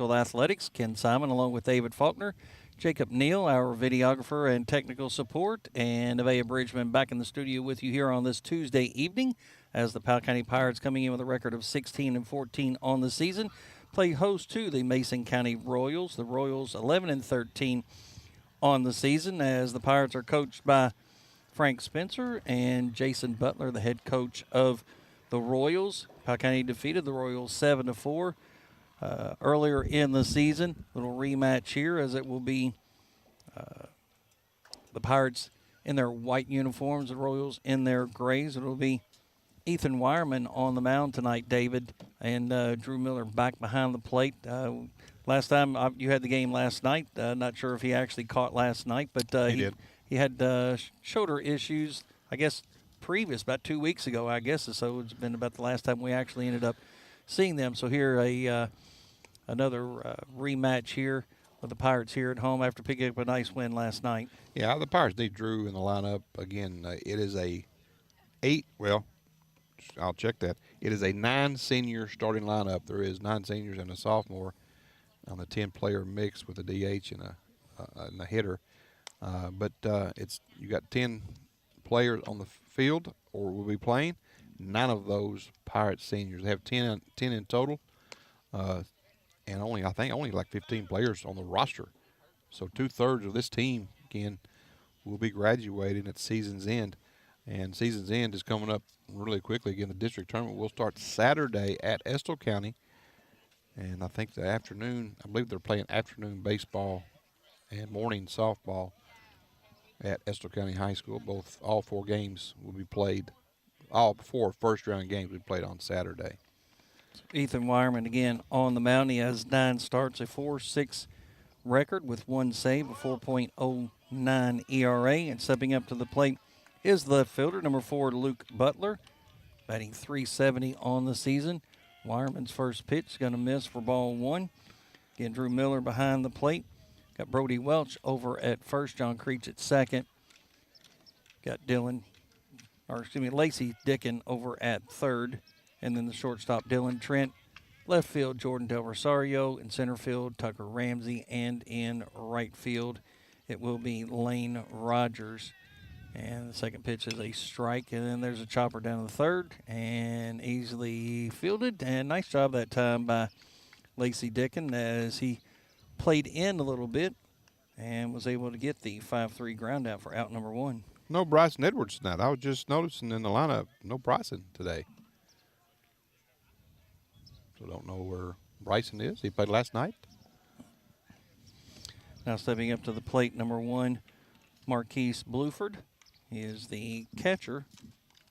School Athletics. Ken Simon along with David Faulkner. Jacob Neal, our videographer and technical support, and Nevaeh Bridgeman back in the studio with you here on this Tuesday evening as the Powell County Pirates coming in with a record of 16-14 on the season. Play host to the Mason County Royals. The Royals 11-13 on the season as the Pirates are coached by Frank Spencer and Jason Butler, the head coach of the Royals. Powell County defeated the Royals 7-4 earlier in the season. Little rematch here as it will be the Pirates in their white uniforms, the Royals in their grays. It will be Ethan Wireman on the mound tonight, David, and Drew Miller back behind the plate. Last time you had the game last night. Not sure if he actually caught last night, but he did. He had shoulder issues, I guess, about 2 weeks ago, I guess. So it's been about the last time we actually ended up seeing them. So here another rematch here with the Pirates here at home after picking up a nice win last night. Yeah, the Pirates need Drew in the lineup. Again, it is I'll check that. It is a 9-senior starting lineup. There is 9 seniors and a sophomore on the 10-player mix with a DH and a hitter. But you got 10 players on the field or will be playing. 9 of those Pirates seniors. They have 10 in total, and only like 15 players on the roster. So 2/3 of this team again will be graduating at season's end, and season's end is coming up really quickly. Again, the district tournament will start Saturday at Estill County, and I think I believe they're playing afternoon baseball and morning softball at Estill County High School. All 4 games will be played. All 4 first-round games will be played on Saturday. Ethan Wireman again on the mound. He has 9 starts, a 4.6 record with 1 save, a 4.09 ERA. And stepping up to the plate is the left fielder, number 4, Luke Butler, batting .370 on the season. Wireman's first pitch is going to miss for ball 1. Again, Drew Miller behind the plate. Got Brody Welch over at first, John Creech at second. Got Lacey Dickin over at third. And then the shortstop, Dylan Trent. Left field, Jordan Del Rosario. In center field, Tucker Ramsey. And in right field, it will be Lane Rogers. And the second pitch is a strike. And then there's a chopper down to the third. And easily fielded. And nice job that time by Lacey Dickin as he played in a little bit and was able to get the 5-3 ground out for out number 1. No Bryson Edwards tonight. I was just noticing in the lineup, no Bryson today. So don't know where Bryson is. He played last night. Now stepping up to the plate, number 1, Marquise Bluford. He is the catcher,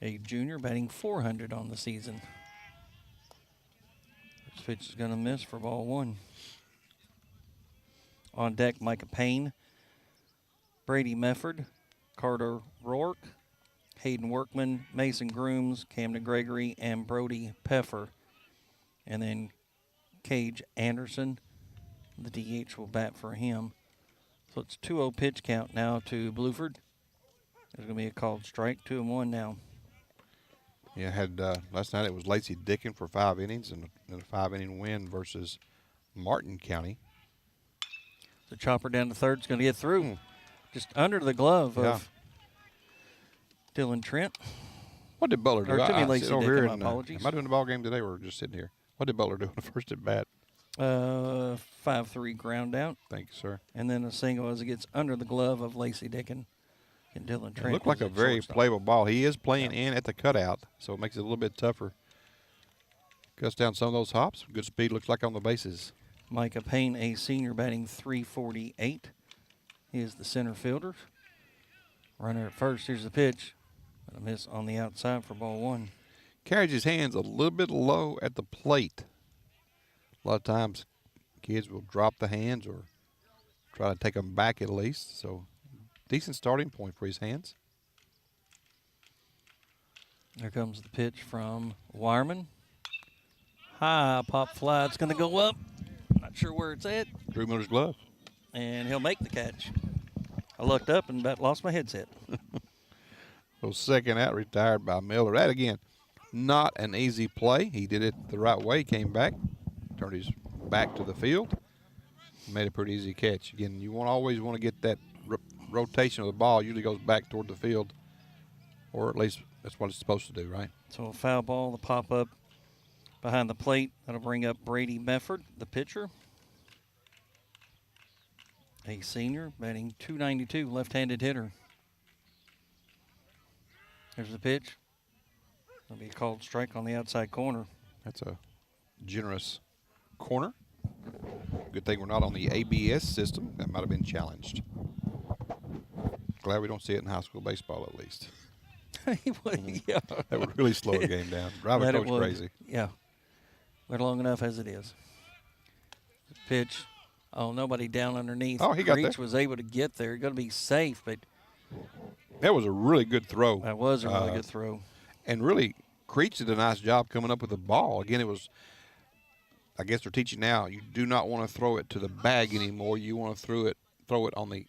a junior, batting .400 on the season. This pitch is going to miss for ball 1. On deck, Micah Payne, Brady Mefford, Carter Rourke, Hayden Workman, Mason Grooms, Camden Gregory, and Brody Peffer. And then Cage Anderson, the DH, will bat for him. So it's 2-0 pitch count now to Bluford. There's going to be a called strike, 2-1 now. Yeah, last night it was Lacey Dickin for 5 innings and a 5-inning win versus Martin County. The chopper down to third is going to get through. Just under the glove of Dylan Trent. What did Butler do? Or to me, Lacey Dickin, my Am apologies. I doing the ball game today or just sitting here? What did Butler do on the first at bat? 5-3 ground out. Thank you, sir. And then a single as it gets under the glove of Lacey Dickin and Dylan Trent. It looked like a very playable ball. He is playing in at the cutout, so it makes it a little bit tougher. Cuts down some of those hops. Good speed looks like on the bases. Micah Payne, a senior, batting .348. He is the center fielder. Runner at first. Here's the pitch. A miss on the outside for ball 1. Carries his hands a little bit low at the plate. A lot of times kids will drop the hands or try to take them back at least. So decent starting point for his hands. There comes the pitch from Wireman. High pop fly. It's going to go up. Not sure where it's at. Drew Miller's glove. And he'll make the catch. I looked up and about lost my headset. So second out retired by Miller. That again, not an easy play. He did it the right way. Came back, turned his back to the field. Made a pretty easy catch. Again, you always want to get that rotation of the ball. Usually goes back toward the field, or at least that's what it's supposed to do, right? So a foul ball, the pop up behind the plate. That'll bring up Brady Mefford, the pitcher. A senior, batting .292, left-handed hitter. There's the pitch. That'll be a called strike on the outside corner. That's a generous corner. Good thing we're not on the ABS system. That might have been challenged. Glad we don't see it in high school baseball, at least. Yeah. That would really slow a game down. Drive a coach crazy. Yeah. We're long enough as it is. Pitch. Oh, nobody down underneath. Oh, he got there. Creech was able to get there. Going to be safe, but that was a really good throw. That was a really good throw. And really, Creech did a nice job coming up with the ball. Again, it was, I guess they're teaching now, you do not want to throw it to the bag anymore. You want to throw it on the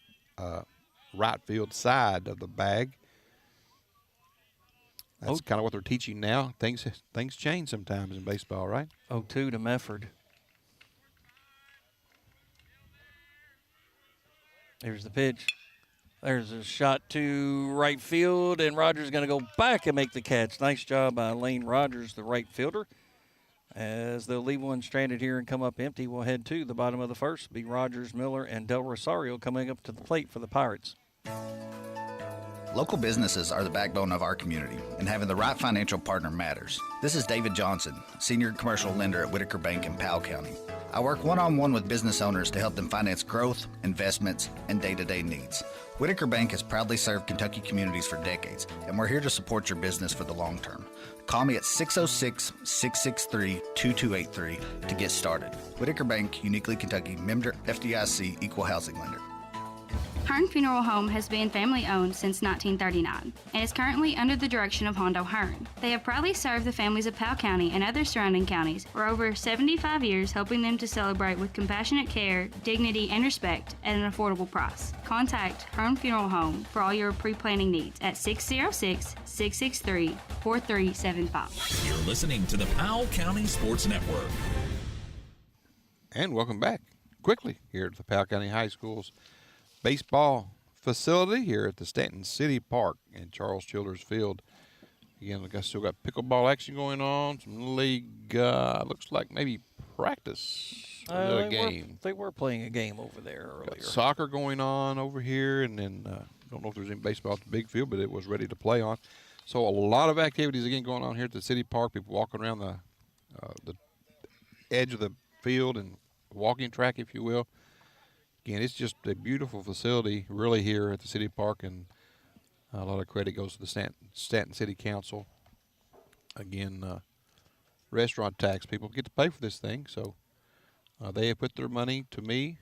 right field side of the bag. That's kind of what they're teaching now. Things change sometimes in baseball, right? 0-2 to Mefford. There's the pitch. There's a shot to right field, and Rogers going to go back and make the catch. Nice job by Lane Rogers, the right fielder. As they'll leave one stranded here and come up empty, we'll head to the bottom of the first. Be Rogers, Miller, and Del Rosario coming up to the plate for the Pirates. Local businesses are the backbone of our community, and having the right financial partner matters. This is David Johnson, Senior Commercial Lender at Whitaker Bank in Powell County. I work one-on-one with business owners to help them finance growth, investments, and day-to-day needs. Whitaker Bank has proudly served Kentucky communities for decades, and we're here to support your business for the long term. Call me at 606-663-2283 to get started. Whitaker Bank, uniquely Kentucky, member FDIC, equal housing lender. Hearn Funeral Home has been family-owned since 1939 and is currently under the direction of Hondo Hearn. They have proudly served the families of Powell County and other surrounding counties for over 75 years, helping them to celebrate with compassionate care, dignity, and respect at an affordable price. Contact Hearn Funeral Home for all your pre-planning needs at 606-663-4375. You're listening to the Powell County Sports Network. And welcome back quickly here at the Powell County High School's baseball facility here at the Stanton City Park in Charles Childers Field. Again, we still got pickleball action going on. Some league, looks like maybe practice. A game. They were playing a game over there earlier. Got soccer going on over here, and then don't know if there's any baseball at the big field, but it was ready to play on. So a lot of activities again going on here at the city park. People walking around the edge of the field and walking track, if you will. Again, it's just a beautiful facility, really, here at the city park, and a lot of credit goes to the Stanton City Council. Again, restaurant tax, people get to pay for this thing, so they have put their money to me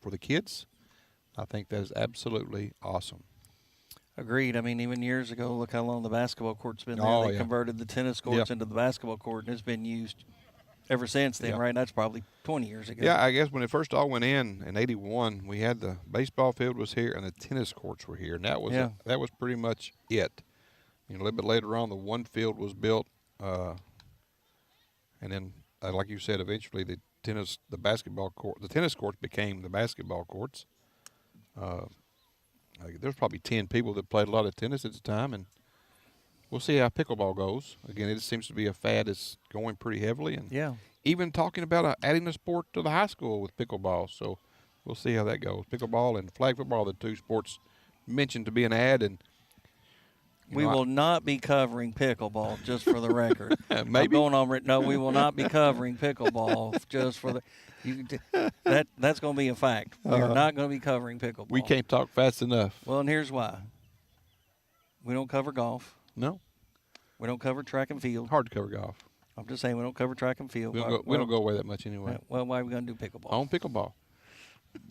for the kids. I think that is absolutely awesome. Agreed. I mean, even years ago, look how long the basketball court's been there. They converted the tennis courts into the basketball court, and it's been used ever since then, right? That's probably 20 years ago. Yeah, I guess when it first all went in '81, we had the baseball field was here and the tennis courts were here, and that was pretty much it. You know, a little bit later on, the one field was built, and then, like you said, eventually the tennis courts became the basketball courts. There's probably 10 people that played a lot of tennis at the time, and we'll see how pickleball goes. Again, it seems to be a fad that's going pretty heavily. And even talking about adding a sport to the high school with pickleball. So we'll see how that goes. Pickleball and flag football are the two sports mentioned to be an ad. And we will not be covering pickleball, just for the record. Maybe. No, we will not be covering pickleball, just for the that's going to be a fact. We're not going to be covering pickleball. We can't talk fast enough. Well, and here's why. We don't cover golf. No. We don't cover track and field. Hard to cover golf. I'm just saying we don't cover track and field. We don't go away that much anyway. Well, why are we going to do pickleball? On pickleball.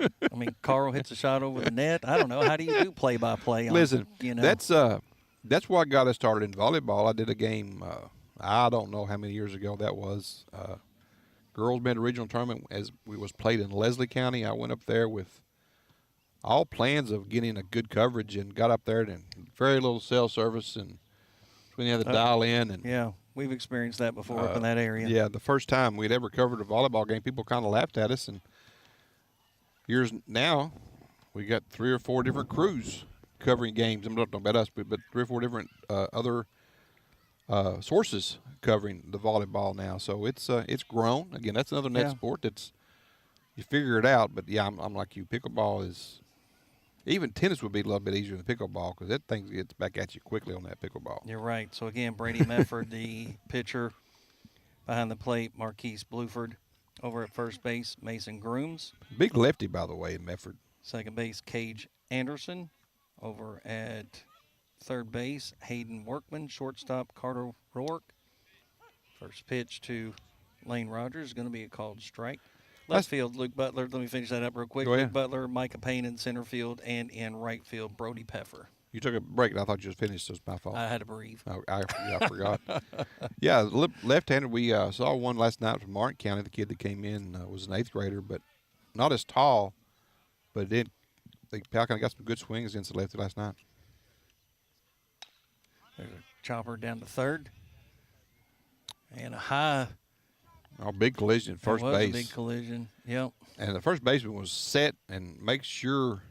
I mean, Carl hits a shot over the net. I don't know. How do you do play-by-play? Listen, that's what got us started in volleyball. I did a game, I don't know how many years ago that was. Girls Band Regional Tournament as we was played in Leslie County. I went up there with all plans of getting a good coverage and got up there and very little cell service and when you had to dial in and We've experienced that before up in that area. Yeah, the first time we'd ever covered a volleyball game, people kind of laughed at us. And years now, we got 3 or 4 different crews covering games. I'm not talking about us, but 3 or 4 different other sources covering the volleyball now. So it's grown. Again, that's another net sport that's you figure it out. But yeah, I'm like you. Pickleball is. Even tennis would be a little bit easier than pickleball because that thing gets back at you quickly on that pickleball. You're right. So, again, Brady Mefford, the pitcher. Behind the plate, Marquise Bluford. Over at first base, Mason Grooms. Big lefty, by the way, in Mefford. Second base, Cage Anderson. Over at third base, Hayden Workman. Shortstop, Carter Rourke. First pitch to Lane Rogers is going to be a called strike. Left field, Luke Butler. Let me finish that up real quick. Go ahead. Luke Butler, Micah Payne in center field, and in right field, Brody Peffer. You took a break, and I thought you just finished. So it's my fault. I had to breathe. Oh, I forgot. Yeah, left-handed. We saw one last night from Martin County. The kid that came in was an 8th grader, but not as tall. But Powell kind of got some good swings against the lefty last night. There's a chopper down to third. And a high. Oh, big collision at first base. It was a big collision, yep. And the first baseman was set and make sure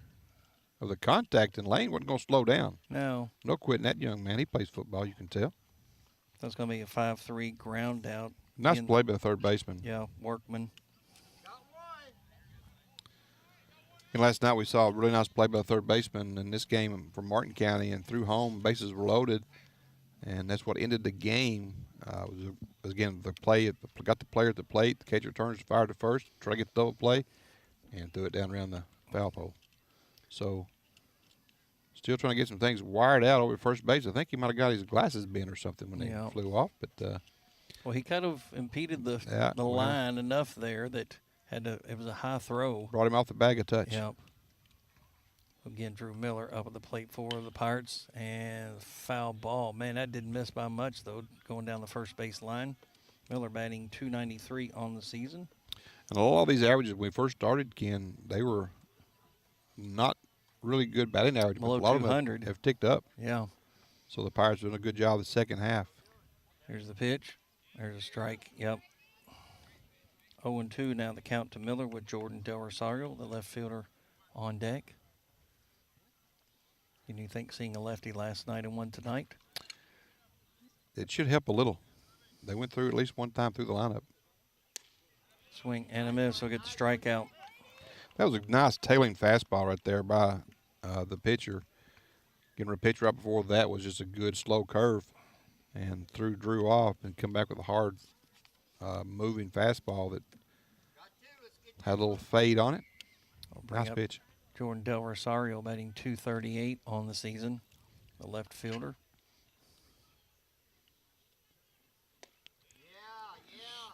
of the contact, and Lane wasn't going to slow down. No quitting that young man. He plays football, you can tell. That's going to be a 5-3 ground out. Nice play by the third baseman. Yeah, Workman. And last night we saw a really nice play by the third baseman in this game from Martin County, and threw home. Bases were loaded, and that's what ended the game. Was again the play. Got the player at the plate. The catcher turns, fired to first, try to get the double play, and threw it down around the foul pole. So, still trying to get some things wired out over at first base. I think he might have got his glasses bent or something when he flew off. But well, he kind of impeded the line enough there that it was a high throw. Brought him off the bag a touch. Yep. Again, Drew Miller up at the plate for the Pirates, and foul ball. Man, that didn't miss by much, though, going down the first base line. Miller batting .293 on the season. And a lot of these averages, when we first started, Ken, they were not really good batting average. Below but a lot 200. of them have ticked up. Yeah. So the Pirates are doing a good job the second half. Here's the pitch. There's a strike. Yep. 0-2 now the count to Miller with Jordan Del Rosario, the left fielder, on deck. Can you think seeing a lefty last night and one tonight? It should help a little. They went through at least one time through the lineup. Swing and a miss. He'll get the strikeout. That was a nice tailing fastball right there by the pitcher. Getting a pitch right before that was just a good slow curve, and threw Drew off and come back with a hard moving fastball that had a little fade on it. Nice pitch. Jordan Del Rosario batting .238 on the season, the left fielder.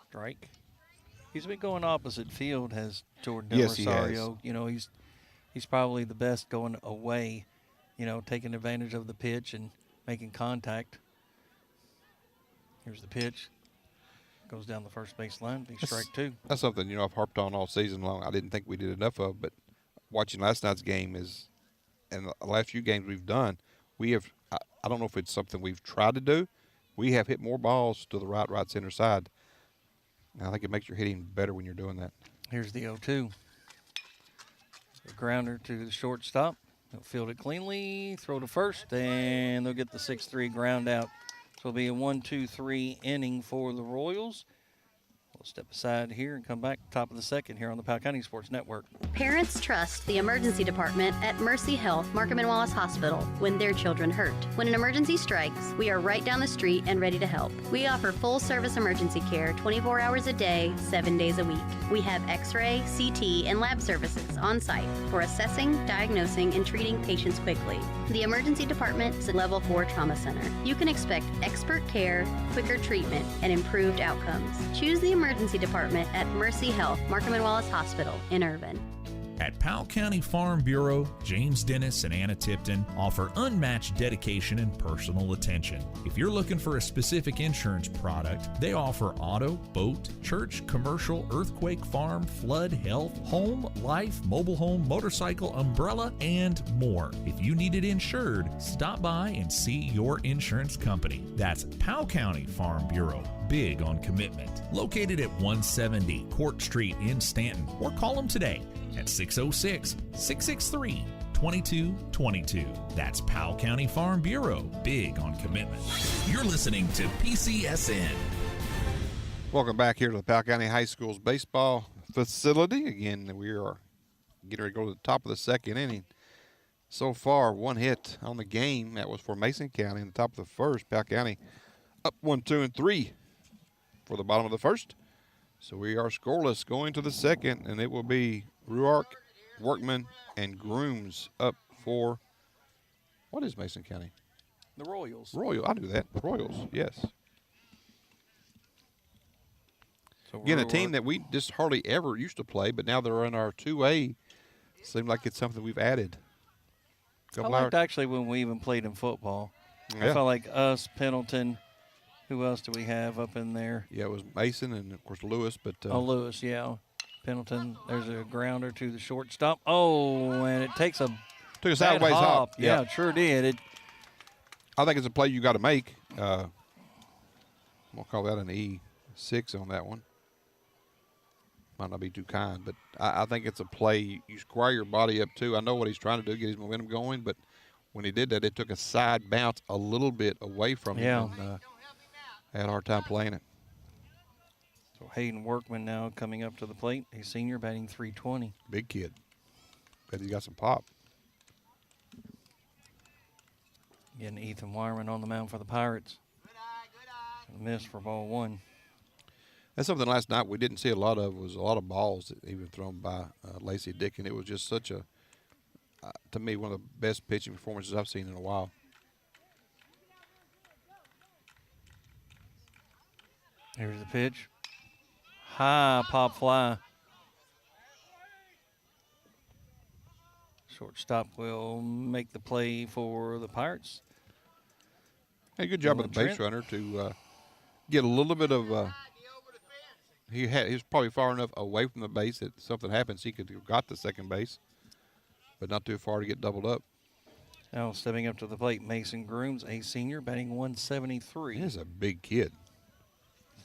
Strike. He's been going opposite field, has Jordan Del Rosario. You know, he's probably the best going away, taking advantage of the pitch and making contact. Here's the pitch. Goes down the first base line. Be strike 2. That's something, I've harped on all season long. I didn't think we did enough of, but watching last night's game and the last few games we've done, we have, I don't know if it's something we've tried to do. We have hit more balls to the right center side. And I think it makes your hitting better when you're doing that. Here's the 0-2. A grounder to the shortstop. They'll field it cleanly, throw to first, and they'll get the 6-3 ground out. So it'll be a 1-2-3 inning for the Royals. We'll step aside here and come back top of the second here on the Powell County Sports Network. Parents trust the emergency department at Mercy Health Markham and Wallace Hospital when their children hurt. When an emergency strikes, we are right down the street and ready to help. We offer full-service emergency care 24 hours a day, 7 days a week. We have X-ray, CT, and lab services on site for assessing, diagnosing, and treating patients quickly. The emergency department is a level 4 trauma center. You can expect expert care, quicker treatment, and improved outcomes. Choose the emergency department at Mercy Health Markham and Wallace Hospital in Irvin. At Powell County Farm Bureau, James Dennis and Anna Tipton offer unmatched dedication and personal attention. If you're looking for a specific insurance product, they offer auto, boat, church, commercial, earthquake, farm, flood, health, home, life, mobile home, motorcycle, umbrella, and more. If you need it insured, stop by and see your insurance company. That's Powell County Farm Bureau. Big on commitment. Located at 170 Court Street in Stanton, or call them today at 606-663-2222. That's Powell County Farm Bureau. Big on commitment. You're listening to PCSN. Welcome back here to the Powell County High School's baseball facility. Again, we are getting ready to go to the top of the second inning. So far, one hit on the game. That was for Mason County in the top of the first. Powell County up 1, 2, and 3 for the bottom of the first. So we are scoreless going to the second, and it will be Ruark, Workman, and Grooms up for, what is Mason County? The Royals. I knew that. Royals, yes. So Again, a team that we just hardly ever used to play, but now they're in our 2A. Seems like it's something we've added. I liked actually when we even played in football. I felt like us, Pendleton. Who else do we have up in there? Yeah, it was Mason and, of course, Lewis. But Lewis, yeah. Pendleton, there's a grounder to the shortstop. Oh, and it takes a sideways hop. Yeah, it sure did. I think it's a play you got to make. We'll call that an E6 on that one. Might not be too kind, but I think it's a play you square your body up to. I know what he's trying to do, get his momentum going, but when he did that, it took a side bounce a little bit away from him. And, had a hard time playing it. So Hayden Workman now coming up to the plate. A senior batting .320. Big kid. Bet he's got some pop. Getting Ethan Wireman on the mound for the Pirates. A miss for ball one. That's something last night we didn't see a lot of, was a lot of balls even thrown by Lacey Dick, and it was just such a, to me, one of the best pitching performances I've seen in a while. Here's the pitch. High pop fly. Shortstop will make the play for the Pirates. Hey, good job of the base runner to get a little bit of. He was probably far enough away from the base that something happens. He could have got to second base, but not too far to get doubled up. Now stepping up to the plate, Mason Grooms, a senior, batting .173. He's a big kid.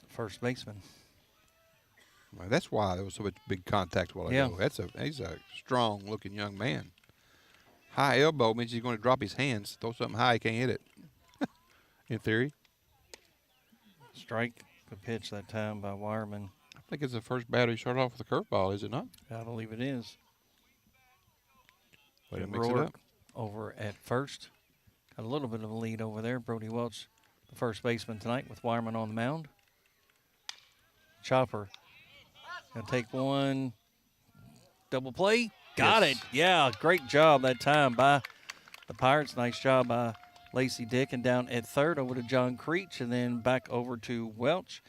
First baseman. Well, that's why there was so much big contact while ago. He's a strong-looking young man. High elbow means he's going to drop his hands. Throw something high, he can't hit it. In theory. Strike. Good pitch that time by Wireman. I think it's the first batter he started off with a curveball, is it not? I believe it is. Way to mix it up. Over at first. Got a little bit of a lead over there. Brody Welch, the first baseman tonight, with Wireman on the mound. Chopper. Gonna take one. Double play. Got it. Yeah, great job that time by the Pirates. Nice job by Lacey Dick. And down at third over to John Creech, and then back over to Welch.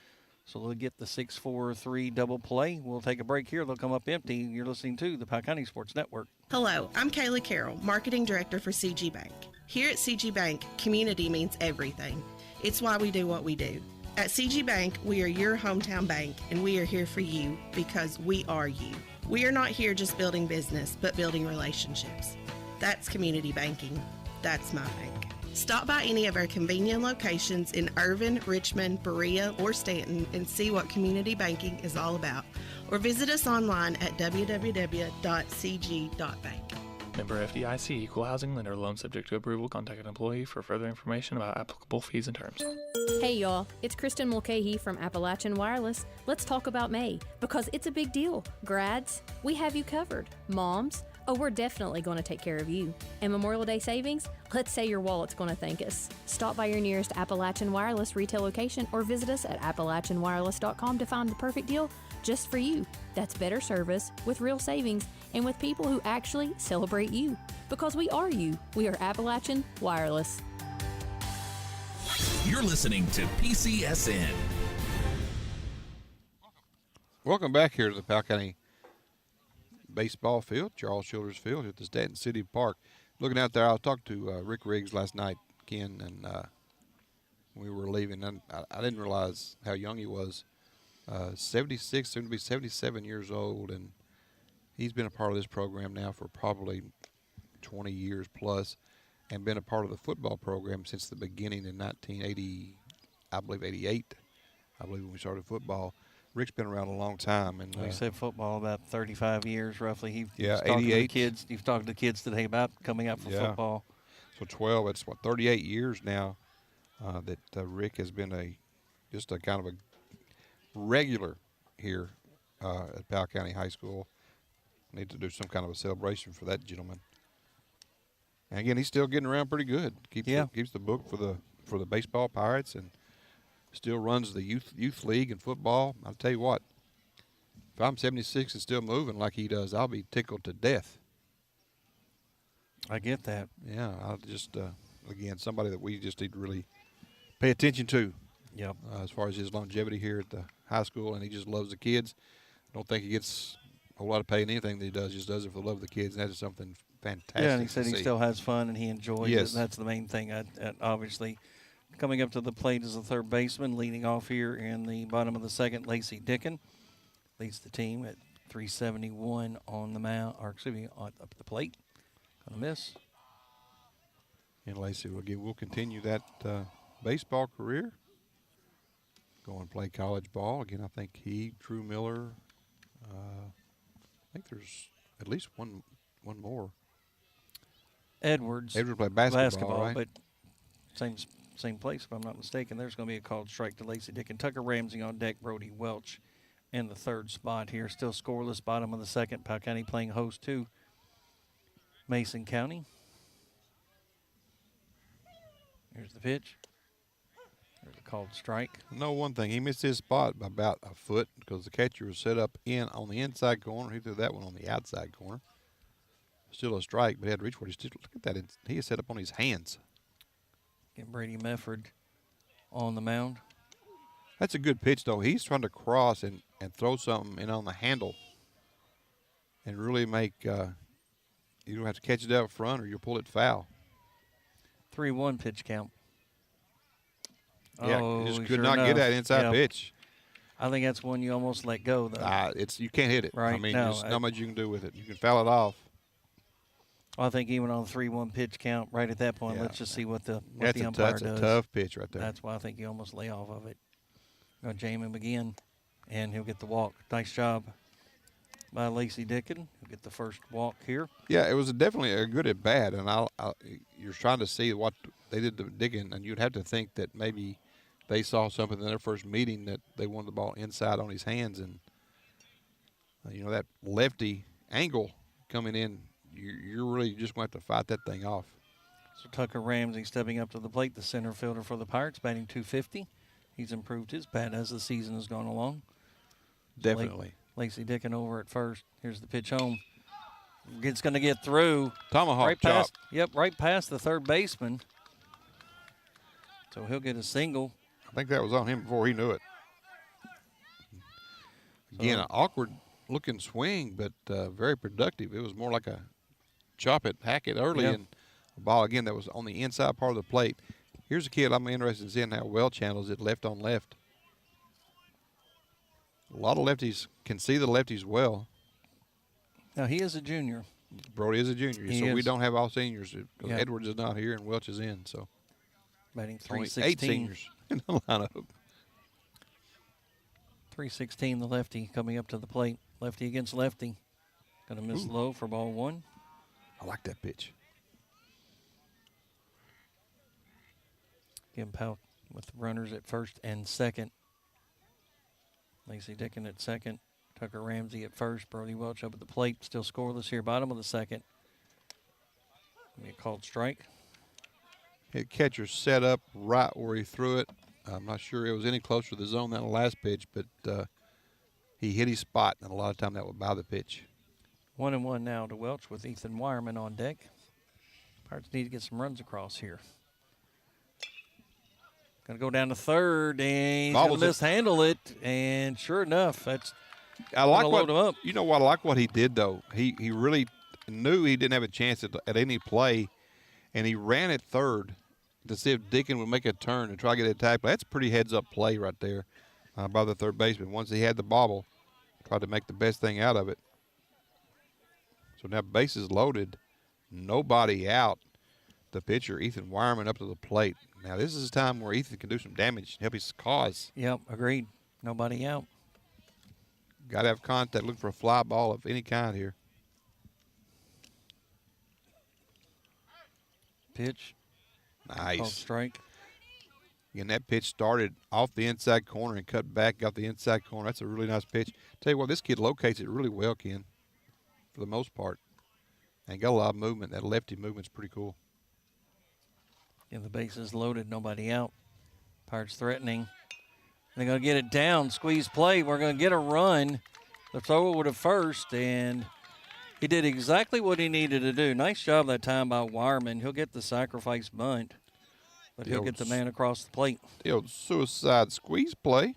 So they'll get the 6-4-3 double play. We'll take a break here. They'll come up empty. You're listening to the Powell County Sports Network. Hello, I'm Kayla Carroll, Marketing Director for CG Bank. Here at CG Bank, community means everything. It's why we do what we do. At CG Bank, we are your hometown bank, and we are here for you because we are you. We are not here just building business, but building relationships. That's community banking. That's my bank. Stop by any of our convenient locations in Irvin, Richmond, Berea, or Stanton and see what community banking is all about. Or visit us online at www.cg.bank. Member FDIC, Equal Housing Lender. Loan subject to approval. Contact an employee for further information about applicable fees and terms. Hey y'all, it's Kristen Mulcahy from Appalachian Wireless. Let's talk about May, because it's a big deal. Grads, we have you covered. Moms, oh, we're definitely going to take care of you. And Memorial Day savings, let's say your wallet's going to thank us. Stop by your nearest Appalachian Wireless retail location or visit us at AppalachianWireless.com to find the perfect deal just for you. That's better service with real savings and with people who actually celebrate you. Because we are you. We are Appalachian Wireless. You're listening to PCSN. Welcome back here to the Powell County baseball field, Charles Childers Field at the Stanton City Park. Looking out there, I was talking to Rick Riggs last night, Ken, and we were leaving, and I didn't realize how young he was. 76, soon to be 77 years old, and he's been a part of this program now for probably 20 years plus, and been a part of the football program since the beginning in 1980, I believe 88, I believe when we started football. Rick's been around a long time, and Like I said, football about 35 years roughly. Yeah, Talking to the 88. kids. You've talked to the kids today about coming out for football. So 12, it's 38 years now that Rick has been just a kind of a regular here at Powell County High School. Need to do some kind of a celebration for that gentleman. And again, he's still getting around pretty good. Keeps the book for the baseball Pirates, and still runs the youth league and football. I'll tell you what, if I'm 76 and still moving like he does, I'll be tickled to death. I get that. Yeah, I'll just again, somebody that we just need to really pay attention to. Yep. As far as his longevity here at the high school, and he just loves the kids. I don't think he gets a whole lot of pay in anything that he does. Just does it for the love of the kids, and that is something fantastic. Yeah, and he said to he see. still has fun and he enjoys Yes. it. That's the main thing. Obviously, coming up to the plate is the third baseman, leading off here in the bottom of the second. Lacey Dickin leads the team at 371 on the mound, or excuse me, up at the plate. Gonna miss. And Lacey will continue that baseball career. Go and play college ball again. I think Drew Miller. I think there's at least one more. Edwards played basketball, right? but same place, if I'm not mistaken. There's going to be a called strike to Lacey Dickin. Tucker Ramsey on deck. Brody Welch in the third spot here. Still scoreless, bottom of the second. Powell County playing host to Mason County. Here's the pitch. There's a called strike. No, one thing. He missed his spot by about a foot because the catcher was set up on the inside corner. He threw that one on the outside corner. Still a strike, but he had to reach for it. Look at that. He is set up on his hands. Get Brady Mefford on the mound. That's a good pitch, though. He's trying to cross and throw something in on the handle and really make you don't have to catch it out front or you'll pull it foul. 3-1 pitch count. Yeah, he just could not get that inside pitch. I think that's one you almost let go, though. You can't hit it. Right. I mean, No, there's not much you can do with it. You can foul it off. I think even on the 3-1 pitch count, right at that point, let's just see what the umpire does. That's a tough pitch right there. That's why I think you almost lay off of it. Jam him again, and he'll get the walk. Nice job by Lacey Dickin. He'll get the first walk here. Yeah, it was definitely a good at bat, and you're trying to see what they did to Dickin, and you'd have to think that maybe they saw something in their first meeting that they wanted the ball inside on his hands, and that lefty angle coming in, you're really just going to have to fight that thing off. So Tucker Ramsey stepping up to the plate, the center fielder for the Pirates, batting .250. He's improved his bat as the season has gone along. Definitely. Lacey Dickin over at first. Here's the pitch home. It's going to get through. Tomahawk right chop. Right past the third baseman. So he'll get a single. I think that was on him before he knew it. Again, an awkward-looking swing, but very productive. It was more like a chop it, hack it early, and a ball, again, that was on the inside part of the plate. Here's a kid I'm interested in seeing how Welch handles it left on left. A lot of lefties can see the lefties well. Now, he is a junior. Brody is a junior, we don't have all seniors because Edwards is not here and Welch is in. So batting only 316. 8 seniors in the lineup. 316, the lefty coming up to the plate. Lefty against lefty. Going to miss low for ball one. I like that pitch. Again, Powell with runners at first and second. Lacey Dickin at second. Tucker Ramsey at first. Brody Welch up at the plate. Still scoreless here. Bottom of the second. Be a called strike. Hit catcher set up right where he threw it. I'm not sure it was any closer to the zone than the last pitch, but he hit his spot, and a lot of time that would buy the pitch. 1-1 now to Welch with Ethan Wireman on deck. Pirates need to get some runs across here. Going to go down to third, and he's going to mishandle it. And sure enough, that's I like load him up. You know what? I like what he did though. He really knew he didn't have a chance at any play, and he ran at third to see if Dickin would make a turn and try to get a tackle. That's a pretty heads-up play right there by the third baseman. Once he had the bobble, tried to make the best thing out of it. So now bases loaded, nobody out. The pitcher, Ethan Wireman, up to the plate. Now this is a time where Ethan can do some damage, help his cause. Yep, agreed. Nobody out. Got to have contact, look for a fly ball of any kind here. Pitch. Nice. Called strike. Again, that pitch started off the inside corner and cut back, got the inside corner. That's a really nice pitch. Tell you what, this kid locates it really well, Ken, for the most part. And got a lot of movement. That lefty movement's pretty cool. Yeah, the bases loaded, nobody out. Pirates threatening. They're going to get it down, squeeze play. We're going to get a run. The thrower would have first, and he did exactly what he needed to do. Nice job that time by Wireman. He'll get the sacrifice bunt, but he'll get the man across the plate. The old suicide squeeze play.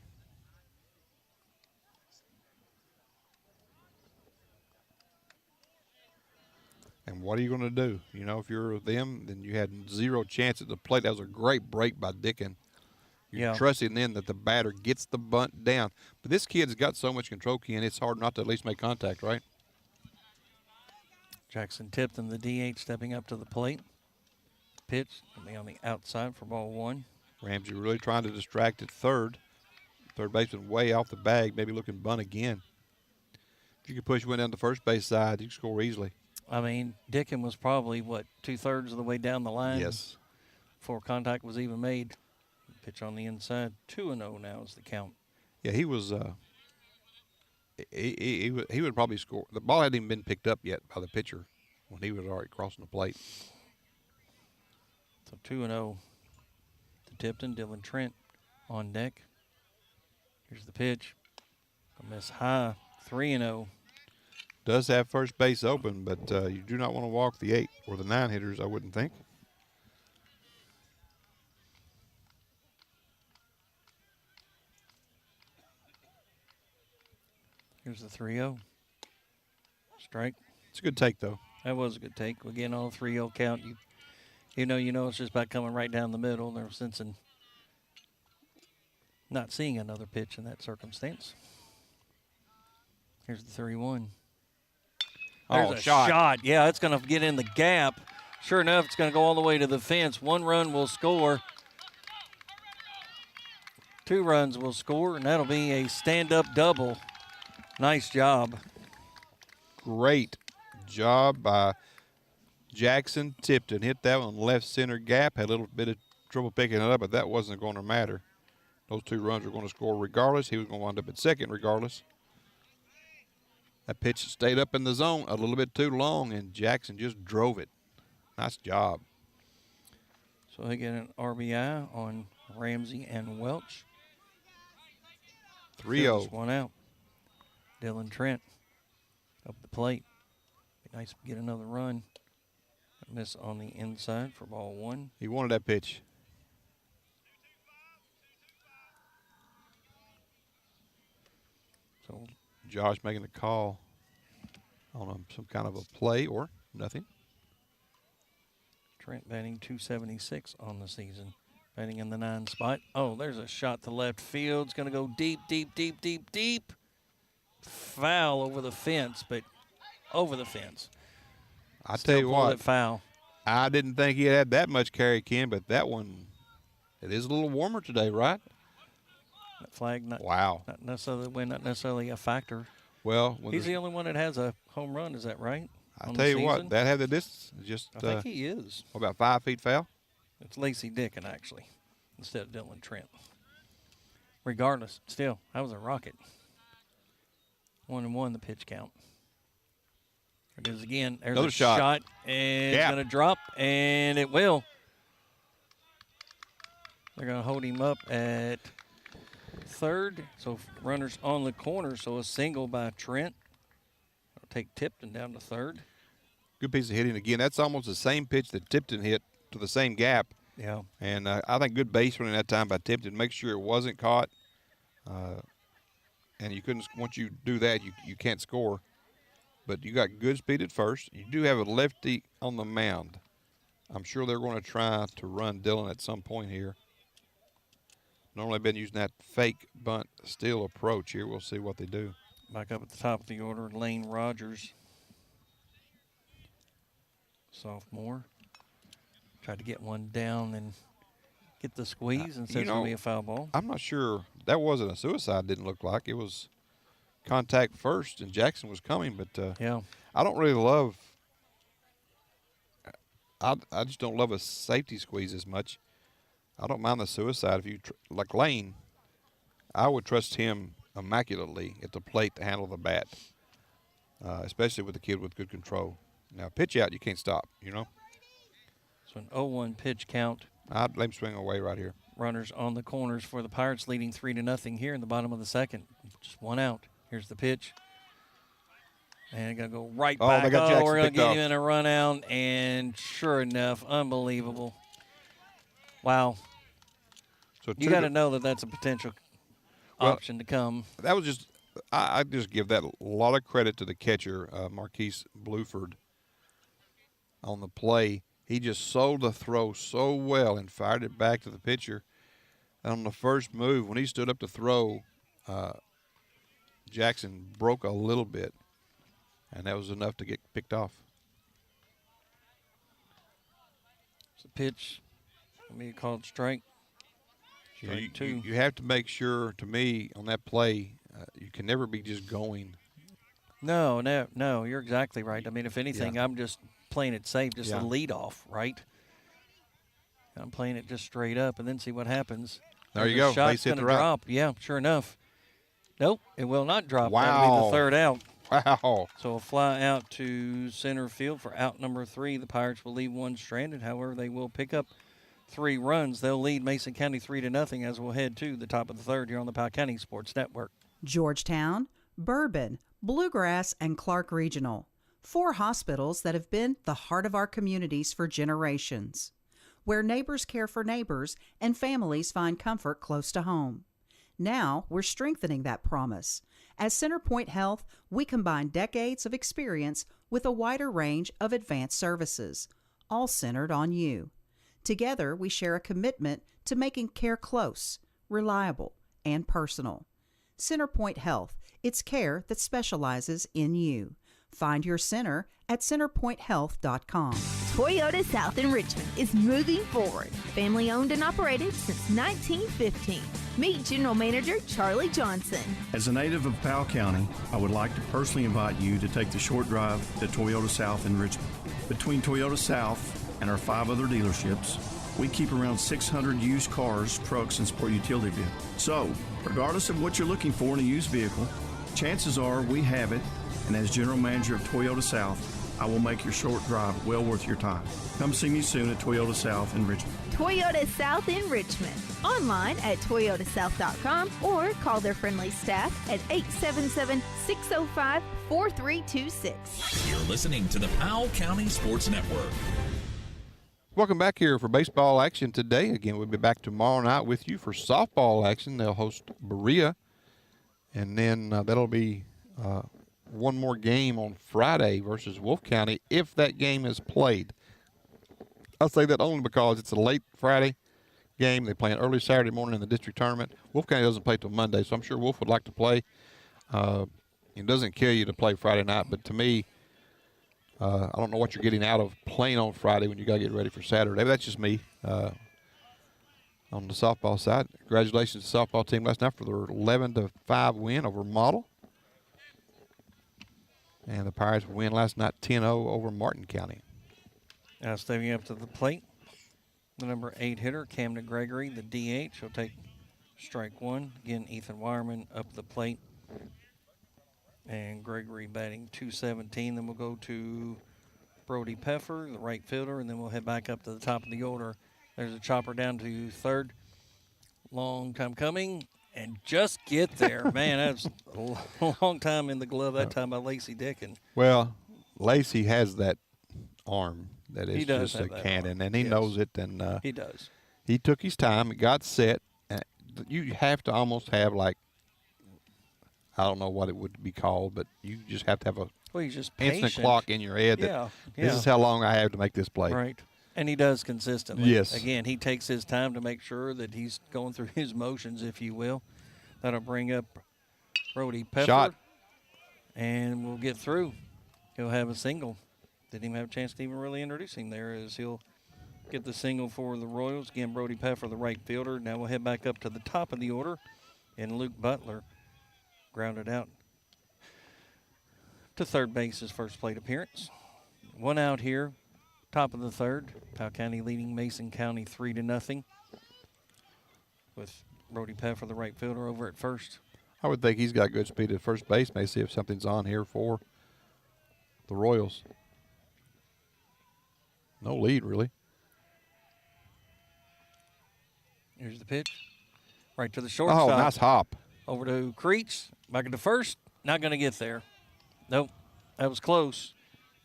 And what are you going to do? You know, if you're them, then you had zero chance at the plate. That was a great break by Dickin. You're trusting then that the batter gets the bunt down. But this kid's got so much control, Ken, it's hard not to at least make contact, right? Jackson Tipton, the DH, stepping up to the plate. Pitch will be on the outside for ball one. Ramsey really trying to distract at third. Third baseman way off the bag, maybe looking bunt again. If you could push one down the first base side, you can score easily. I mean, Dickin was probably, what, 2/3 of the way down the line? Yes. Before contact was even made. Pitch on the inside. 2-0 now is the count. Yeah, he was. He would probably score. The ball hadn't even been picked up yet by the pitcher when he was already crossing the plate. So 2-0 to Tipton. Dylan Trent on deck. Here's the pitch. A miss high. 3-0. Does have first base open, but you do not want to walk the 8 or the 9 hitters, I wouldn't think. Here's the 3-0. Strike. It's a good take, though. That was a good take. Again, on a 3-0 count, you know it's just about coming right down the middle. There's sense in not seeing another pitch in that circumstance. Here's the 3-1. There's a shot. Yeah, it's going to get in the gap. Sure enough, it's going to go all the way to the fence. 1 run will score. 2 runs will score, and that'll be a stand-up double. Nice job. Great job by Jackson Tipton. Hit that one left center gap. Had a little bit of trouble picking it up, but that wasn't going to matter. Those 2 runs were going to score regardless. He was going to wind up at second regardless. That pitch stayed up in the zone a little bit too long, and Jackson just drove it. Nice job. So they get an RBI on Ramsey and Welch. 3-0. 1 out. Dylan Trent up the plate. Be nice to get another run. Miss on the inside for ball 1. He wanted that pitch. So Josh making the call on some kind of a play or nothing. Trent batting .276 on the season. Batting in the 9 spot. Oh, there's a shot to left field. It's going to go deep, deep, deep, deep, deep. Foul over the fence, but over the fence. I tell you what, foul. I didn't think he had that much carry, Ken, but that one, it is a little warmer today, right? That flag, not necessarily a factor. Well, he's the only one that has a home run. Is that right? I tell you what, that had the distance. Just I think he is. About 5 feet foul. It's Lacey Dickin actually, instead of Dylan Trent. Regardless, still, that was a rocket. 1-1 the pitch count. There it is again. There's another a shot, and it's going to drop, and it will. They're going to hold him up at third. So runners on the corner. So a single by Trent. It'll take Tipton down to third. Good piece of hitting again. That's almost the same pitch that Tipton hit to the same gap. Yeah. And I think good base running that time by Tipton. Make sure it wasn't caught. and you couldn't. Once you do that, you can't score. But you got good speed at first. You do have a lefty on the mound. I'm sure they're going to try to run Dillon at some point here. Normally been using that fake bunt steal approach here. We'll see what they do. Back up at the top of the order, Lane Rogers, sophomore. Tried to get one down and get the squeeze, and said it's going to be a foul ball. I'm not sure. That wasn't a suicide, didn't look like. It was contact first, and Jackson was coming. But yeah, I don't really love – I just don't love a safety squeeze as much. I don't mind the suicide. If you like Lane, I would trust him immaculately at the plate to handle the bat, especially with a kid with good control. Now, pitch out, you can't stop, you know. So an 0-1 pitch count. I'd let him swing away right here. Runners on the corners for the Pirates, leading 3-0 here in the bottom of the second. Just one out. Here's the pitch. And going to go right back. They got Jackson we're going to get off. you in a run out. And sure enough, unbelievable. Wow. So you got to know that that's a potential option to come. That was just – I just give that a lot of credit to the catcher, Marquise Bluford, on the play. He just sold the throw so well and fired it back to the pitcher. And on the first move, when he stood up to throw, Jackson broke a little bit, and that was enough to get picked off. It's a pitch. Let me call it strike. You have to make sure, to me, on that play, you can never be just going. No, you're exactly right. I mean, if anything, I'm just playing it safe, just a lead off, right? I'm playing it just straight up and then see what happens. There you go. Shot's going to drop. Yeah, sure enough. Nope, it will not drop. Wow. That'll be the third out. Wow. So a fly out to center field for out number 3. The Pirates will leave one stranded. However, they will pick up 3 runs. They'll lead Mason County 3-0 as we'll head to the top of the third here on the Powell County Sports Network. Georgetown, Bourbon, Bluegrass, and Clark Regional. 4 hospitals that have been the heart of our communities for generations, where neighbors care for neighbors and families find comfort close to home. Now we're strengthening that promise. As CenterPoint Health, we combine decades of experience with a wider range of advanced services, all centered on you. Together, we share a commitment to making care close, reliable, and personal. CenterPoint Health, it's care that specializes in you. Find your center at centerpointhealth.com. Toyota South in Richmond is moving forward. Family owned and operated since 1915. Meet General Manager Charlie Johnson. As a native of Powell County, I would like to personally invite you to take the short drive to Toyota South in Richmond. Between Toyota South and our 5 other dealerships, we keep around 600 used cars, trucks, and sport utility vehicles. So, regardless of what you're looking for in a used vehicle, chances are we have it, and as General Manager of Toyota South, I will make your short drive well worth your time. Come see me soon at Toyota South in Richmond. Toyota South in Richmond. Online at toyotasouth.com or call their friendly staff at 877-605-4326. You're listening to the Powell County Sports Network. Welcome back here for baseball action today. Again, we'll be back tomorrow night with you for softball action. They'll host Berea, and then that'll be one more game on Friday versus Wolf County if that game is played. I'll say that only because it's a late Friday game. They play an early Saturday morning in the district tournament. Wolf County doesn't play till Monday, so I'm sure Wolf would like to play. It doesn't kill you to play Friday night, but to me, I don't know what you're getting out of playing on Friday when you got to get ready for Saturday. But that's just me. On the softball side, congratulations to the softball team last night for their 11-5 win over Model. And the Pirates win last night 10-0 over Martin County. Now stepping up to the plate, the number 8 hitter, Camden Gregory, the DH. He'll take strike 1. Again, Ethan Wireman up the plate. And Gregory batting .217. Then we'll go to Brody Peffer, the right fielder, and then we'll head back up to the top of the order. There's a chopper down to third. Long time coming. And just get there. Man, that was a long time in the glove that time by Lacey Dickin. Well, Lacey has that arm that is just a cannon, and he knows it. And he does. He took his time. It got set. You have to almost have like I don't know what it would be called, but you just have to have a Well, he's just instant patient. clock in your head that Yeah, this is how long I have to make this play. Right. And he does consistently. Yes. Again, he takes his time to make sure that he's going through his motions, if you will. That'll bring up Brody Pepper. Shot. And we'll get through. He'll have a single. Didn't even have a chance to even really introduce him there, as he'll get the single for the Royals. Again, Brody Pepper, the right fielder. Now we'll head back up to the top of the order. And Luke Butler grounded out to third base, his first plate appearance. One out here, top of the third. Powell County leading Mason County 3-0 with Brody Pepper, the right fielder, over at first. I would think he's got good speed at first base. May see if something's on here for the Royals. No lead, really. Here's the pitch. Right to the shortstop. Oh, nice hop. Over to Creech. Back into first. Not going to get there. Nope. That was close.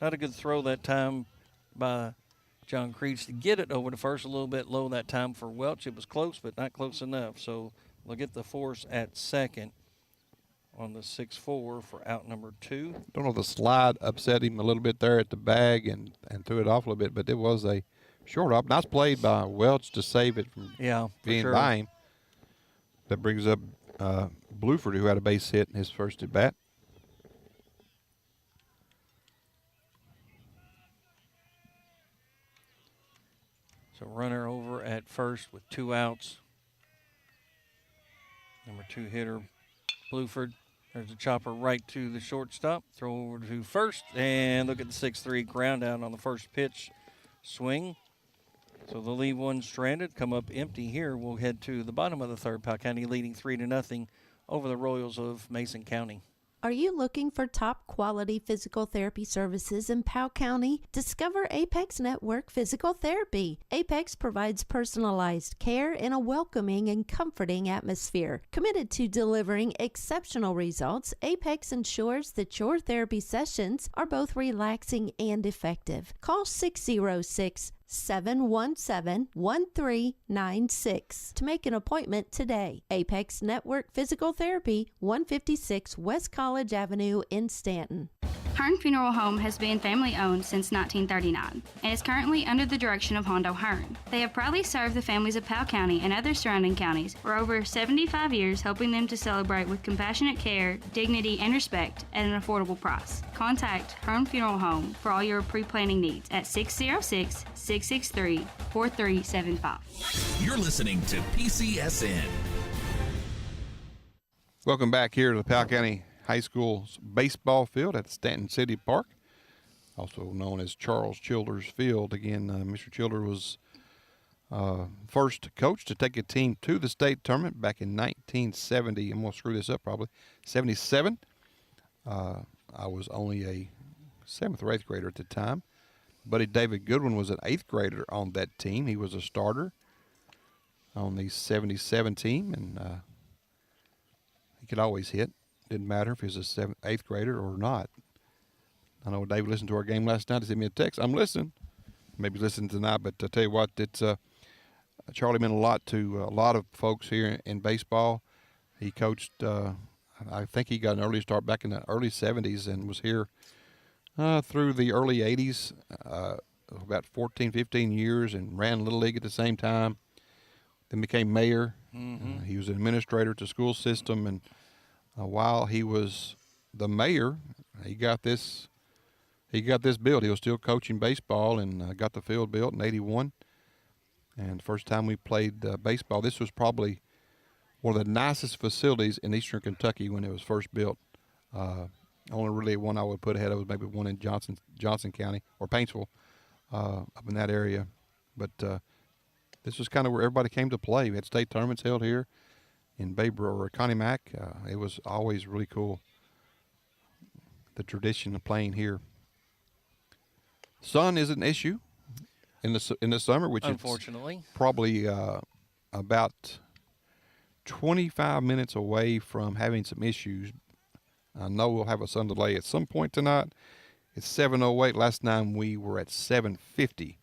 Not a good throw that time by John Creech to get it over to first. A little bit low that time for Welch. It was close, but not close enough. So we'll get the force at second on the 6-4 for out number 2. Don't know if the slide upset him a little bit there at the bag and threw it off a little bit, but it was a short hop. Nice played by Welch to save it from being by him. That brings up Bluford, who had a base hit in his first at bat. So runner over at first with 2 outs. Number 2 hitter, Bluford. There's a chopper right to the shortstop. Throw over to first, and look at the 6-3 ground out on the first pitch swing. So they'll leave one stranded, come up empty here. We'll head to the bottom of the third. Powell County leading 3-0 over the Royals of Mason County. Are you looking for top quality physical therapy services in Powell County? Discover Apex Network Physical Therapy. Apex provides personalized care in a welcoming and comforting atmosphere. Committed to delivering exceptional results, Apex ensures that your therapy sessions are both relaxing and effective. Call 606-717-1396 to make an appointment today. Apex Network Physical Therapy, 156 West College Avenue in Stanton. Hearn Funeral Home has been family-owned since 1939 and is currently under the direction of Hondo Hearn. They have proudly served the families of Powell County and other surrounding counties for over 75 years, helping them to celebrate with compassionate care, dignity, and respect at an affordable price. Contact Hearn Funeral Home for all your pre-planning needs at 606-663-4375. You're listening to PCSN. Welcome back here to the Powell County High School's baseball field at Stanton City Park, also known as Charles Childers Field. Again, Mr. Childers was first coach to take a team to the state tournament back in 1970. I'm going to screw this up probably. 77. I was only a 7th or 8th grader at the time. Buddy David Goodwin was an 8th grader on that team. He was a starter on the 77 team, and he could always hit. Didn't matter if he was a 7th, 8th grader or not. I know David listened to our game last night. He sent me a text. I'm listening. Maybe listening tonight, but I tell you what, it's Charlie meant a lot to a lot of folks here in baseball. He coached, I think he got an early start back in the early 70s and was here through the early 80s, about 14, 15 years, and ran Little League at the same time. Then became mayor. Mm-hmm. He was an administrator to the school system, and while he was the mayor, he got this built. He was still coaching baseball and got the field built in '81. And the first time we played baseball, this was probably one of the nicest facilities in eastern Kentucky when it was first built. Only really one I would put ahead of was maybe one in Johnson County or Paintsville, up in that area. But this was kind of where everybody came to play. We had state tournaments held here in Bayboro or Connie Mack. It was always really cool, the tradition of playing here. Sun is an issue in the summer, which unfortunately is probably about 25 minutes away from having some issues. I know we'll have a sun delay at some point tonight. It's 7:08. Last time we were at 7:50.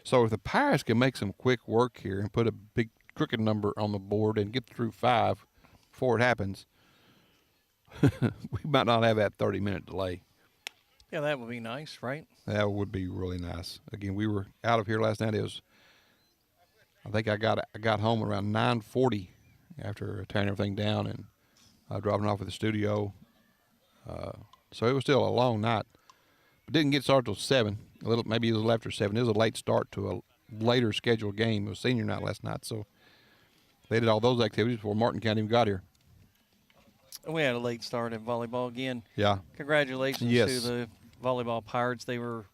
So if the Pirates can make some quick work here and put a big crooked number on the board and get through 5 before it happens, we might not have that 30-minute delay. Yeah, that would be nice, right? That would be really nice. Again, we were out of here last night. I think I got home around 9:40 after tearing everything down and driving off at the studio. So it was still a long night. But didn't get started till 7. Maybe it was a little after 7. It was a late start to a later scheduled game. It was senior night last night, so they did all those activities before Martin County even got here. We had a late start in volleyball again. Yeah. Congratulations Yes. to the volleyball Pirates. They were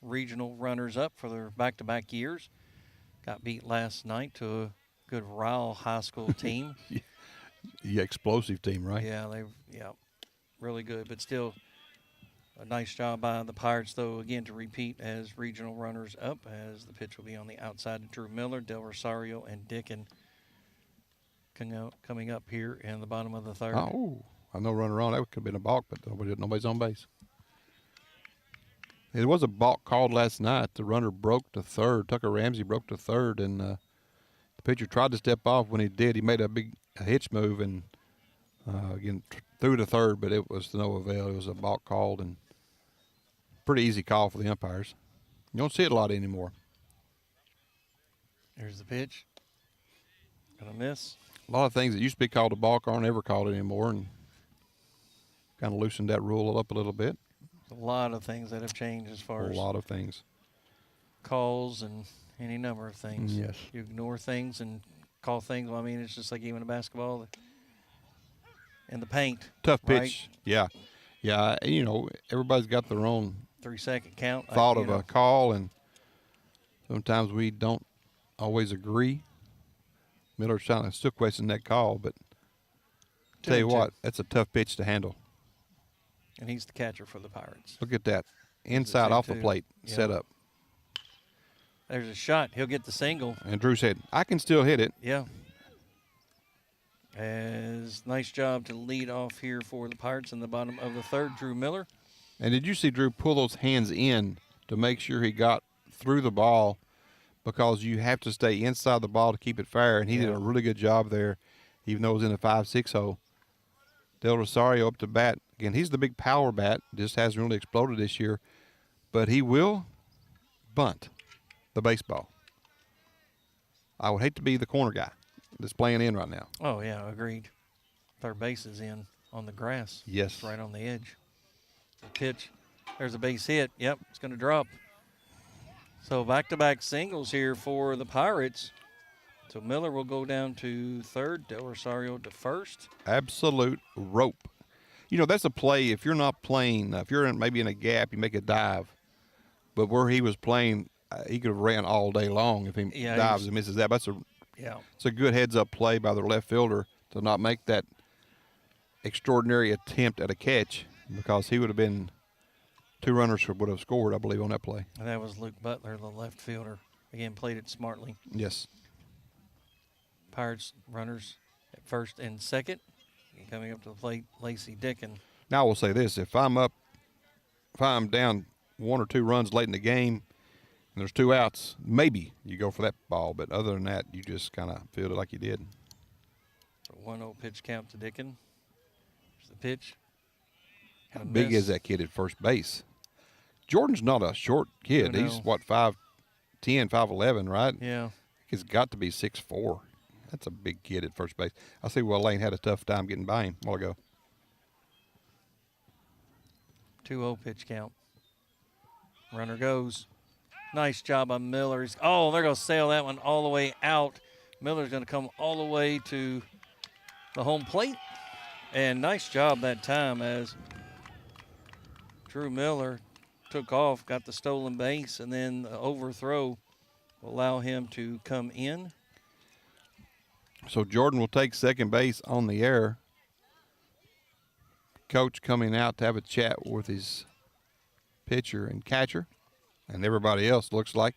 regional runners-up for their back-to-back years. Got beat last night to a good Ryle High School team. Yeah, explosive team, right? Yeah, really good. But still, a nice job by the Pirates, though, again, to repeat as regional runners-up, as the pitch will be on the outside of Drew Miller, Del Rosario, and Dickin coming up here in the bottom of the third. Oh, I know runner on. That could have been a balk, but nobody's on base. It was a balk called last night. The runner broke to third. Tucker Ramsey broke to third, and the pitcher tried to step off. When he did, he made a big hitch move and again threw to third, but it was to no avail. It was a balk called, and pretty easy call for the umpires. You don't see it a lot anymore. Here's the pitch. Gonna miss. A lot of things that used to be called a balk aren't ever called anymore, and kind of loosened that rule up a little bit. A lot of things that have changed as far as A lot of things. calls and any number of things. Yes. You ignore things and call things. Well, I mean, it's just like even in basketball in the paint. Tough pitch. Right? Yeah. Yeah, and, everybody's got their own 3-second count. thought of a call, and sometimes we don't always agree. Miller's trying to still question that call, but tell you what, that's a tough pitch to handle. And he's the catcher for the Pirates. Look at that. Inside off the 2-2. plate, Yeah. set up. There's a shot. He'll get the single. And Drew said, I can still hit it. Yeah. As nice job to lead off here for the Pirates in the bottom of the third, Drew Miller. And did you see Drew pull those hands in to make sure he got through the ball, because you have to stay inside the ball to keep it fair, and he did a really good job there, even though it was in a 5-6 hole. Del Rosario up to bat. Again, he's the big power bat. Just hasn't really exploded this year. But he will bunt the baseball. I would hate to be the corner guy that's playing in right now. Oh, yeah, agreed. Third base is in on the grass. Yes. It's right on the edge. The pitch. There's a base hit. Yep, it's going to drop. So back-to-back singles here for the Pirates. So Miller will go down to third, Del Rosario to first. Absolute rope. That's a play. If you're not playing, if you're maybe in a gap, you make a dive. But where he was playing, he could have ran all day long if he dives and misses that. But it's a good heads-up play by the left fielder to not make that extraordinary attempt at a catch, because he would have been – 2 runners would have scored, I believe, on that play. And that was Luke Butler, the left fielder. Again, played it smartly. Yes. Pirates runners at first and second. And coming up to the plate, Lacey Dickin. Now I will say this: if I'm down 1 or 2 runs late in the game, and there's 2 outs, maybe you go for that ball. But other than that, you just kind of feel it like you did. So 1-0 pitch count to Dickin. Here's the pitch. How big is that kid at first base? Jordan's not a short kid. He's, 5'10", 5'11", right? Yeah. He's got to be 6'4". That's a big kid at first base. I see Lane had a tough time getting by him a while ago. 2-0 pitch count. Runner goes. Nice job by Miller. They're going to sail that one all the way out. Miller's going to come all the way to the home plate. And nice job that time as Drew Miller took off, got the stolen base, and then the overthrow will allow him to come in. So Jordan will take second base on the air. Coach coming out to have a chat with his pitcher and catcher, and everybody else, looks like.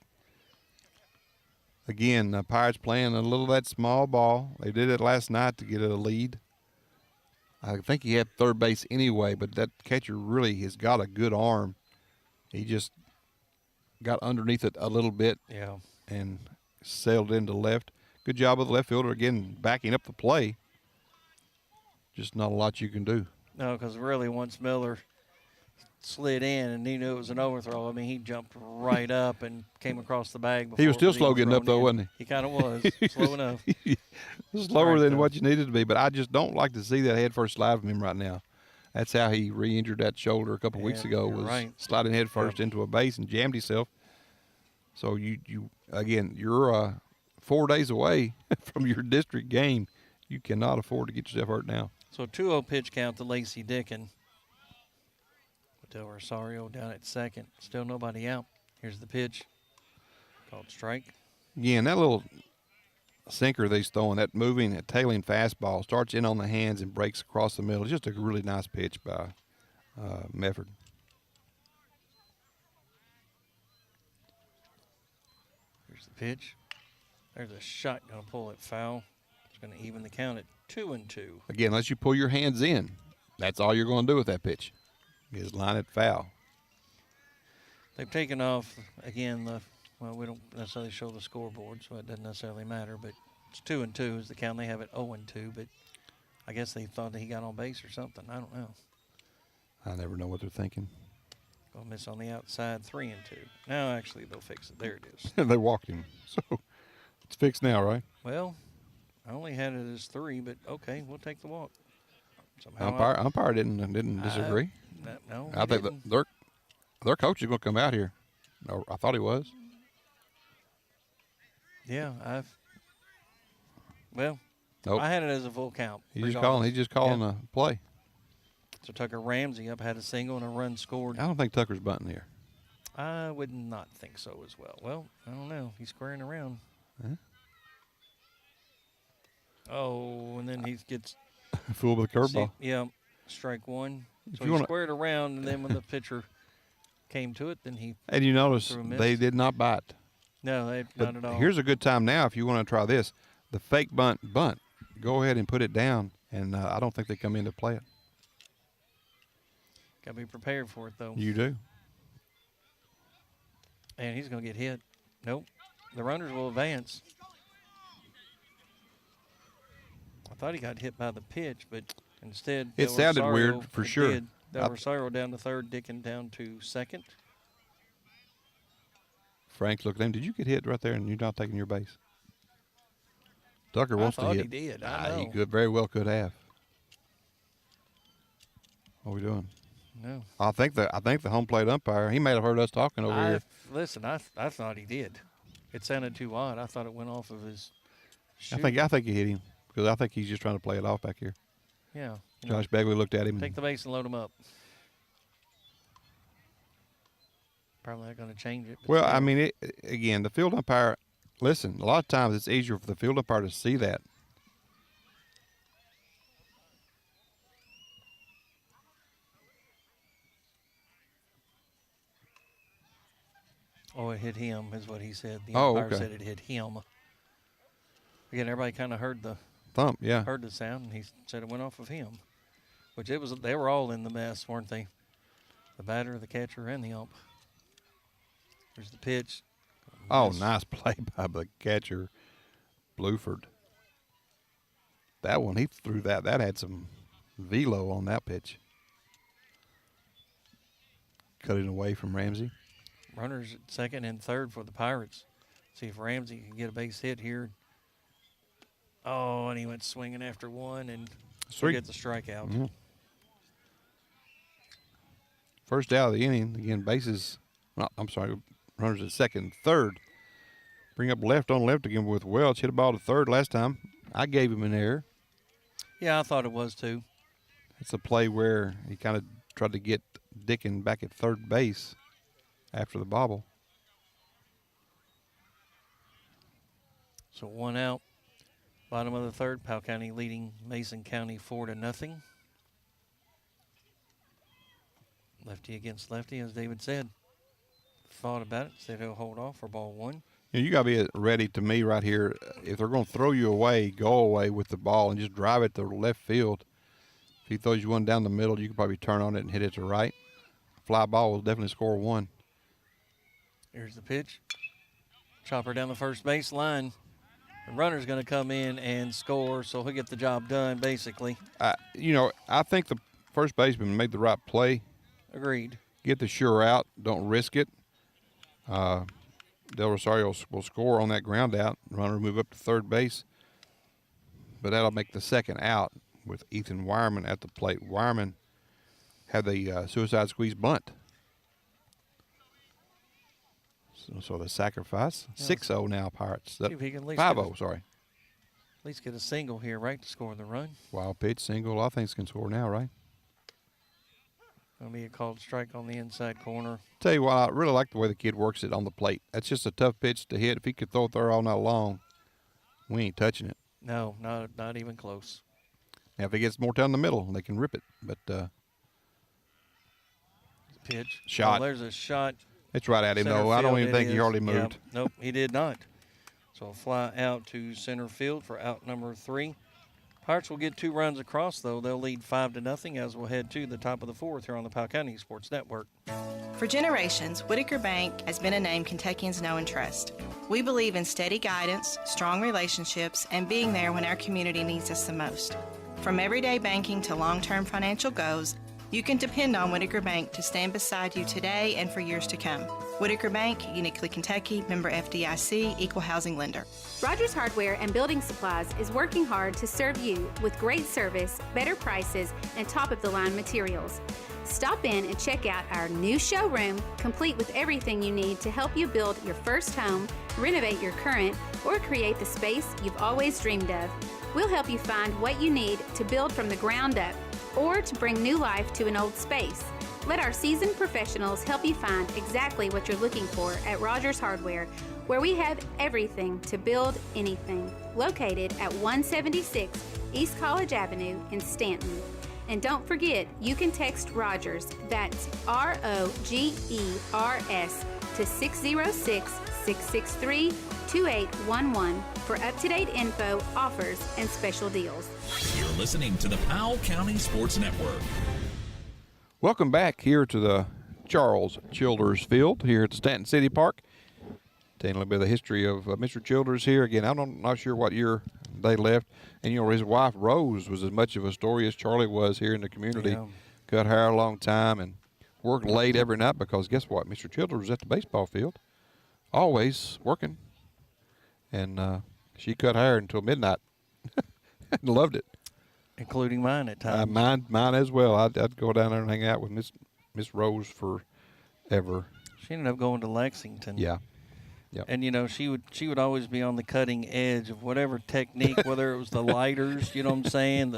Again, the Pirates playing a little of that small ball. They did it last night to get a lead. I think he had third base anyway, but that catcher really has got a good arm. He just got underneath it a little bit and sailed into left. Good job of the left fielder, again, backing up the play. Just not a lot you can do. No, because really once Miller slid in and he knew it was an overthrow, I mean, he jumped right up and came across the bag before He was it still even slow getting up, thrown though, in. wasn't he? He kind of was. Slow enough. Slower Right, than though. what you needed to be, but I just don't like to see that head first slide from him right now. That's how he re-injured that shoulder a couple weeks Yeah, ago, you're was right. sliding head first into a base and jammed himself. So you're 4 days away from your district game. You cannot afford to get yourself hurt now. So 2-0 pitch count to Lacey Dickin. Del Rosario down at second. Still nobody out. Here's the pitch. Called strike. Again, that little sinker that he's throwing, that moving, that tailing fastball, starts in on the hands and breaks across the middle. It's just a really nice pitch by Mefford. Here's the pitch. There's a shot going to pull it foul. It's going to even the count at 2-2. Again, unless you pull your hands in, that's all you're going to do with that pitch, is line it foul. They've taken off, again, we don't necessarily show the scoreboard, so it doesn't necessarily matter, but it's 2-2 is the count. They have it 0-2, but I guess they thought that he got on base or something. I don't know. I never know what they're thinking. Gonna miss on the outside, 3-2. Now, actually, they'll fix it. There it is. They walked him. So it's fixed now, right? Well, I only had it as 3, but okay, we'll take the walk. Somehow Umpire didn't disagree. No, I think their coach is going to come out here. No, I thought he was. Yeah, Nope. I had it as a full count. He's just calling a play. So Tucker Ramsey up had a single and a run scored. I don't think Tucker's bunting here. I would not think so as well. Well, I don't know. He's squaring around. Huh? Oh, and then he gets fooled with a curveball. Yeah, strike one. If So you he wanna- squared around, and then when the pitcher came to it, then he And you notice threw a miss. they did not bite. No, But not at all. here's a good time now if you want to try this. The fake bunt. Go ahead and put it down, and I don't think they come in to play it. Got to be prepared for it, though. You do. And he's going to get hit. Nope. The runners will advance. I thought he got hit by the pitch, but instead, It Del sounded Rosario, weird for it sure. did. Del Rosario down to third, Dickin down to second. Frank looked at him. Did you get hit right there and you're not taking your base? Tucker wants to thought hit. he did. He very well could have. What are we doing? No. I think the home plate umpire, he may have heard us talking over here. Listen, I thought he did. It sounded too odd. I thought it went off of his shoe. I think he hit him because I think he's just trying to play it off back here. Yeah. Josh Bagley looked at him. Take the base and load him up. Probably not going to change it. Well, I mean, again, the field umpire, listen, a lot of times it's easier for the field umpire to see that. Oh, it hit him is what he said. The Oh, umpire okay. said it hit him. Again, everybody kind of heard the thump, yeah. Heard the sound, and he said it went off of him. Which they were all in the mess, weren't they? The batter, the catcher, and the ump. There's the pitch. Oh, nice play by the catcher, Bluford. That one, he threw that. That had some velo on that pitch. Cut it away from Ramsey. Runners at second and third for the Pirates. See if Ramsey can get a base hit here. Oh, and he went swinging after one and gets a strikeout. Mm-hmm. First out of the inning. Again, bases. Runners at second and third. Bring up left on left again with Welch. Hit a ball to third last time. I gave him an error. Yeah, I thought it was too. It's a play where he kind of tried to get Dickin back at third base after the bobble. So 1 out. Bottom of the third. Powell County leading Mason County 4-0. Lefty against lefty, as David said. Thought about it. Said he'll hold off for ball one. You got to be ready to me right here. If they're going to throw you away, go away with the ball and just drive it to left field. If he throws you one down the middle, you can probably turn on it and hit it to right. Fly ball will definitely score one. Here's the pitch. Chopper down the first base line. The runner's going to come in and score, so he'll get the job done, basically. I think the first baseman made the right play. Agreed. Get the sure out. Don't risk it. Del Rosario will score on that ground out. Runner move up to third base. But that'll make the second out with Ethan Wireman at the plate. Wireman had the suicide squeeze bunt. So the sacrifice. 6-0 now, Pirates. See if he can at least 5-0, sorry. At least get a single here, right, to score the run. Wild pitch, single. A lot of things can score now, right? That'll be a called strike on the inside corner. Tell you what, I really like the way the kid works it on the plate. That's just a tough pitch to hit. If he could throw it there all night long, we ain't touching it. No, not even close. Now, if he gets more down the middle, they can rip it. But pitch. Shot. Oh, there's a shot. It's right at him, though. I don't even think he hardly moved. Yeah. Nope, he did not. So a fly out to center field for out number 3. Pirates will get 2 runs across, though. They'll lead 5-0 as we'll head to the top of the 4th here on the Powell County Sports Network. For generations, Whitaker Bank has been a name Kentuckians know and trust. We believe in steady guidance, strong relationships, and being there when our community needs us the most. From everyday banking to long-term financial goals, you can depend on Whitaker Bank to stand beside you today and for years to come. Whitaker Bank, uniquely Kentucky, member FDIC, equal housing lender. Rogers Hardware and Building Supplies is working hard to serve you with great service, better prices, and top-of-the-line materials. Stop in and check out our new showroom, complete with everything you need to help you build your first home, renovate your current, or create the space you've always dreamed of. We'll help you find what you need to build from the ground up or to bring new life to an old space. Let our seasoned professionals help you find exactly what you're looking for at Rogers Hardware, where we have everything to build anything. Located at 176 East College Avenue in Stanton. And don't forget, you can text Rogers, that's ROGERS, to 606-663-2811 for up-to-date info, offers, and special deals. You're listening to the Powell County Sports Network. Welcome back here to the Charles Childers Field here at Stanton City Park. Telling a little bit of the history of Mr. Childers here. Again, I'm not sure what year they left. And, you know, his wife, Rose, was as much of a story as Charlie was here in the community. Yeah. Cut hair a long time and worked late every night because guess what? Mr. Childers was at the baseball field, always working. And she cut hair until midnight. Loved it. Including mine at times. Mine as well. I'd go down there and hang out with Miss Rose forever. She ended up going to Lexington. Yeah. Yep. And, you know, she would always be on the cutting edge of whatever technique, whether it was the lighters, you know what I'm saying,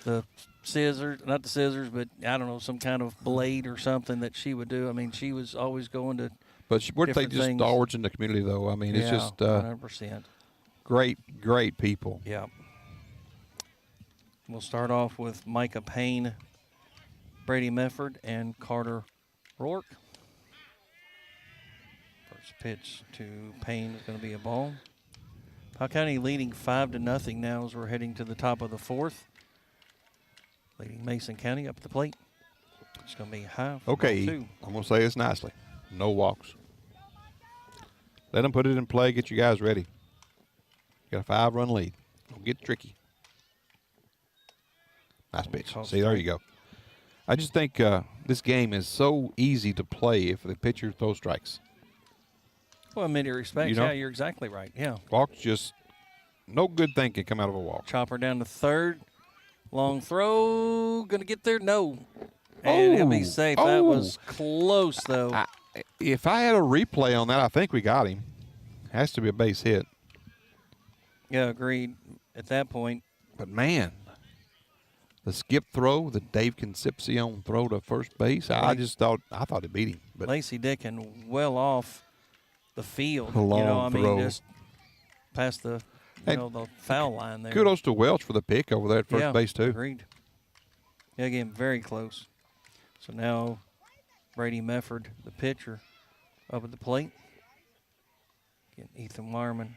the scissors, not the scissors, but, I don't know, some kind of blade or something that she would do. I mean, she was always going to But weren't they just things. stalwarts in the community, though? I mean, it's just 100%. Great people. Yeah. We'll start off with Micah Payne, Brady Mefford, and Carter Rourke. First pitch to Payne is going to be a ball. Powell County leading 5-0 now as we're heading to the top of the 4th. Leading Mason County up the plate. It's going to be high. Okay, I'm going to say this nicely. No walks. Let them put it in play. Get you guys ready. Got a 5-run lead. Don't get tricky. Nice pitch. See, there you go. I just think this game is so easy to play if the pitcher throws strikes. Well, in many respects, You know? yeah, you're exactly right. Yeah. Walks just no good thing can come out of a walk. Chopper down to third. Long throw. Going to get there? No. And he'll be safe. That was close, though. If I had a replay on that, I think we got him. Has to be a base hit. Yeah, agreed at that point. But, man, the skip throw, the Dave Concepcion throw to first base, I thought it beat him. But Lacey Dickin well off the field. A long you know, I mean, throw. just past the the foul line there. Kudos to Welch for the pick over there at first base, too. Agreed. Yeah, again, very close. So now Brady Mefford, the pitcher, up at the plate. Again, Ethan Wireman.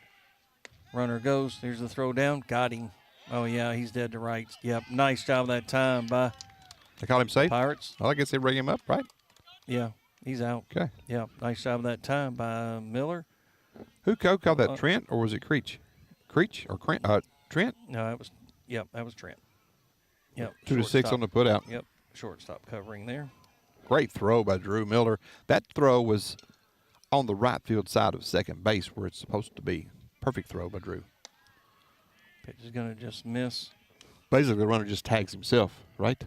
Runner goes. There's the throw down. Got him. Oh, yeah, he's dead to rights. Yep, nice job that time by They call him safe? Pirates. Well, I guess they bring him up, right? Yeah, he's out. Okay. Yeah, nice job that time by Miller. Who called that, Trent, or was it Creech? Creech or Trent? No, that was Trent. Yep. 2-6 on the putout. Yep. Shortstop covering there. Great throw by Drew Miller. That throw was on the right field side of second base where it's supposed to be. Perfect throw by Drew. Pitch is going to just miss. Basically, the runner just tags himself, right?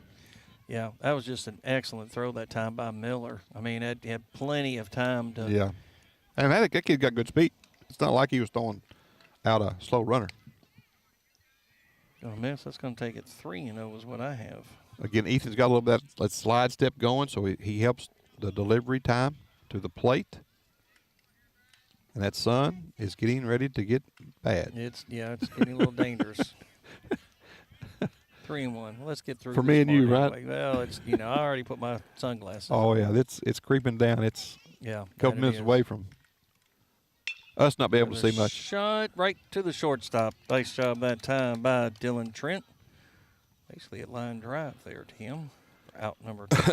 Yeah, that was just an excellent throw that time by Miller. I mean, it had plenty of time to. Yeah. And that kid got good speed. It's not like he was throwing out a slow runner. Going to miss. That's going to take it 3-0 is what I have. Again, Ethan's got a little bit of that slide step going, so he helps the delivery time to the plate. And that sun is getting ready to get bad. It's getting a little dangerous. 3-1. Let's get through for this me and you, anyway. right? Well, it's I already put my sunglasses Oh on. yeah, it's creeping down. It's Yeah, a couple minutes away from us not being able to see much. Shot right to the shortstop. Nice job that time by Dylan Trent. Basically a line drive there to him for out number 2.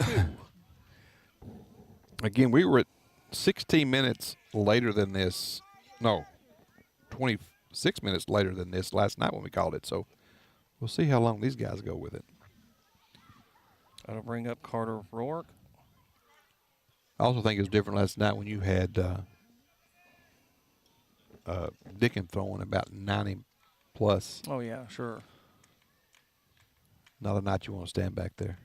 Again, we were at 16 minutes later than this. No, 26 minutes later than this last night when we called it. So we'll see how long these guys go with it. That'll bring up Carter Rourke. I also think it was different last night when you had Dickin throwing about 90 plus. Oh, yeah, sure. Not a night you want to stand back there.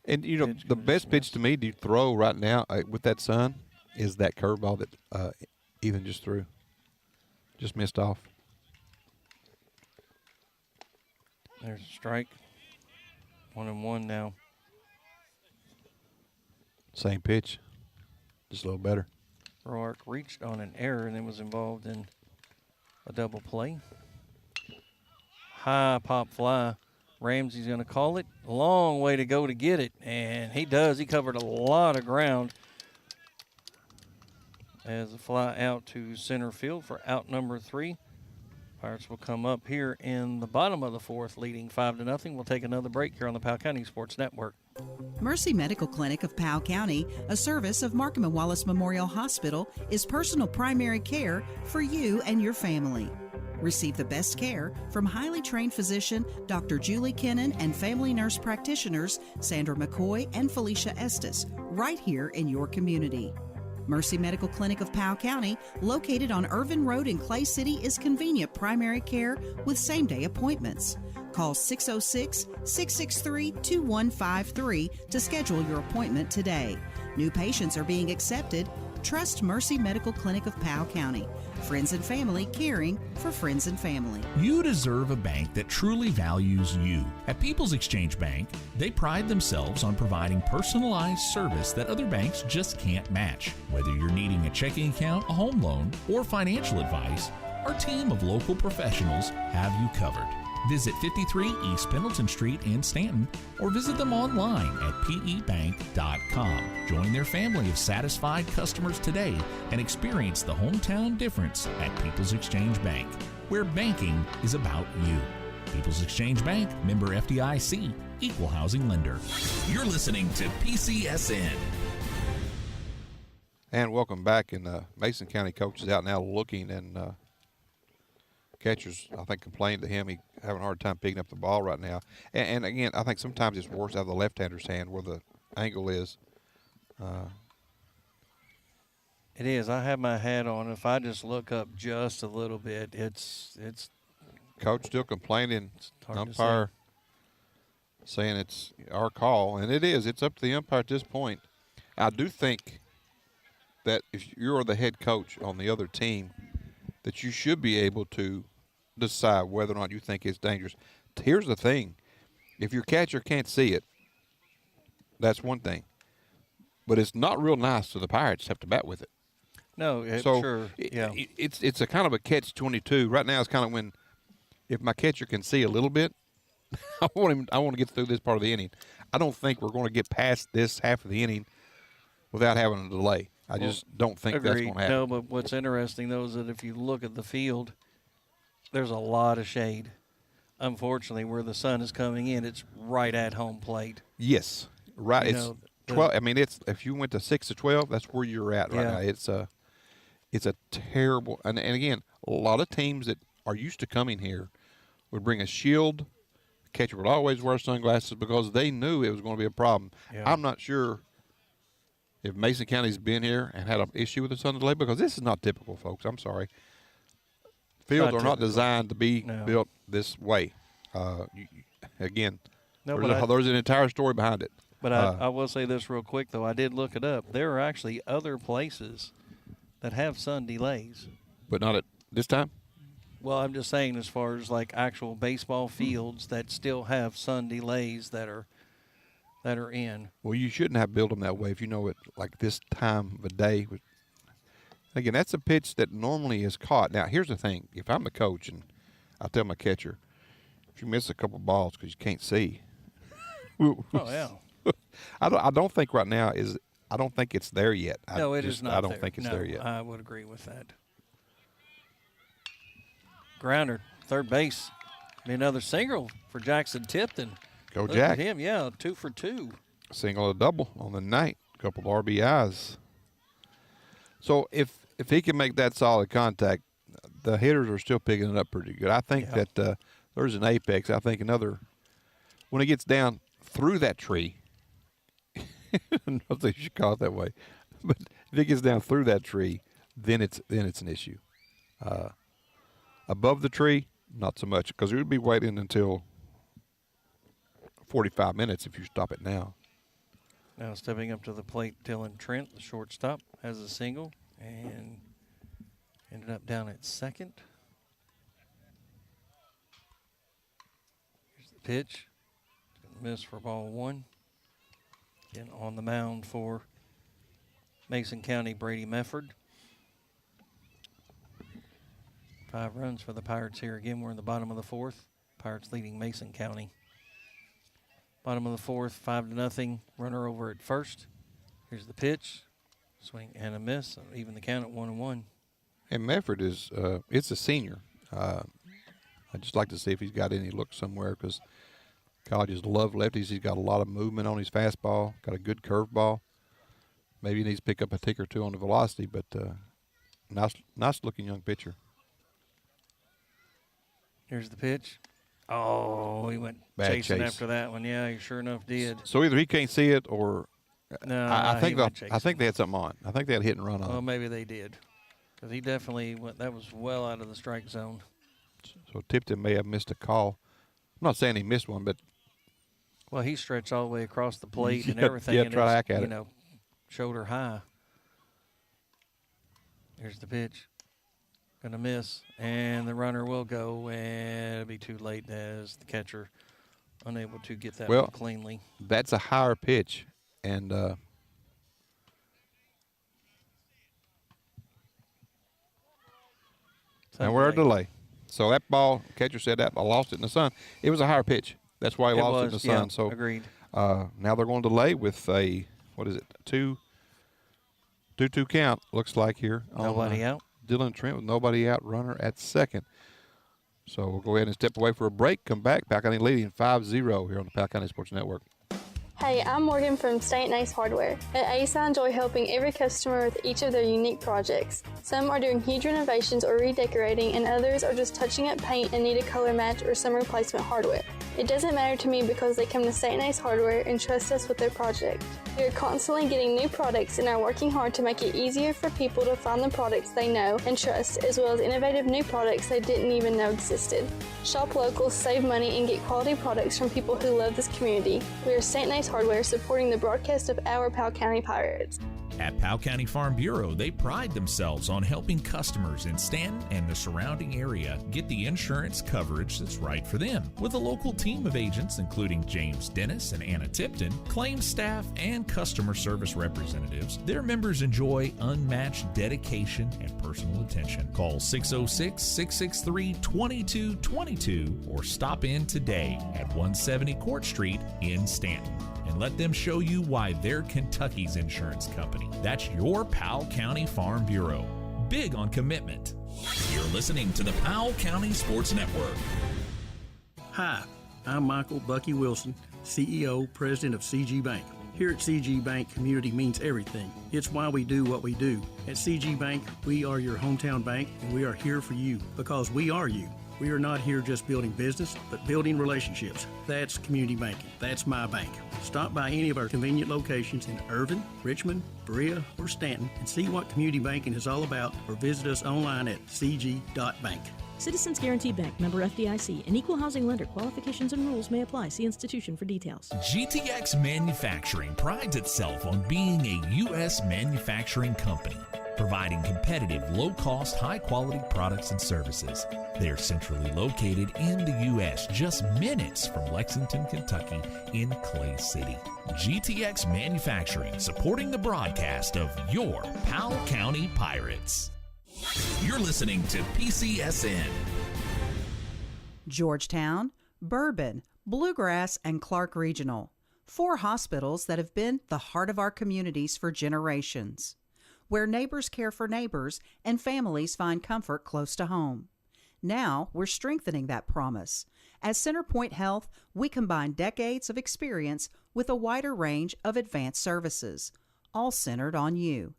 And, you know, the best pitch to me to throw right now with that sun is that curveball that Ethan just threw. Just missed off. There's a strike. 1-1 now. Same pitch, just a little better. Rourke reached on an error and then was involved in a double play. High pop fly. Ramsey's going to call it. A long way to go to get it, and he does. He covered a lot of ground as a fly out to center field for out number 3. Pirates will come up here in the bottom of the 4th, leading 5-0. We'll take another break here on the Powell County Sports Network. Mercy Medical Clinic of Powell County, a service of Markham and Wallace Memorial Hospital, is personal primary care for you and your family. Receive the best care from highly trained physician Dr. Julie Kennan and family nurse practitioners Sandra McCoy and Felicia Estes right here in your community. Mercy Medical Clinic of Powell County, located on Irvin Road in Clay City, is convenient primary care with same-day appointments. Call 606-663-2153 to schedule your appointment today. New patients are being accepted. Trust Mercy Medical Clinic of Powell County. Friends and family caring for friends and family. You deserve a bank that truly values you. At People's Exchange Bank, they pride themselves on providing personalized service that other banks just can't match. Whether you're needing a checking account, a home loan, or financial advice, our team of local professionals have you covered. Visit 53 East Pendleton Street in Stanton or visit them online at pebank.com. Join their family of satisfied customers today and experience the hometown difference at People's Exchange Bank, where banking is about you. People's Exchange Bank, member FDIC, equal housing lender. You're listening to PCSN. And welcome back. And Mason County coach is out now looking, and catchers, I think, complained to him. He having a hard time picking up the ball right now. And again, I think sometimes it's worse out of the left-hander's hand where the angle is. It is. I have my hat on. If I just look up just a little bit, it's. Coach still complaining. hard to Umpire saying it's our call, and it is. It's up to the umpire at this point. I do think that if you're the head coach on the other team, that you should be able to decide whether or not you think it's dangerous. Here's the thing. If your catcher can't see it, that's one thing. But it's not real nice to the Pirates to have to bat with it. No, sure. Yeah. It's a kind of a catch-22. Right now it's kind of when if my catcher can see a little bit, I want to get through this part of the inning. I don't think we're going to get past this half of the inning without having a delay. I just don't think that's going to happen. No, but what's interesting, though, is that if you look at the field, there's a lot of shade. Unfortunately, where the sun is coming in, it's right at home plate. Yes, right. It's 12. I mean, it's if you went to 6 to 12, that's where you're at right now. It's a terrible. And again, a lot of teams that are used to coming here would bring a shield. The catcher would always wear sunglasses because they knew it was going to be a problem. Yeah. I'm not sure if Mason County's been here and had an issue with the sun delay, because this is not typical, folks. I'm sorry. Fields are not designed to be built this way. Again, there's an entire story behind it. But I will say this real quick, though. I did look it up. There are actually other places that have sun delays. But not at this time? Well, I'm just saying as far as like actual baseball fields that still have sun delays that are in. Well, you shouldn't have built them that way if you know it like this time of a day. Again, that's a pitch that normally is caught. Now, here's the thing. If I'm the coach and I tell my catcher, if you miss a couple balls because you can't see. Oh, yeah. I don't think right now I don't think it's there yet. No, it is not. I don't think it's there yet. I would agree with that. Grounder, third base. Another single for Jackson Tipton. Go Look Jack. at him, yeah, 2 for 2. Single, a double on the night. Couple of RBIs. So if he can make that solid contact, the hitters are still picking it up pretty good. I think that there's an apex. I think when it gets down through that tree, I don't know if they should call it that way, but if it gets down through that tree, then it's an issue. Above the tree, not so much, because it would be waiting until 45 minutes if you stop it now. Now stepping up to the plate, Dylan Trent, the shortstop, has a single and ended up down at second. Here's the pitch. Miss for ball 1. Again on the mound for Mason County, Brady Mefford. 5 runs for the Pirates here. Again, we're in the bottom of the 4th. Pirates leading Mason County. Bottom of the 4th, 5-0. Runner over at first. Here's the pitch. Swing and a miss. Even the count at 1-1. And Mefford is it's a senior. I'd just like to see if he's got any look somewhere, because colleges love lefties. He's got a lot of movement on his fastball, got a good curveball. Maybe he needs to pick up a tick or two on the velocity, but nice looking young pitcher. Here's the pitch. Oh, he went chasing after that one. Yeah, he sure enough did. So either he can't see it, or no, I think they had something on. I think they had hit and run on. Well, maybe they did, because he definitely went. That was well out of the strike zone. So Tipton may have missed a call. I'm not saying he missed one, but well, he stretched all the way across the plate and everything. Yeah, and try to hack at it. Shoulder high. Here's the pitch. Gonna miss, and the runner will go, and it'll be too late as the catcher unable to get that one cleanly. That's a higher pitch, and we're a delay. So that ball, catcher said that I lost it in the sun. It was a higher pitch. That's why he lost it in the sun. Yeah, so agreed. Now they're going to delay with a 2-2 count. Looks like here. Nobody out. Dylan Trent with nobody out, runner at second. So we'll go ahead and step away for a break. Come back. Powell County leading 5-0 here on the Powell County Sports Network. Hey, I'm Morgan from St. Ace Hardware. At Ace, I enjoy helping every customer with each of their unique projects. Some are doing huge renovations or redecorating, and others are just touching up paint and need a color match or some replacement hardware. It doesn't matter to me because they come to St. Ace Hardware and trust us with their project. We are constantly getting new products and are working hard to make it easier for people to find the products they know and trust, as well as innovative new products they didn't even know existed. Shop local, save money, and get quality products from people who love this community. We are St. Ace Hardware, supporting the broadcast of our Powell County Pirates. At Powell County Farm Bureau, they pride themselves on helping customers in Stanton and the surrounding area get the insurance coverage that's right for them. With a local team of agents, including James Dennis and Anna Tipton, claims staff, and customer service representatives, their members enjoy unmatched dedication and personal attention. Call 606-663-2222 or stop in today at 170 Court Street in Stanton, and let them show you why they're Kentucky's insurance company. That's your Powell County Farm Bureau. Big on commitment. You're listening to the Powell County Sports Network. Hi, I'm Michael Bucky Wilson, CEO, President of CG Bank. Here at CG Bank, community means everything. It's why we do what we do. At CG Bank, we are your hometown bank, and we are here for you because we are you. We are not here just building business, but building relationships. That's community banking. That's my bank. Stop by any of our convenient locations in Irvin, Richmond, Berea, or Stanton and see what community banking is all about, or visit us online at cg.bank. Citizens Guarantee Bank, member FDIC, an equal housing lender. Qualifications and rules may apply. See institution for details. GTX Manufacturing prides itself on being a U.S. manufacturing company, providing competitive, low-cost, high-quality products and services. They are centrally located in the U.S., just minutes from Lexington, Kentucky, in Clay City. GTX Manufacturing, supporting the broadcast of your Powell County Pirates. You're listening to PCSN. Georgetown, Bourbon, Bluegrass, and Clark Regional. 4 hospitals that have been the heart of our communities for generations, where neighbors care for neighbors and families find comfort close to home. Now we're strengthening that promise. As CenterPoint Health, we combine decades of experience with a wider range of advanced services, all centered on you.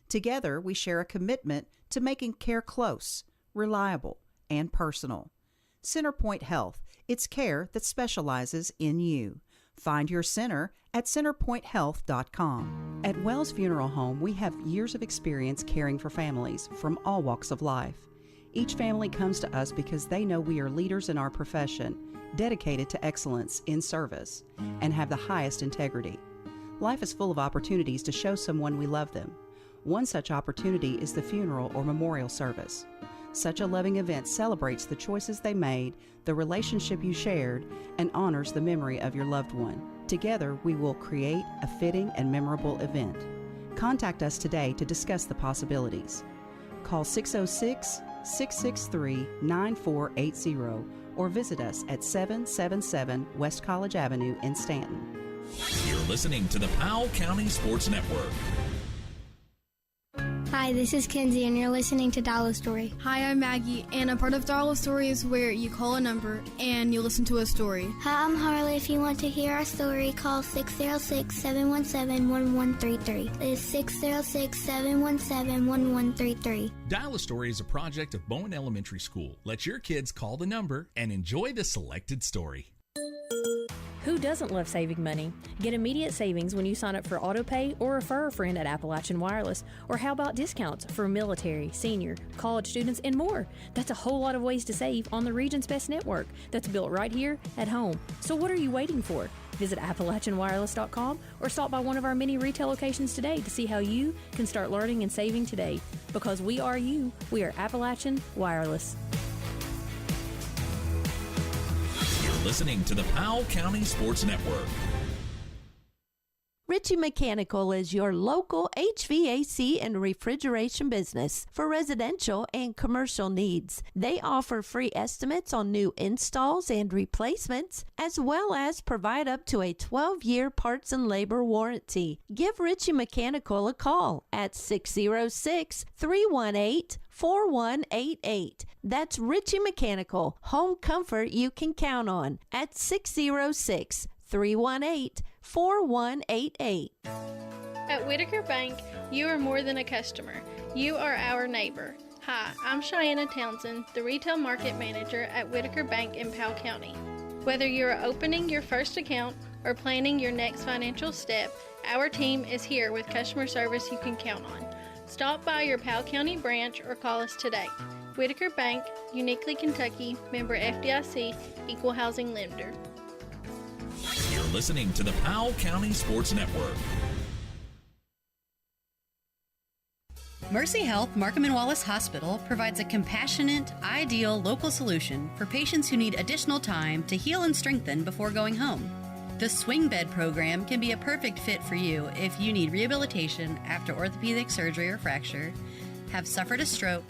Together, we share a commitment to making care close, reliable, and personal. CenterPoint Health, it's care that specializes in you. Find your center at centerpointhealth.com. At Wells Funeral Home, we have years of experience caring for families from all walks of life. Each family comes to us because they know we are leaders in our profession, dedicated to excellence in service, and have the highest integrity. Life is full of opportunities to show someone we love them. One such opportunity is the funeral or memorial service. Such a loving event celebrates the choices they made, the relationship you shared, and honors the memory of your loved one. Together, we will create a fitting and memorable event. Contact us today to discuss the possibilities. Call 606-663-9480 or visit us at 777 West College Avenue in Stanton. You're listening to the Powell County Sports Network. Hi, this is Kenzie, and you're listening to Dollar Story. Hi, I'm Maggie, and a part of Dollar Story is where you call a number and you listen to a story. Hi, I'm Harley. If you want to hear our story, call 606-717-1133. It's 606-717-1133. Dial a Story is a project of Bowen Elementary School. Let your kids call the number and enjoy the selected story. Who doesn't love saving money? Get immediate savings when you sign up for AutoPay or refer a friend at Appalachian Wireless. Or how about discounts for military, senior, college students, and more? That's a whole lot of ways to save on the region's best network that's built right here at home. So what are you waiting for? Visit AppalachianWireless.com or stop by one of our many retail locations today to see how you can start learning and saving today. Because we are you. We are Appalachian Wireless. Listening to the Powell County Sports Network. Ritchie Mechanical is your local HVAC and refrigeration business for residential and commercial needs. They offer free estimates on new installs and replacements, as well as provide up to a 12-year parts and labor warranty. Give Ritchie Mechanical a call at 606-318-4188. That's Ritchie Mechanical, home comfort you can count on at 606-318-4188. At Whitaker Bank, you are more than a customer. You are our neighbor. Hi, I'm Cheyenne Townsend, the Retail Market Manager at Whitaker Bank in Powell County. Whether you're opening your first account or planning your next financial step, our team is here with customer service you can count on. Stop by your Powell County branch or call us today. Whitaker Bank, uniquely Kentucky, member FDIC, equal housing lender. You're listening to the Powell County Sports Network. Mercy Health Markham and Wallace Hospital provides a compassionate, ideal local solution for patients who need additional time to heal and strengthen before going home. The Swing Bed program can be a perfect fit for you if you need rehabilitation after orthopedic surgery or fracture, have suffered a stroke,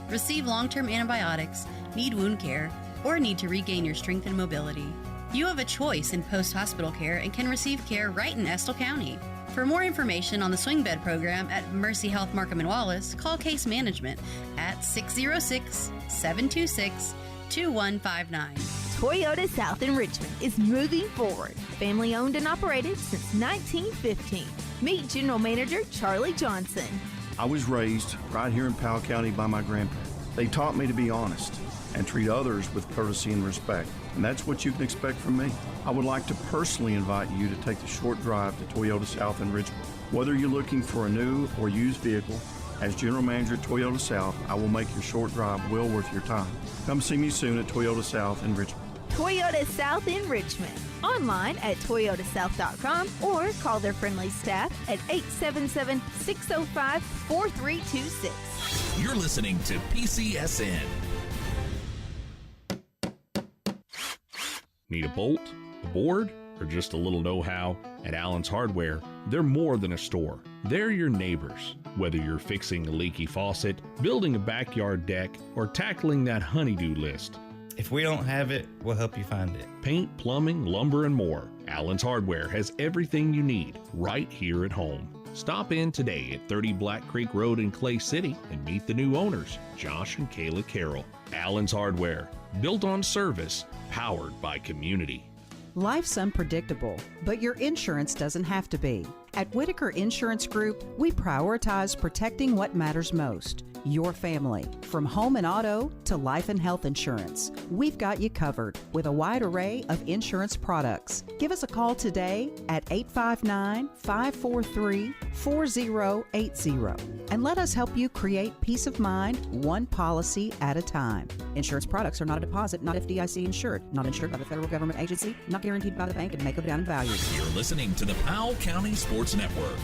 receive long-term antibiotics, need wound care, or need to regain your strength and mobility. You have a choice in post-hospital care and can receive care right in Estill County. For more information on the Swing Bed program at Mercy Health Markham and Wallace, call Case Management at 606-726-2159. Toyota South in Richmond is moving forward. Family owned and operated since 1915. Meet General Manager Charlie Johnson. I was raised right here in Powell County by my grandparents. They taught me to be honest, and treat others with courtesy and respect. And that's what you can expect from me. I would like to personally invite you to take the short drive to Toyota South in Richmond. Whether you're looking for a new or used vehicle, as General Manager at Toyota South, I will make your short drive well worth your time. Come see me soon at Toyota South in Richmond. Toyota South in Richmond. Online at toyotasouth.com or call their friendly staff at 877-605-4326. You're listening to PCSN. Need a bolt, a board, or just a little know-how? At Allen's Hardware, they're more than a store. They're your neighbors. Whether you're fixing a leaky faucet, building a backyard deck, or tackling that honey-do list. If we don't have it, we'll help you find it. Paint, plumbing, lumber, and more. Allen's Hardware has everything you need right here at home. Stop in today at 30 Black Creek Road in Clay City and meet the new owners, Josh and Kayla Carroll. Allen's Hardware, built on service, powered by community. Life's unpredictable, but your insurance doesn't have to be. At Whitaker Insurance Group, we prioritize protecting what matters most, your family. From home and auto to life and health insurance, we've got you covered with a wide array of insurance products. Give us a call today at 859-543-4080 and let us help you create peace of mind one policy at a time. Insurance products are not a deposit, not FDIC insured, not insured by the federal government agency, not guaranteed by the bank, and may go down in value. You're listening to the Powell County Sports Network.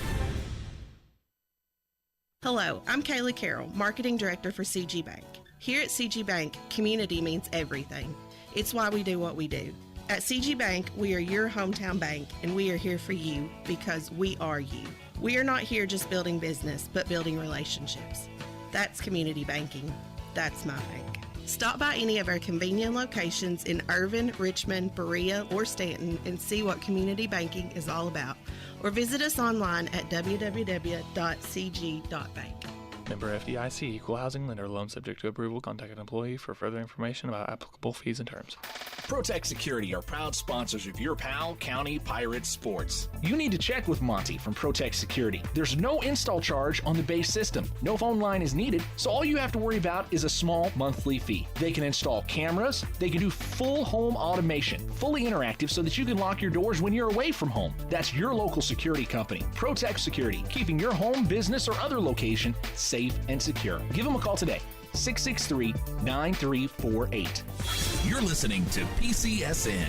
Hello, I'm Kayla Carroll, Marketing Director for CG Bank. Here at CG Bank, community means everything. It's why we do what we do. At CG Bank, we are your hometown bank, and we are here for you because we are you. We are not here just building business, but building relationships. That's community banking. That's my bank. Stop by any of our convenient locations in Irvin, Richmond, Berea, or Stanton and see what community banking is all about. Or visit us online at www.cg.bank. Member FDIC, Equal Housing Lender, loan subject to approval. Contact an employee for further information about applicable fees and terms. Protect Security are proud sponsors of your Powell County Pirates sports. You need to check with Monty from Protect Security. There's no install charge on the base system. No phone line is needed, so all you have to worry about is a small monthly fee. They can install cameras. They can do full home automation, fully interactive so that you can lock your doors when you're away from home. That's your local security company. Protect Security, keeping your home, business, or other location safe and secure. Give them a call today. 663-9348. You're listening to PCSN.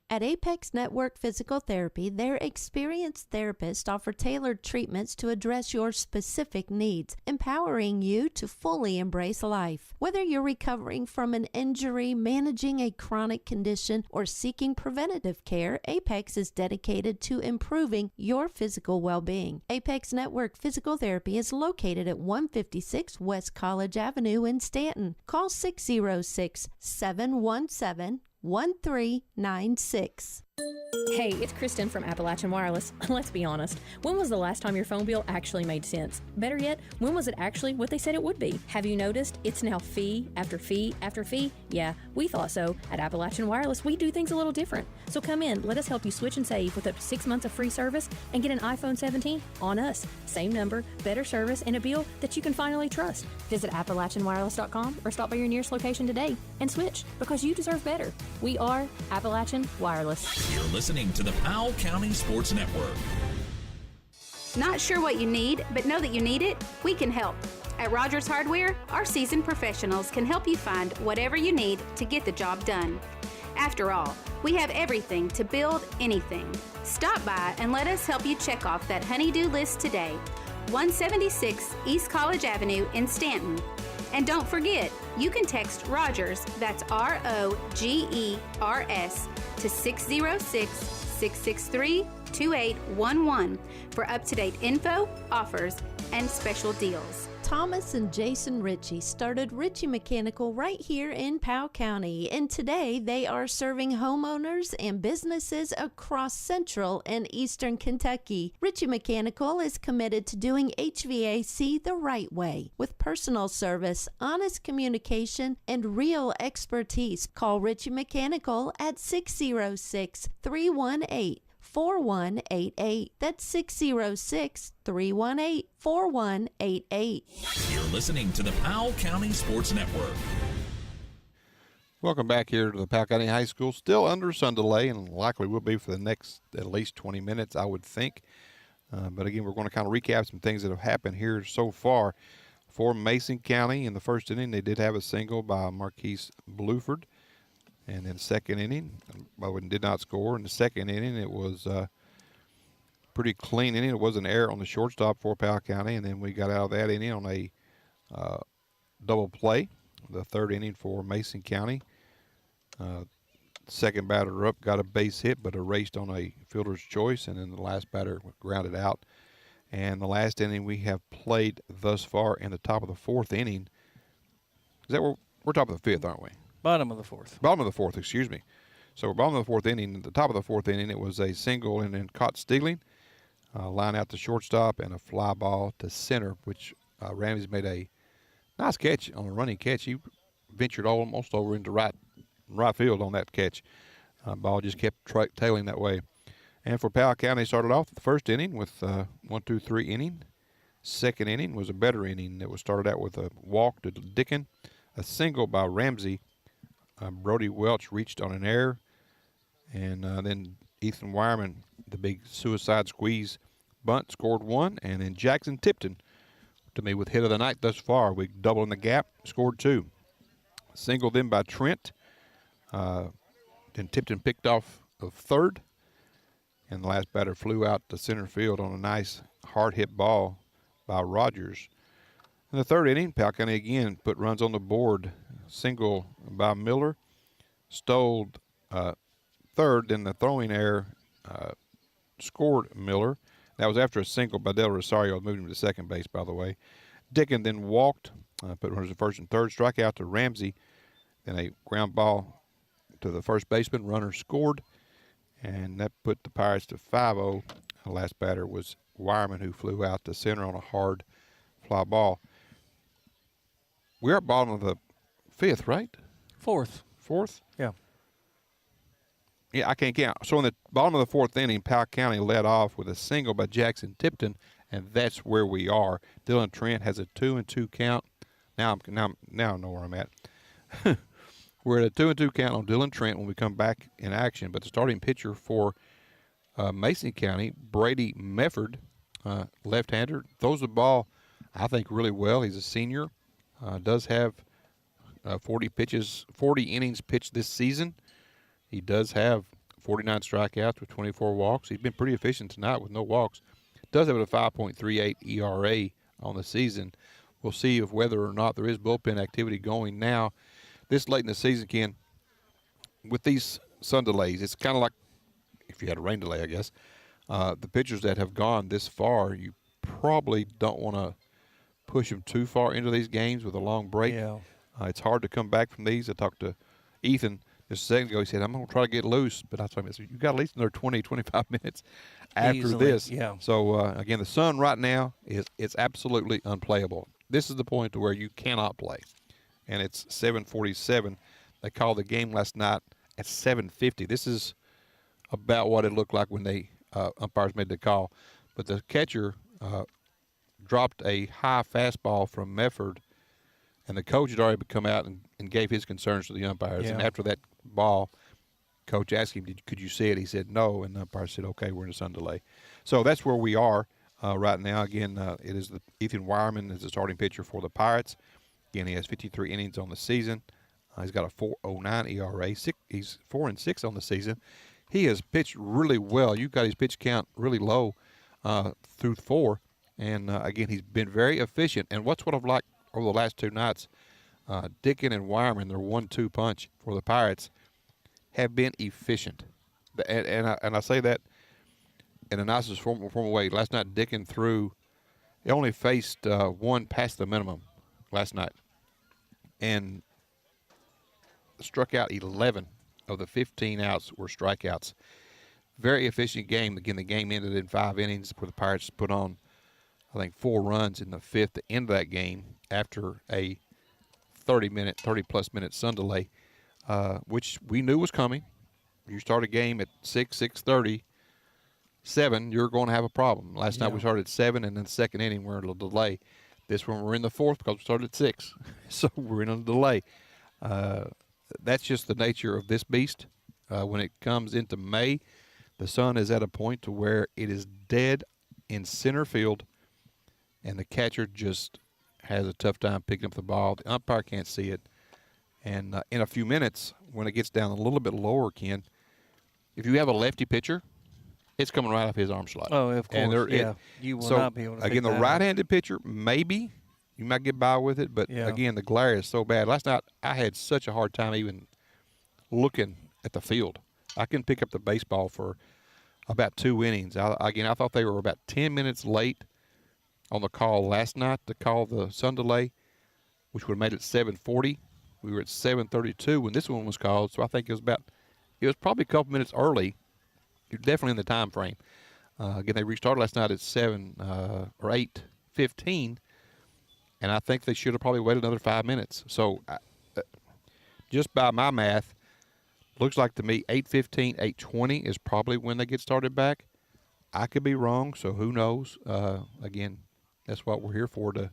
At Apex Network Physical Therapy, their experienced therapists offer tailored treatments to address your specific needs, empowering you to fully embrace life. Whether you're recovering from an injury, managing a chronic condition, or seeking preventative care, Apex is dedicated to improving your physical well-being. Apex Network Physical Therapy is located at 156 West College Avenue in Stanton. Call 606-717-1396. Hey, it's Kristen from Appalachian Wireless. Let's be honest. When was the last time your phone bill actually made sense? Better yet, when was it actually what they said it would be? Have you noticed it's now fee after fee after fee? Yeah, we thought so. At Appalachian Wireless, we do things a little different. So come in, let us help you switch and save with up to 6 months of free service and get an iPhone 17 on us. Same number, better service, and a bill that you can finally trust. Visit AppalachianWireless.com or stop by your nearest location today and switch because you deserve better. We are Appalachian Wireless. You're listening to the Powell County Sports Network. Not sure what you need, but know that you need it? We can help. At Rogers Hardware, our seasoned professionals can help you find whatever you need to get the job done. After all, we have everything to build anything. Stop by and let us help you check off that honey-do list today. 176 East College Avenue in Stanton. And don't forget, you can text Rogers, that's ROGERS, to 606-663-2811 for up-to-date info, offers, and special deals. Thomas and Jason Ritchie started Ritchie Mechanical right here in Powell County, and today they are serving homeowners and businesses across central and eastern Kentucky. Ritchie Mechanical is committed to doing HVAC the right way with personal service, honest communication, and real expertise. Call Ritchie Mechanical at 606-318 606-318-4188. That's 606-318-4188. You're listening to the Powell County Sports Network. Welcome back here to the Powell County High School. Still under sun delay, and likely will be for the next at least 20 minutes, I would think. But again, we're going to kind of recap some things that have happened here so far. For Mason County, in the first inning, they did have a single by Marquise Bluford. And in the second inning, Bowen did not score. In the second inning, it was a pretty clean inning. It was an error on the shortstop for Powell County, and then we got out of that inning on a double play. The third inning for Mason County. Second batter up, got a base hit, but erased on a fielder's choice, and then the last batter grounded out. And the last inning we have played thus far in the top of the fourth inning. Is that where we're top of the fifth, aren't we? Bottom of the fourth. Bottom of the fourth, excuse me. So we're bottom of the fourth inning. At the top of the fourth inning, it was a single and then caught stealing, line out to shortstop, and a fly ball to center, which Ramsey made a nice catch on a running catch. He ventured almost over into right field on that catch. Ball just kept tailing that way. And for Powell County, started off the first inning with 1-2-3 inning. Second inning was a better inning. It was started out with a walk to Dickin, a single by Ramsey. Brody Welch reached on an error. And then Ethan Wireman, the big suicide squeeze bunt, scored one. And then Jackson Tipton, to me, with hit of the night thus far. We doubled in the gap, scored two. Single then by Trent. Then Tipton picked off of third. And the last batter flew out to center field on a nice hard-hit ball by Rogers. In the third inning, Powell County again put runs on the board. Single by Miller. Stole third, then the throwing error scored Miller. That was after a single by Del Rosario, moving him to second base, by the way. Dickin then walked, put runners at first and third, strike out to Ramsey. Then a ground ball to the first baseman. Runner scored, and that put the Pirates to 5-0. The last batter was Wireman, who flew out to center on a hard fly ball. We're at bottom of the fifth, right? Fourth. Fourth? Yeah. Yeah, I can't count. So in the bottom of the fourth inning, Powell County led off with a single by Jackson Tipton, and that's where we are. Dylan Trent has a 2-2 count. Now I know where I'm at. We're at a 2-2 count on Dylan Trent when we come back in action. But the starting pitcher for Mason County, Brady Mefford, left-hander, throws the ball, I think, really well. He's a senior. Does have 40 innings pitched this season. He does have 49 strikeouts with 24 walks. He's been pretty efficient tonight with no walks. Does have a 5.38 ERA on the season. We'll see if whether or not there is bullpen activity going now. This late in the season, Ken, with these sun delays, it's kind of like if you had a rain delay, I guess. The pitchers that have gone this far, you probably don't want to push them too far into these games with a long break. Yeah. It's hard to come back from these. I talked to Ethan just a second ago. He said, I'm going to try to get loose. But I told him, you've got at least another 20, 25 minutes after Easily, this. yeah. So, again, the sun right now, it's absolutely unplayable. This is the point to where you cannot play. And it's 7:47. They called the game last night at 7:50. This is about what it looked like when they umpires made the call. But the catcher dropped a high fastball from Mefford, and the coach had already come out and gave his concerns to the umpires. Yeah. And after that ball, coach asked him, could you see it? He said no, and the umpire said, okay, we're in a sun delay. So that's where we are right now. Again, it is Ethan Wireman is the starting pitcher for the Pirates. Again, he has 53 innings on the season. He's got a 4.09 ERA. He's 4-6 on the season. He has pitched really well. You've got his pitch count really low through 4. And, again, he's been very efficient. And what I've liked over the last two nights, Dickin and Wireman, their 1-2 punch for the Pirates, have been efficient. And I say that in the nicest formal way. Last night, Dickin he only faced one past the minimum last night. And struck out 11 of the 15 outs were strikeouts. Very efficient game. Again, the game ended in 5 innings where the Pirates put on, I think, 4 runs in the 5th to end that game after a 30-plus minute sun delay, which we knew was coming. You start a game at 6:30. 7, you're going to have a problem. Last night Yeah. we started at 7, and then second inning we're in a delay. This one we're in the 4th because we started at 6, so we're in a delay. That's just the nature of this beast. When it comes into May, the sun is at a point to where it is dead in center field, and the catcher just has a tough time picking up the ball. The umpire can't see it. And in a few minutes, when it gets down a little bit lower, Ken, if you have a lefty pitcher, it's coming right off his arm slot. Oh, of course, yeah. You will not be able to pick again, the that up. right-handed pitcher, maybe you might get by with it, but again, the glare is so bad. Last night, I had such a hard time even looking at the field. I couldn't pick up the baseball for about 2 innings. I thought they were about 10 minutes late on the call last night to call the sun delay, which would have made it 7:40. We were at 7:32 when this one was called, so I think it was probably a couple minutes early. You're definitely in the time frame. Again, they restarted last night at 8:15, and I think they should have probably waited another 5 minutes. So just by my math, looks like to me 8:15, 8:20 is probably when they get started back. I could be wrong, so who knows? Again, that's what we're here for, to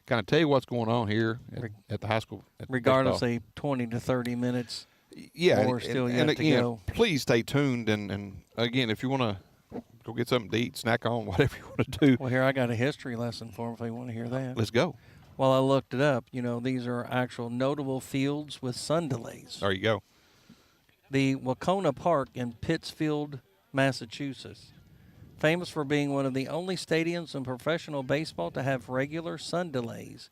kind of tell you what's going on here at the high school. Regardless, 20 to 30 minutes. Yeah, more still yet to go. Please stay tuned. And again, if you want to go get something to eat, snack on, whatever you want to do. Well, here I got a history lesson for them if they want to hear that. Let's go. Well, I looked it up. These are actual notable fields with sun delays. There you go. The Wacona Park in Pittsfield, Massachusetts, famous for being one of the only stadiums in professional baseball to have regular sun delays.